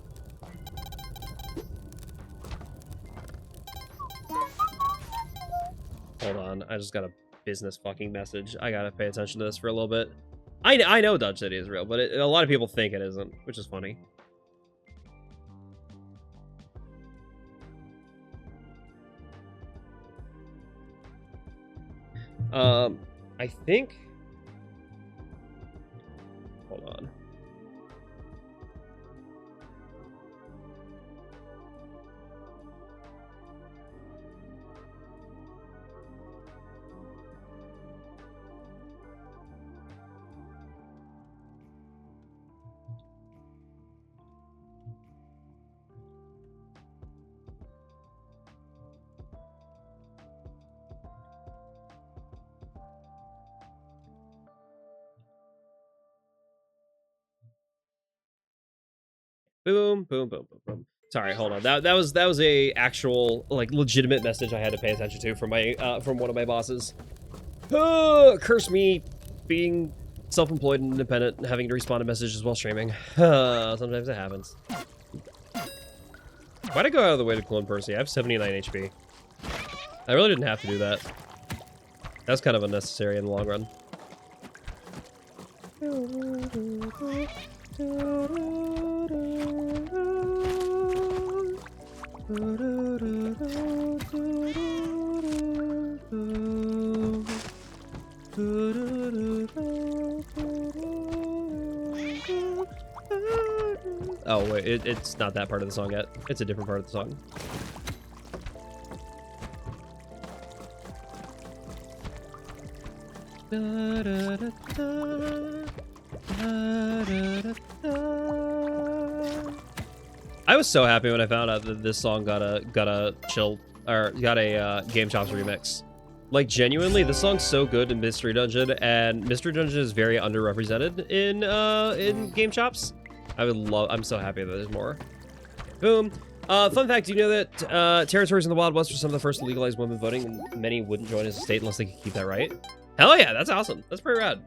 A: Hold on, I just got a business fucking message. I gotta pay attention to this for a little bit. I know Dodge City is real, but a lot of people think it isn't, which is funny. I think... Hold on. Boom, boom, boom, boom, boom. Sorry, hold on. That was a actual, like, legitimate message I had to pay attention to from one of my bosses. Curse me being self-employed and independent and having to respond to messages while streaming. Sometimes it happens. Why'd I go out of the way to clone Percy? I have 79 HP. I really didn't have to do that. That's kind of unnecessary in the long run. Oh wait, it's not that part of the song yet. It's a different part of the song. I was so happy when I found out that this song got a Game Chops remix. Like, genuinely, this song's so good in Mystery Dungeon, and Mystery Dungeon is very underrepresented in Game Chops. I'm so happy that there's more. Boom. Fun fact, do you know that territories in the Wild West were some of the first to legalize women voting, and many wouldn't join as a state unless they could keep that right? Hell yeah, that's awesome. That's pretty rad.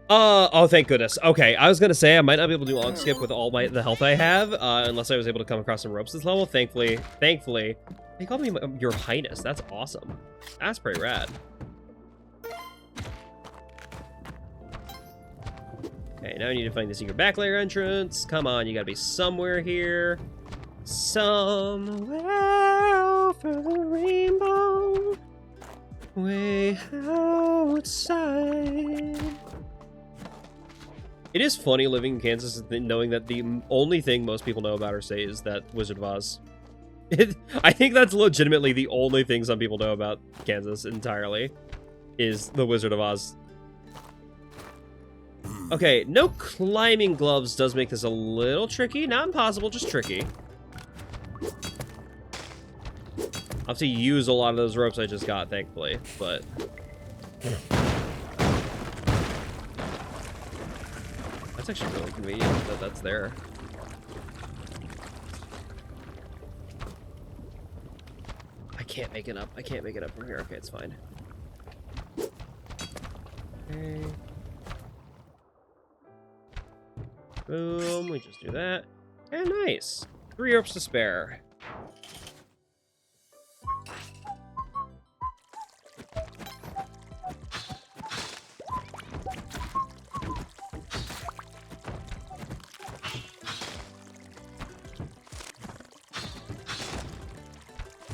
A: Oh, thank goodness. Okay, I was gonna say I might not be able to do log skip with all the health I have, unless I was able to come across some ropes this level. Thankfully, they called me Your Highness. That's awesome. That's pretty rad. Okay, now I need to find the secret back layer entrance. Come on, you gotta be somewhere here. Somewhere over the rainbow, way outside. It is funny living in Kansas knowing that the only thing most people know about our state is that Wizard of Oz. I think that's legitimately the only thing some people know about Kansas entirely, is the Wizard of Oz. Okay, no climbing gloves does make this a little tricky. Not impossible, just tricky. I'll have to use a lot of those ropes I just got, thankfully, but... That's actually really convenient that that's there. I can't make it up. I can't make it up from here. Okay, it's fine. Okay. Boom. We just do that. And nice. 3 ropes to spare.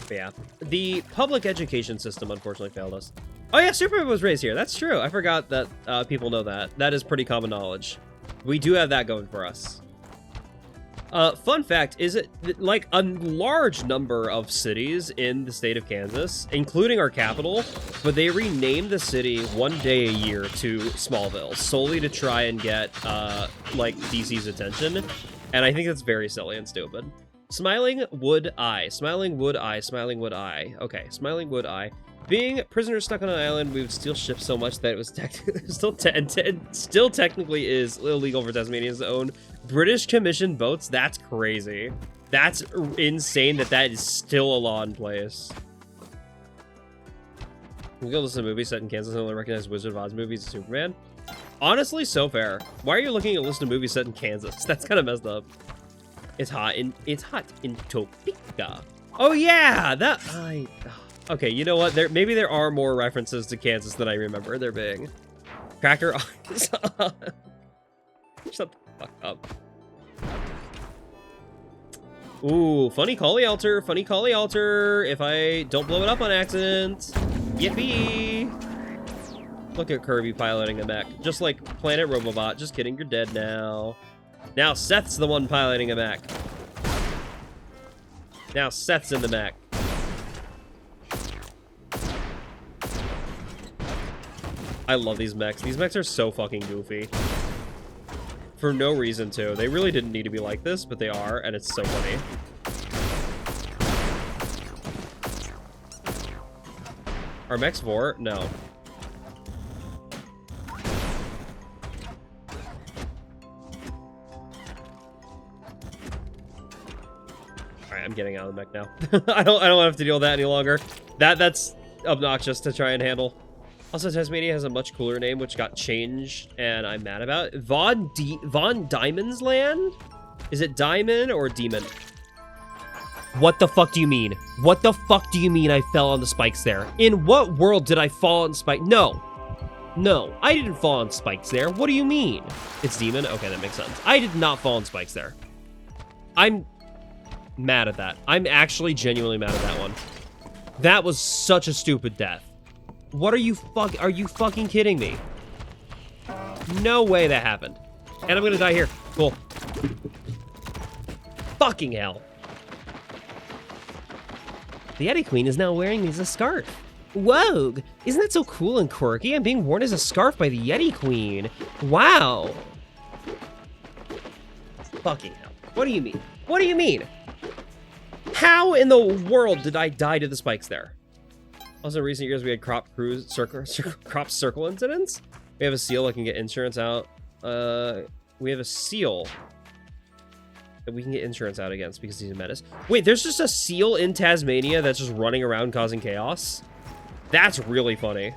A: But yeah, the public education system unfortunately failed us. Oh yeah, Superman was raised here. That's true. I forgot that people know that. That is pretty common knowledge. We do have that going for us. Fun fact is it like a large number of cities in the state of Kansas, including our capital, but they renamed the city one day a year to Smallville solely to try and get like DC's attention, and I think that's very silly and stupid. Smiling Wood Eye. Smiling Wood Eye. Smiling Wood Eye. Okay, Smiling Wood Eye. Being prisoners stuck on an island, we would steal ships so much that it was still technically is illegal for Tasmanians to own British commissioned boats. That's crazy. That's insane that is still a law in place. We go listen to movies set in Kansas and only recognize Wizard of Oz movies and Superman. Honestly, so fair. Why are you looking at listen to movies set in Kansas? That's kind of messed up. It's hot in Topeka. Oh yeah, okay, you know what? Maybe there are more references to Kansas than I remember there being. Cracker eyes. Shut the fuck up. Ooh, funny collie altar, funny collie altar. If I don't blow it up on accident. Yippee! Look at Kirby piloting a mech. Just like Planet Robobot. Just kidding, you're dead now. Now Seth's the one piloting a mech. Now Seth's in the mech. I love these mechs. These mechs are so fucking goofy. For no reason, too. They really didn't need to be like this, but they are, and it's so funny. Are mechs vor? No. Alright, I'm getting out of the mech now. I don't have to deal with that any longer. That's obnoxious to try and handle. Also, Tasmania has a much cooler name, which got changed, and I'm mad about it. Von Diamond's Land? Is it Diamond or Demon? What the fuck do you mean? What the fuck do you mean I fell on the spikes there? In what world did I fall on spikes? No. No, I didn't fall on spikes there. What do you mean? It's Demon? Okay, that makes sense. I did not fall on spikes there. I'm mad at that. I'm actually genuinely mad at that one. That was such a stupid death. What are you fucking kidding me? No way that happened. And I'm gonna die here. Cool. Fucking hell. The Yeti Queen is now wearing me as a scarf. Whoa! Isn't that so cool and quirky? I'm being worn as a scarf by the Yeti Queen. Wow! Fucking hell. What do you mean? What do you mean? How in the world did I die to the spikes there? Also, in recent years, we had crop circle incidents. We have a seal that can get insurance out. We have a seal that we can get insurance out against because he's a menace. Wait, there's just a seal in Tasmania that's just running around causing chaos? That's really funny.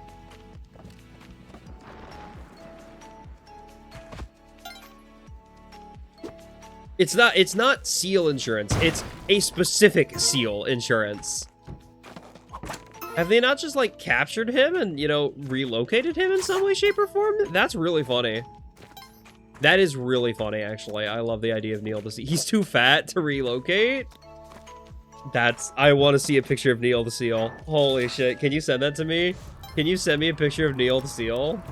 A: It's not seal insurance. It's a specific seal insurance. Have they not just, like, captured him and, you know, relocated him in some way, shape, or form? That's really funny. That is really funny, actually. I love the idea of Neil the Seal. He's too fat to relocate? I want to see a picture of Neil the Seal. Holy shit. Can you send that to me? Can you send me a picture of Neil the Seal?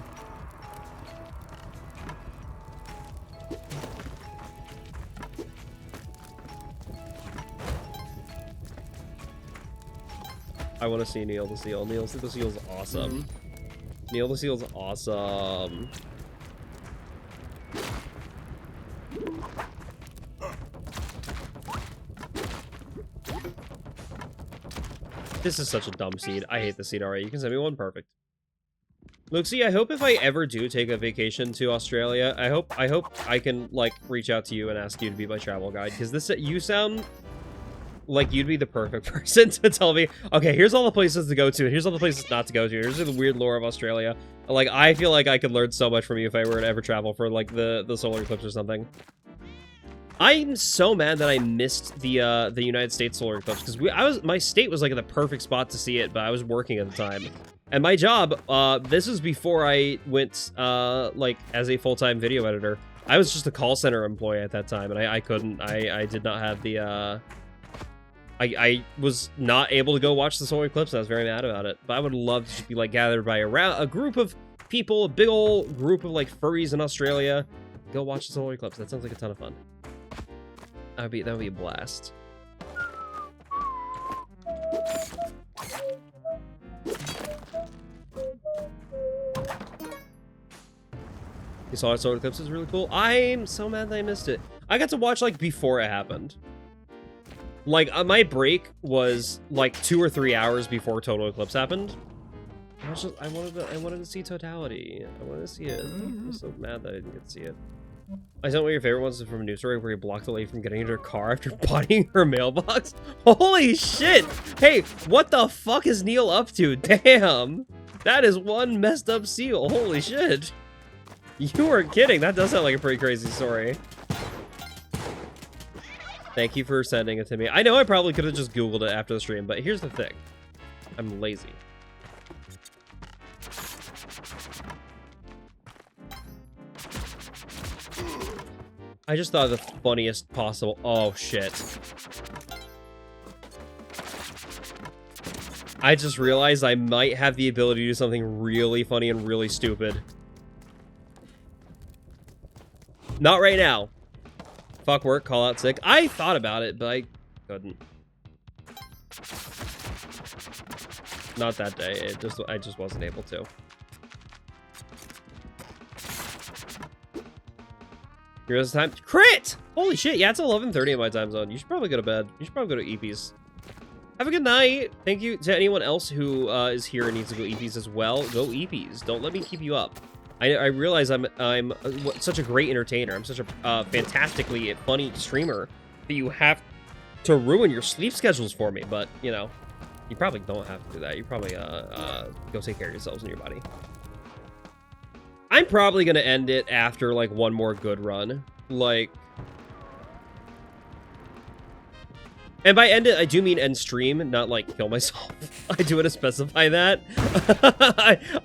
A: I want to see Neil the Seal. Neil the Seal's awesome. Neil the Seal's awesome. This is such a dumb seed. I hate the seed already. You can send me one. Perfect. Luxie, I hope if I ever do take a vacation to Australia, I hope I can, like, reach out to you and ask you to be my travel guide. Because you sound like you'd be the perfect person to tell me, okay, here's all the places to go to, and here's all the places not to go to. Here's the weird lore of Australia. Like, I feel like I could learn so much from you if I were to ever travel for, like, the solar eclipse or something. I'm so mad that I missed the United States solar eclipse because my state was like in the perfect spot to see it, but I was working at the time, and my job this was before I went like as a full-time video editor. I was just a call center employee at that time, and I did not have the I was not able to go watch the solar eclipse, and I was very mad about it. But I would love to just be like gathered by a group of people, a big old group of like furries in Australia, go watch the solar eclipse. That sounds like a ton of fun. That would be a blast. You saw solar eclipse is really cool. I'm so mad that I missed it. I got to watch like before it happened. Like my break was like 2 or 3 hours before total eclipse happened. I wanted to see totality. I wanted to see it. I'm so mad that I didn't get to see it. I sent one of your favorite ones from a news story where he blocked a lady from getting into her car after bodying her mailbox. Holy shit! Hey, what the fuck is Neil up to? Damn! That is one messed up seal. Holy shit! You weren't kidding. That does sound like a pretty crazy story. Thank you for sending it to me. I know I probably could have just Googled it after the stream, but here's the thing. I'm lazy. I just thought of the funniest possible... Oh, shit. I just realized I might have the ability to do something really funny and really stupid. Not right now. Fuck work, call out sick. I thought about it, but I couldn't. Not that day. I just wasn't able to. Here's the time. Crit! Holy shit, yeah, it's 11:30 in my time zone. You should probably go to bed. You should probably go to EPs. Have a good night. Thank you to anyone else who is here and needs to go EPs as well. Go EPs. Don't let me keep you up. I realize I'm such a great entertainer. I'm such a fantastically funny streamer that you have to ruin your sleep schedules for me. But, you know, you probably don't have to do that. You probably go take care of yourselves and your body. I'm probably going to end it after, like, one more good run. Like... And by end it, I do mean end stream, not, like, kill myself. I do want to specify that.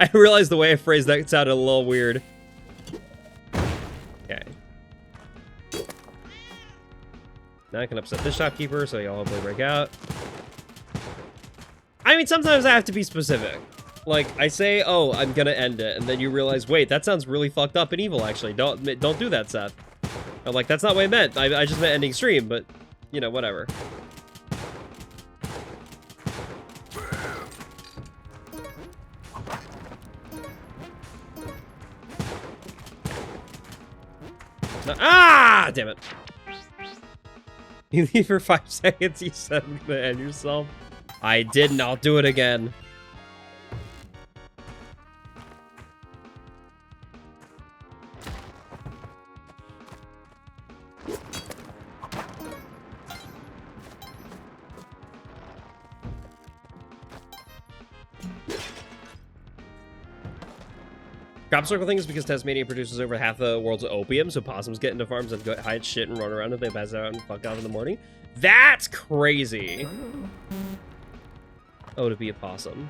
A: I realized the way I phrased that sounded a little weird. Okay. Now I can upset this shopkeeper, so y'all hopefully break out. I mean, sometimes I have to be specific. Like, I say, oh, I'm gonna end it, and then you realize, wait, that sounds really fucked up and evil, actually. Don't do that, Seth. I'm like, that's not what I meant. I just meant ending stream, but, you know, whatever. Ah! Damn it. You leave for 5 seconds, you said I'm gonna end yourself. I didn't, I'll do it again. Crop circle thing is because Tasmania produces over half the world's opium, so possums get into farms and go hide shit and run around if they pass out and fuck off in the morning. That's crazy. Oh, to be a possum.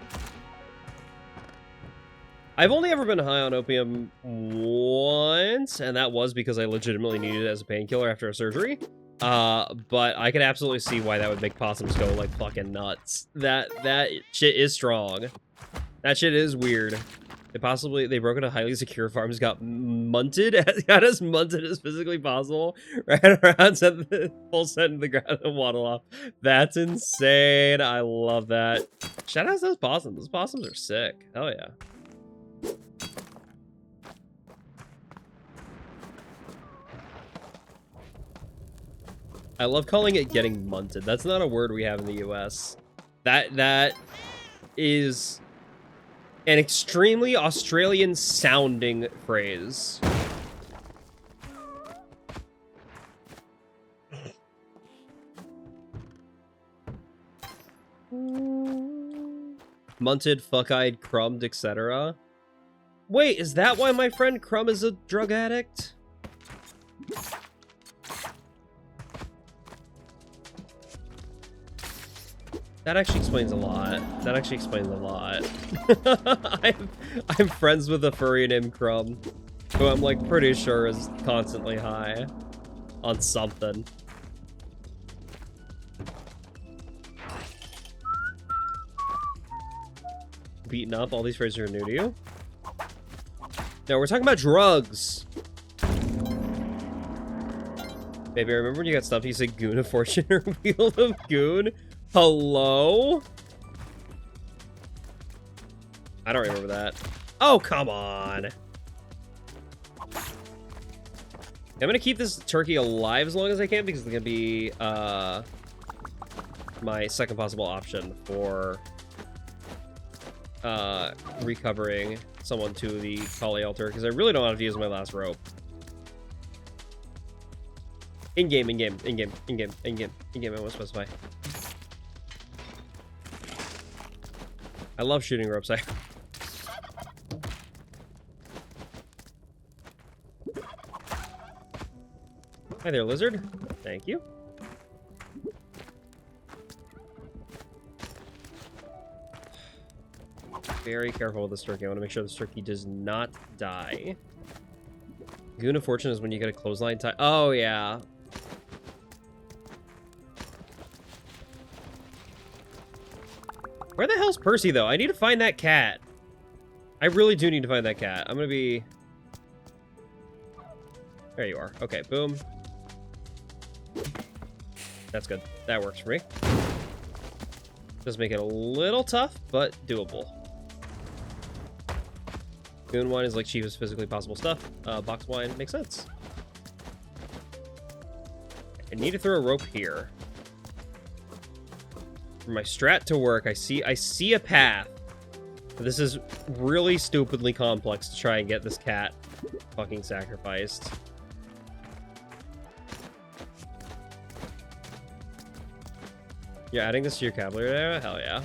A: I've only ever been high on opium once, and that was because I legitimately needed it as a painkiller after a surgery. But I could absolutely see why that would make possums go like fucking nuts. That shit is strong. That shit is weird. They broke into highly secure farms, got munted, got as munted as physically possible, ran around, sent the full set in the ground and waddle off. That's insane. I love that. Shout out to those possums. Those possums are sick. Hell yeah. I love calling it getting munted. That's not a word we have in the US. That is an extremely Australian sounding phrase. Munted, fuck-eyed, crumbed, etc. Wait, is that why my friend Crumb is a drug addict? That actually explains a lot. That actually explains a lot. I'm friends with a furry named Crumb, who I'm like pretty sure is constantly high on something. Beaten up? All these phrases are new to you? No, we're talking about drugs. Baby, I remember when you got stuffed, you said Goon of Fortune or Wheel of Goon? Hello? I don't remember that. Oh, come on. I'm gonna keep this turkey alive as long as I can because it's gonna be my second possible option for recovering someone to the Kali altar because I really don't have to use my last rope. In-game, in-game, in-game, in-game, in-game, in-game, I won't specify. I love shooting ropes. Hi there, lizard. Thank you. Very careful with this turkey. I want to make sure this turkey does not die. Goon of Fortune is when you get a clothesline tie. Oh, yeah. Where the hell's Percy, though? I need to find that cat. I really do need to find that cat. I'm gonna be... There you are. Okay, boom. That's good. That works for me. Does make it a little tough, but doable. Goon wine is like cheapest physically possible stuff. Box wine makes sense. I need to throw a rope here. For my strat to work, I see a path. This is really stupidly complex to try and get this cat fucking sacrificed. You're adding this to your vocabulary there? Hell yeah.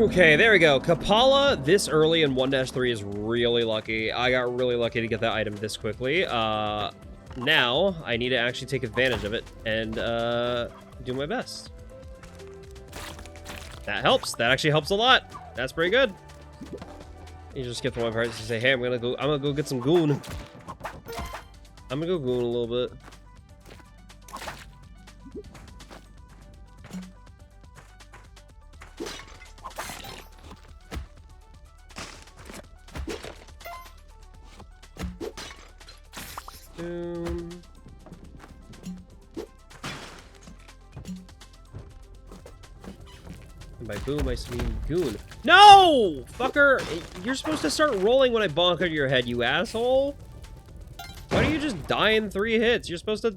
A: Okay, there we go. Kapala this early in 1-3 is really lucky. I got really lucky to get that item this quickly. Now, I need to actually take advantage of it and do my best. That helps. That actually helps a lot. That's pretty good. You just get the one part to say, hey, I'm gonna go get some goon. I'm gonna go goon a little bit. by boom, I mean goon. No! Fucker! You're supposed to start rolling when I bonk on your head, you asshole! Why don't you just die in 3 hits? You're supposed to...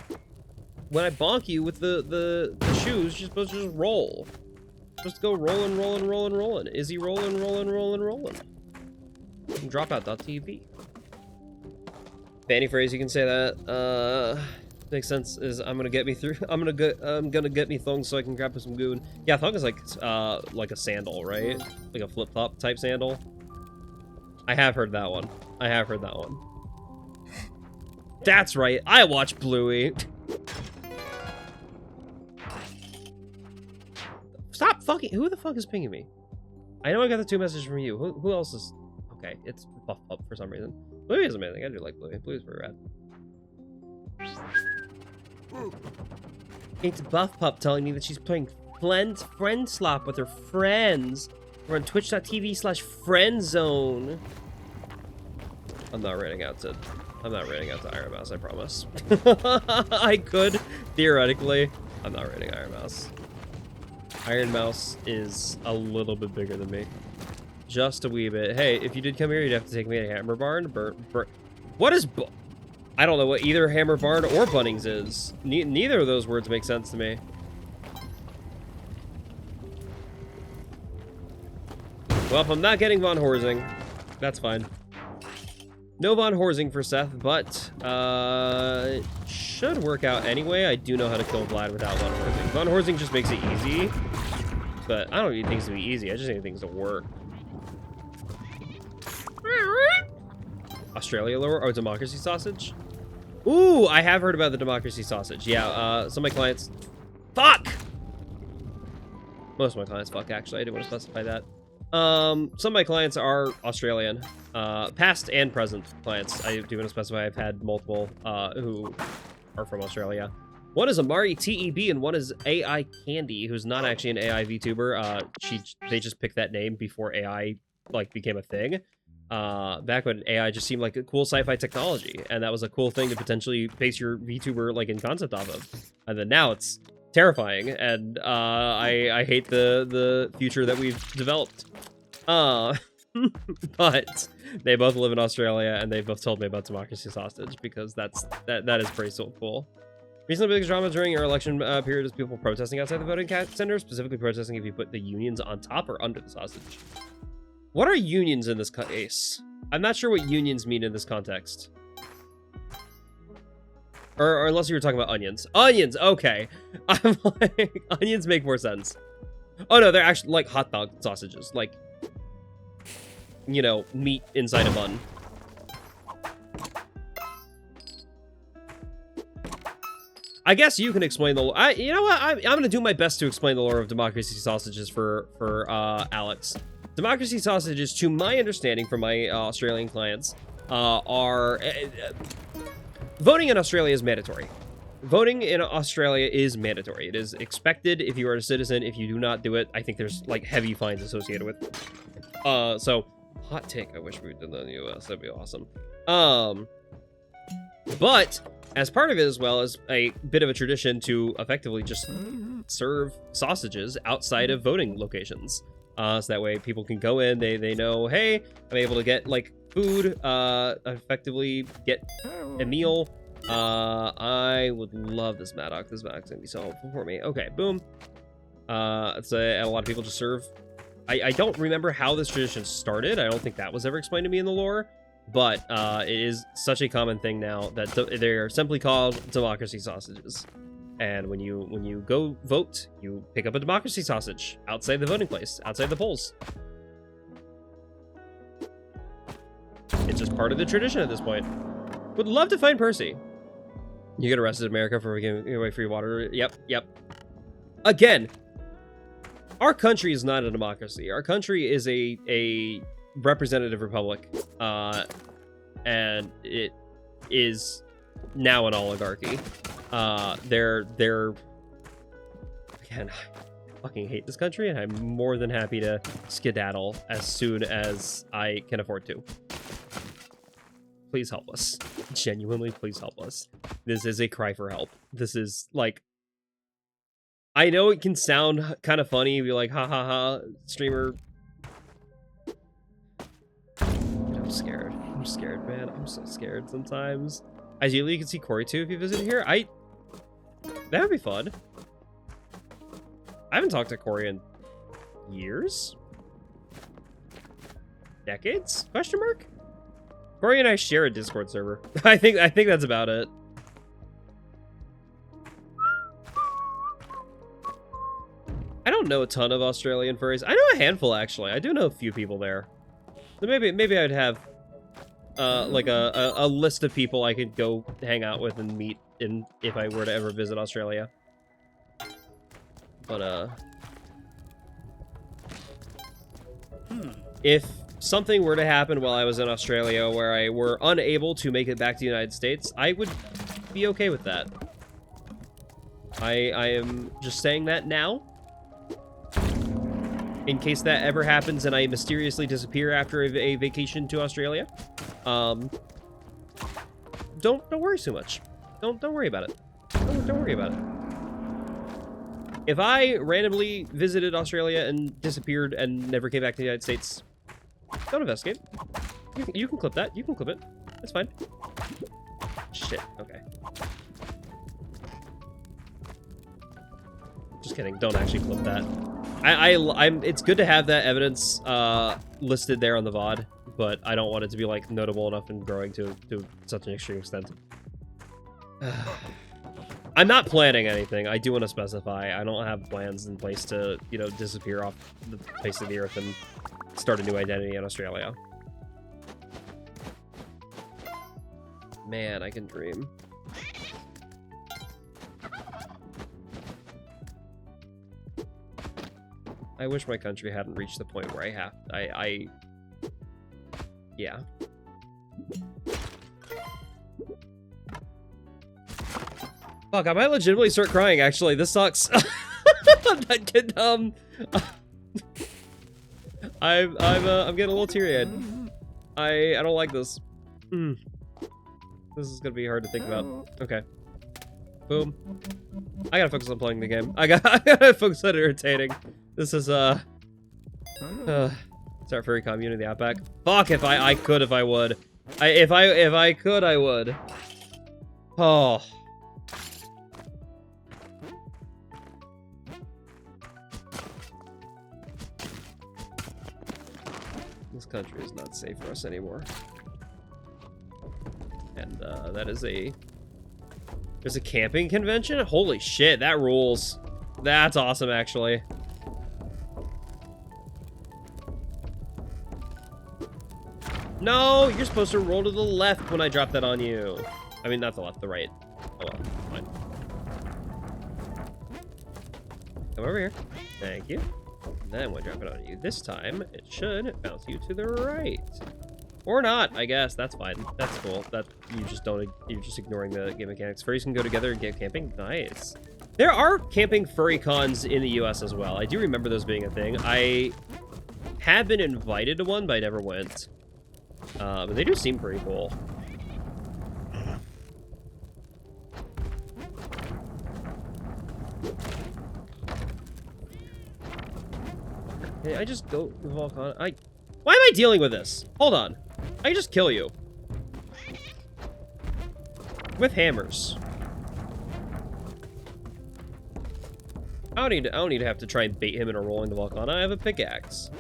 A: When I bonk you with the shoes, you're supposed to just roll. You're supposed to go rolling, rolling, rolling, rolling. Is he rolling, rolling, rolling, rolling? Dropout.tv. Fanny phrase, you can say that. Makes sense. Is I'm gonna get me through. I'm gonna get me thong so I can grab some goon. Yeah, thong is like a sandal, right? Like a flip flop type sandal. I have heard that one. I have heard that one. That's right. I watch Bluey. Stop fucking. Who the fuck is pinging me? I know I got the 2 messages from you. Who else is? Okay, it's Buff Pup for some reason. Bluey is amazing. I do like Bluey. Bluey's pretty rad. It's Buff Pup telling me that she's playing friend slap with her friends. We're on twitch.tv/friendzone. I'm not rating out to Iron Mouse, I promise. I could, theoretically. I'm not rating Iron Mouse. Iron Mouse is a little bit bigger than me. Just a wee bit. Hey, if you did come here, you'd have to take me to Hammer Barn. What is... I don't know what either Hammer Barn or Bunnings is. Neither of those words make sense to me. Well, if I'm not getting Von Horsing, that's fine. No Von Horsing for Seth, but should work out anyway. I do know how to kill Vlad without Von Horsing. Von Horsing just makes it easy, but I don't need things to be easy. I just need things to work. Australia lore? Oh, democracy sausage? Ooh, I have heard about the democracy sausage. Yeah, some of my clients... Fuck! Most of my clients fuck, actually. I didn't want to specify that. Some of my clients are Australian. Past and present clients. I do want to specify I've had multiple who are from Australia. One is Amari TEB and one is AI Candy, who's not actually an AI VTuber. They just picked that name before AI became a thing. Back when AI just seemed like a cool sci-fi technology, and that was a cool thing to potentially base your VTuber in concept off of. And then now it's terrifying, and I hate the future that we've developed. But they both live in Australia, and they both told me about democracy sausage because that is pretty so cool. Recently, biggest drama during your election period is people protesting outside the voting center, specifically protesting if you put the unions on top or under the sausage. What are unions in this case? I'm not sure what unions mean in this context. Or unless you were talking about onions. Onions, okay. I'm like, onions make more sense. Oh no, they're actually like hot dog sausages. Like, you know, meat inside a bun. I guess you can explain the lore. You know what? I'm going to do my best to explain the lore of democracy sausages for Alex. Democracy sausages, to my understanding from my Australian clients, are... voting in Australia is mandatory. Voting in Australia is mandatory. It is expected if you are a citizen. If you do not do it, I think there's, heavy fines associated with it. So, hot take. I wish we did that in the US. That'd be awesome. But... as part of it, as well as a bit of a tradition to effectively just serve sausages outside of voting locations. So that way people can go in, they know, hey, I'm able to get, food, effectively get a meal. I would love this Maddox. This Maddox is going to be so helpful for me. Okay, boom. And a lot of people just serve. I don't remember how this tradition started. I don't think that was ever explained to me in the lore. But it is such a common thing now that they're simply called democracy sausages. And when you go vote, you pick up a democracy sausage outside the voting place, outside the polls. It's just part of the tradition at this point. Would love to find Percy. You get arrested in America for giving away free water. Yep. Again, our country is not a democracy. Our country is a representative republic, and it is now an oligarchy. They're again, I fucking hate this country, and I'm more than happy to skedaddle as soon as I can afford to. Please help us. Genuinely, please help us. This is a cry for help. This is I know it can sound kind of funny, be like, ha ha ha, streamer. I'm scared. I'm scared, man. I'm so scared sometimes. Ideally, you can see Corey too if you visit here. That would be fun. I haven't talked to Corey in years? Decades? Question mark? Corey and I share a Discord server. I think that's about it. I don't know a ton of Australian furries. I know a handful, actually. I do know a few people there. So maybe I'd have like a list of people I could go hang out with and meet if I were to ever visit Australia. But if something were to happen while I was in Australia where I were unable to make it back to the United States, I would be okay with that. I am just saying that now. In case that ever happens and I mysteriously disappear after a vacation to Australia. Don't worry too much. Don't worry about it. Don't worry about it. If I randomly visited Australia and disappeared and never came back to the United States, don't investigate. You can clip that. You can clip it. That's fine. Shit. Okay. Just kidding. Don't actually clip that. It's good to have that evidence listed there on the VOD, but I don't want it to be like notable enough and growing to such an extreme extent. I'm not planning anything. I do want to specify. I don't have plans in place to, you know, disappear off the face of the earth and start a new identity in Australia. Man, I can dream. I wish my country hadn't reached the point where yeah. Fuck, I might legitimately start crying, actually. This sucks. I'm not kidding. I'm getting a little teary-eyed. I don't like this. This is gonna be hard to think about. Okay. Boom. I gotta focus on playing the game. I gotta focus on entertaining. This is it's our furry commune in the Outback. Fuck, if I could, if I would. If I could, I would. Oh. This country is not safe for us anymore. And that is there's a camping convention? Holy shit, that rules. That's awesome, actually. No, you're supposed to roll to the left when I drop that on you. I mean, not the left, the right. Oh well, fine. Come over here. Thank you. And then when I drop it on you this time, it should bounce you to the right. Or not, I guess. That's fine. That's cool. That you're just ignoring the game mechanics. Furries can go together and get camping. Nice. There are camping furry cons in the US as well. I do remember those being a thing. I had been invited to one, but I never went. But they do seem pretty cool. Hey, I just go the volcano. Why am I dealing with this? Hold on. I can just kill you. With hammers. I don't need to have to try and bait him into rolling the volcano. I have a pickaxe.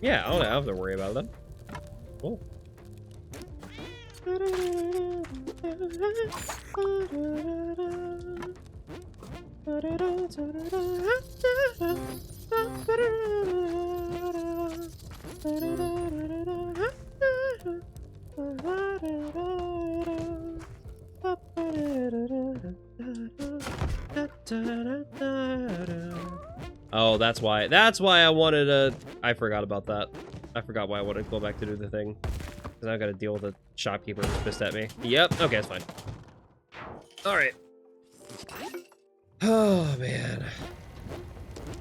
A: Yeah, I don't have to worry about them. Cool. Oh, that's why I wanted to... I forgot about that. I forgot why I wanted to go back to do the thing. Because I gotta deal with the shopkeeper who's pissed at me. Yep, okay, it's fine. Alright. Oh, man.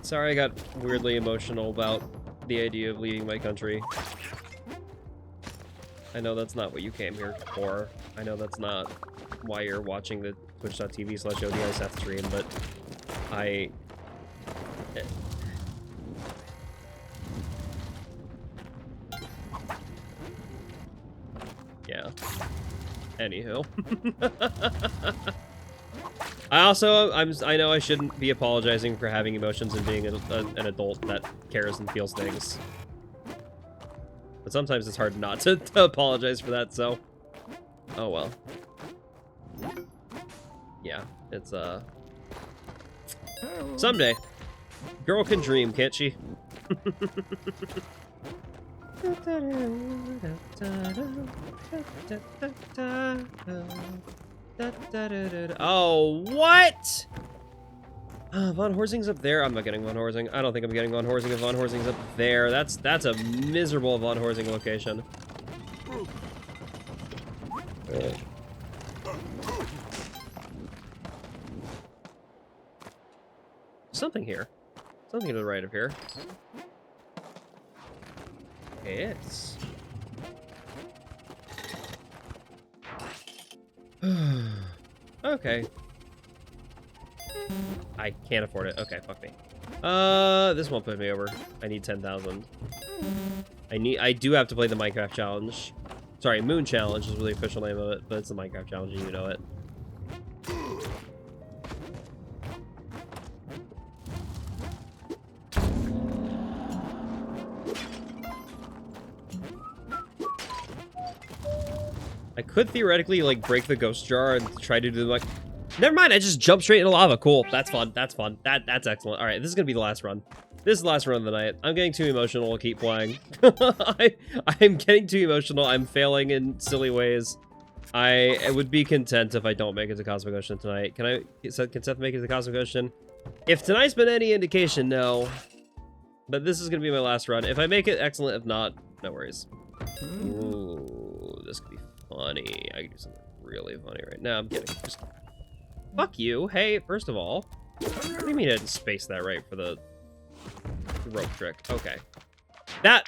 A: Sorry I got weirdly emotional about the idea of leaving my country. I know that's not what you came here for. I know that's not why you're watching the twitch.tv/ODISeth stream, but Yeah. Anywho. I know I shouldn't be apologizing for having emotions and being an adult that cares and feels things. But sometimes it's hard not to apologize for that, so... Oh well. Yeah, it's, someday. Girl can dream, can't she? Oh, what? Von Horsing's up there. I'm not getting Von Horsing. I don't think I'm getting Von Horsing if Von Horsing's up there. That's a miserable Von Horsing location. Something here. Something to the right of here. It's... Okay. I can't afford it. Okay, fuck me. This won't put me over. I need 10,000. I do have to play the Minecraft challenge. Sorry, Moon Challenge is the official name of it, but it's the Minecraft challenge and you know it. I could theoretically, like, break the ghost jar and try to do, like... Never mind, I just jumped straight into lava. Cool. That's fun. That's fun. That's excellent. All right, this is going to be the last run. This is the last run of the night. I'm getting too emotional to keep playing. I'm getting too emotional. I'm failing in silly ways. I would be content if I don't make it to Cosmic Ocean tonight. Can Seth make it to Cosmic Ocean? If tonight's been any indication, no. But this is going to be my last run. If I make it, excellent. If not, no worries. Ooh, this could be funny. I could do something really funny right now. I'm kidding. Just... Fuck you. Hey, first of all, what do you mean I didn't space that right for the rope trick? Okay. That...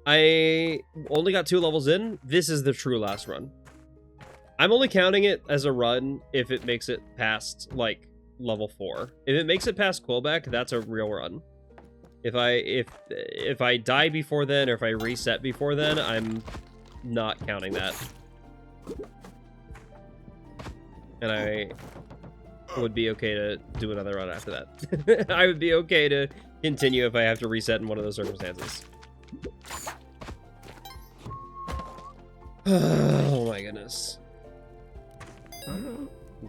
A: I only got 2 levels in. This is the true last run. I'm only counting it as a run if it makes it past, like, level 4. If it makes it past Quillback, that's a real run. If I die before then, or if I reset before then, I'm not counting that. And I would be okay to do another run after that. I would be okay to continue if I have to reset in one of those circumstances. Oh my goodness.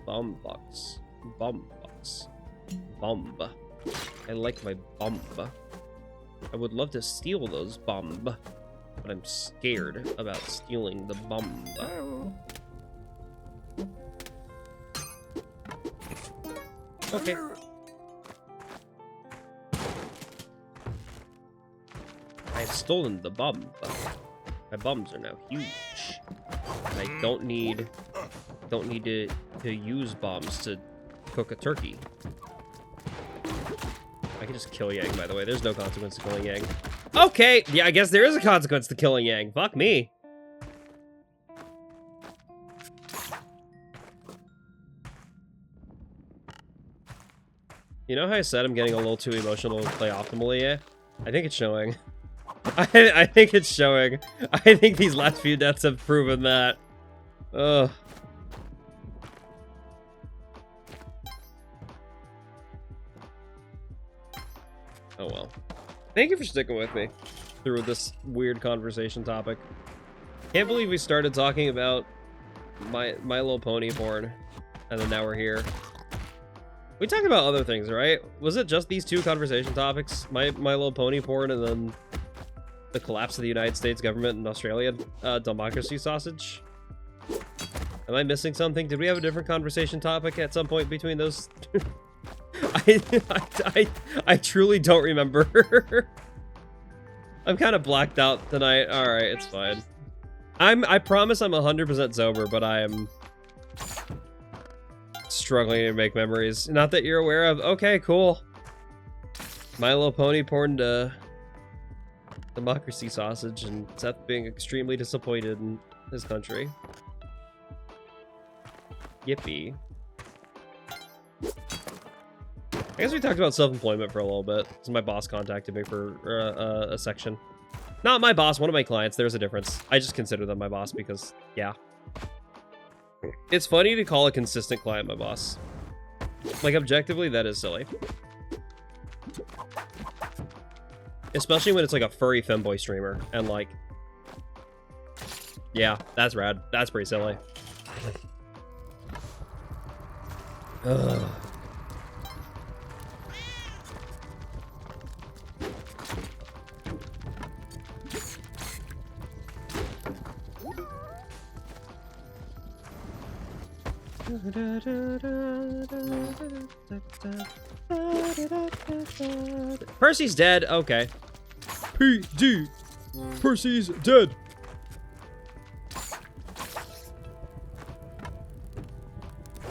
A: Bomb box. Bomb box. Bomb. I like my bomb. I would love to steal those bomb, but I'm scared about stealing the bomb. Okay. I've stolen the bomb. My bombs are now huge. And I don't need to use bombs to cook a turkey. I can just kill Yang, by the way. There's no consequence to killing Yang. Okay, yeah, I guess there is a consequence to killing Yang. Fuck me. You know how I said I'm getting a little too emotional to play optimally? Yeah? I think it's showing. I think it's showing. I think these last few deaths have proven that. Ugh. Oh well. Thank you for sticking with me through this weird conversation topic. Can't believe we started talking about My Little Pony porn, and then now we're here. We talked about other things, right? Was it just these 2 conversation topics? My Little Pony porn, and then the collapse of the United States government and Australia democracy sausage? Am I missing something? Did we have a different conversation topic at some point between those? I truly don't remember. I'm kind of blacked out tonight. All right, it's fine. I promise I'm 100% sober, but I am struggling to make memories. Not that you're aware of. Okay, cool. My Little Pony porn to democracy sausage, and Seth being extremely disappointed in his country. Yippee. I guess we talked about self-employment for a little bit. So my boss contacted me for a section. Not my boss, one of my clients. There's a difference. I just consider them my boss because, yeah. It's funny to call a consistent client my boss. Like, objectively, that is silly. Especially when it's like a furry femboy streamer. And like, yeah, that's rad. That's pretty silly. Ugh. Percy's dead. Okay. PD. Percy's dead.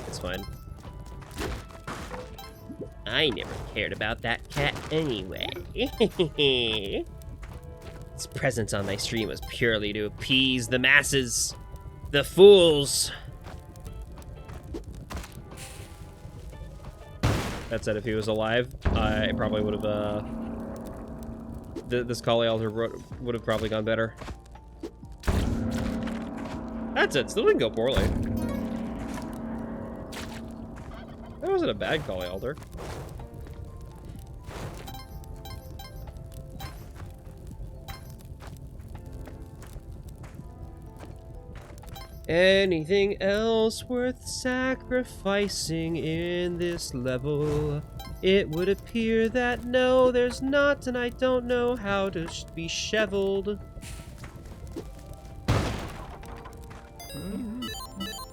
A: It's fine. I never cared about that cat anyway. Its presence on my stream was purely to appease the masses. The fools. That said, if he was alive, I probably would have, this Kali Altar would have probably gone better. That's it. Still didn't go poorly. That wasn't a bad Kali Altar. Anything else worth sacrificing in this level? It would appear that no, there's not, and I don't know how to be shoveled.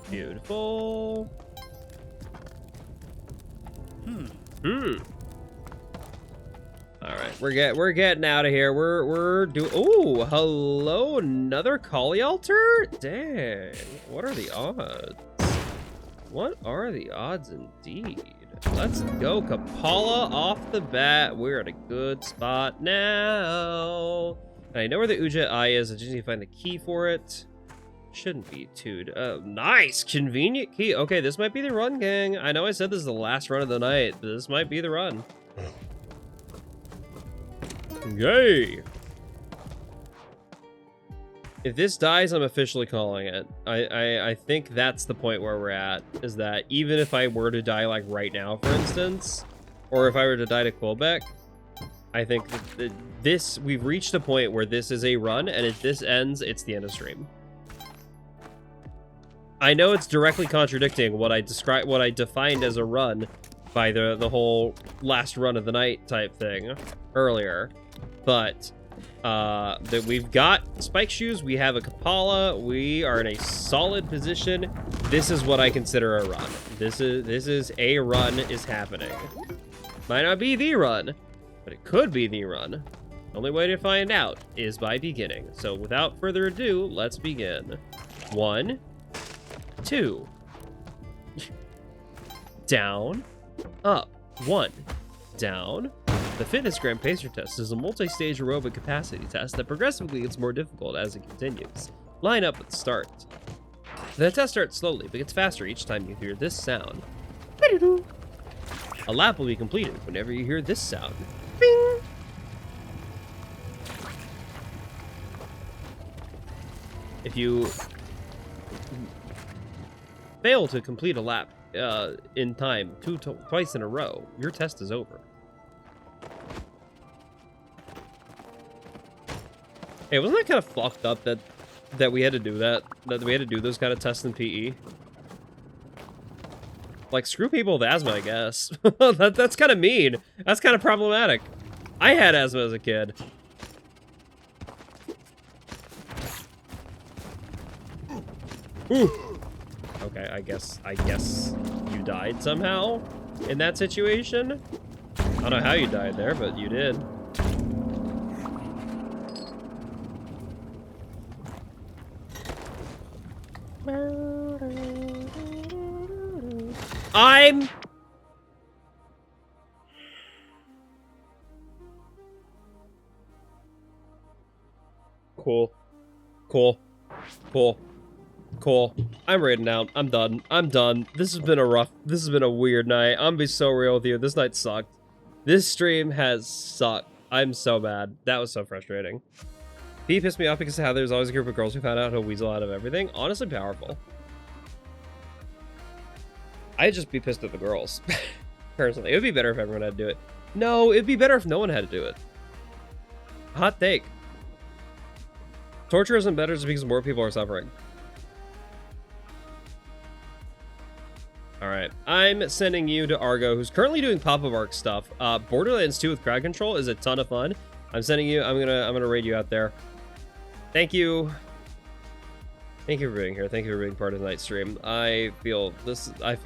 A: Beautiful. All right, we're getting out of here. We're doing. Oh, hello, another Kali Altar. Dang, what are the odds? What are the odds indeed? Let's go, Kapala off the bat. We're at a good spot now. And I know where the Uja Eye is. I just need to find the key for it. Shouldn't be too. Nice, convenient key. Okay, this might be the run, gang. I know I said this is the last run of the night, but this might be the run. Yay! If this dies, I'm officially calling it. I think that's the point where we're at, is that even if I were to die like right now, for instance, or if I were to die to Quebec, I think that we've reached a point where this is a run, and if this ends, it's the end of stream. I know it's directly contradicting what I defined as a run by the whole last run of the night type thing earlier. But that we've got spike shoes, we have a Kapala, we are in a solid position. This is what I consider a run. This is a run is happening. Might not be the run, but it could be the run. Only way to find out is by beginning. So without further ado, let's begin. 1, 2, down, up, 1, down. The Fitness Gram Pacer Test is a multi-stage aerobic capacity test that progressively gets more difficult as it continues. Line up at the start. The test starts slowly, but gets faster each time you hear this sound. A lap will be completed whenever you hear this sound. Bing! If you fail to complete a lap in time twice in a row, your test is over. Hey, wasn't that kind of fucked up that we had to do that we had to do those kind of tests in PE? Like, screw people with asthma, I guess. That's kind of mean. That's kind of problematic. I had asthma as a kid. Ooh. Okay, I guess you died somehow in that situation. I don't know how you died there, but you did. I'm cool. Cool. I'm raiding out. I'm done. I'm done. This has been a weird night. I'm gonna be so real with you. This night sucked. This stream has sucked. I'm so mad. That was so frustrating. He pissed me off because of how there's always a group of girls who found out how to weasel out of everything. Honestly, powerful. I'd just be pissed at the girls. Personally. It would be better if everyone had to do it. No, it'd be better if no one had to do it. Hot take. Torture isn't better just because more people are suffering. Alright. I'm sending you to Argo, who's currently doing Papa Bark stuff. Borderlands 2 with crowd control is a ton of fun. I'm sending you, I'm gonna raid you out there. Thank you. Thank you for being here. Thank you for being part of tonight's stream. I feel it sucks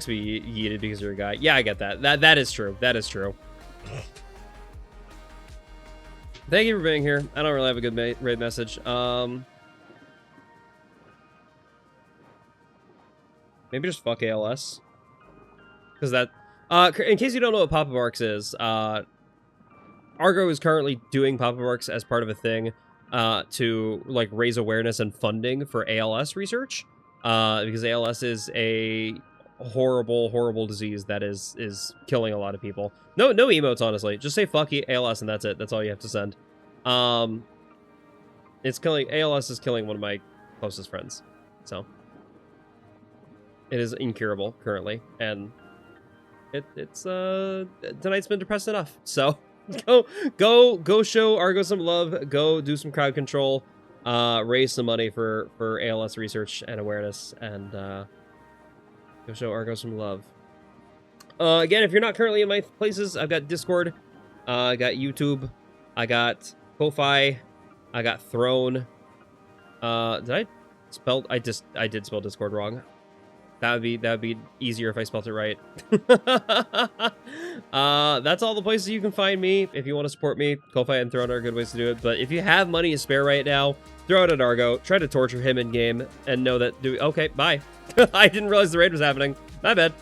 A: to be yeeted because you're a guy. Yeah, I get that. That is true. That is true. Thank you for being here. I don't really have a good raid message. Maybe just fuck ALS. Because that... in case you don't know what Papa Barks is, Argo is currently doing Papa Barks as part of a thing to, like, raise awareness and funding for ALS research. Because ALS is a horrible, horrible disease that is killing a lot of people. No emotes, honestly. Just say fuck ALS and that's it. That's all you have to send. It's killing... ALS is killing one of my closest friends. So... It is incurable currently, and it's tonight's been depressed enough. So go show Argo some love. Go do some crowd control. Raise some money for ALS research and awareness, and go show Argo some love. Again, if you're not currently in my places, I've got Discord, I got YouTube, I got Ko-Fi, I got Throne. I did spell Discord wrong. That would be easier if I spelled it right. That's all the places you can find me. If you want to support me, Ko-Fi and Throne are good ways to do it. But if you have money to spare right now, throw it at Argo. Try to torture him in game and know that... Okay, bye. I didn't realize the raid was happening. My bad.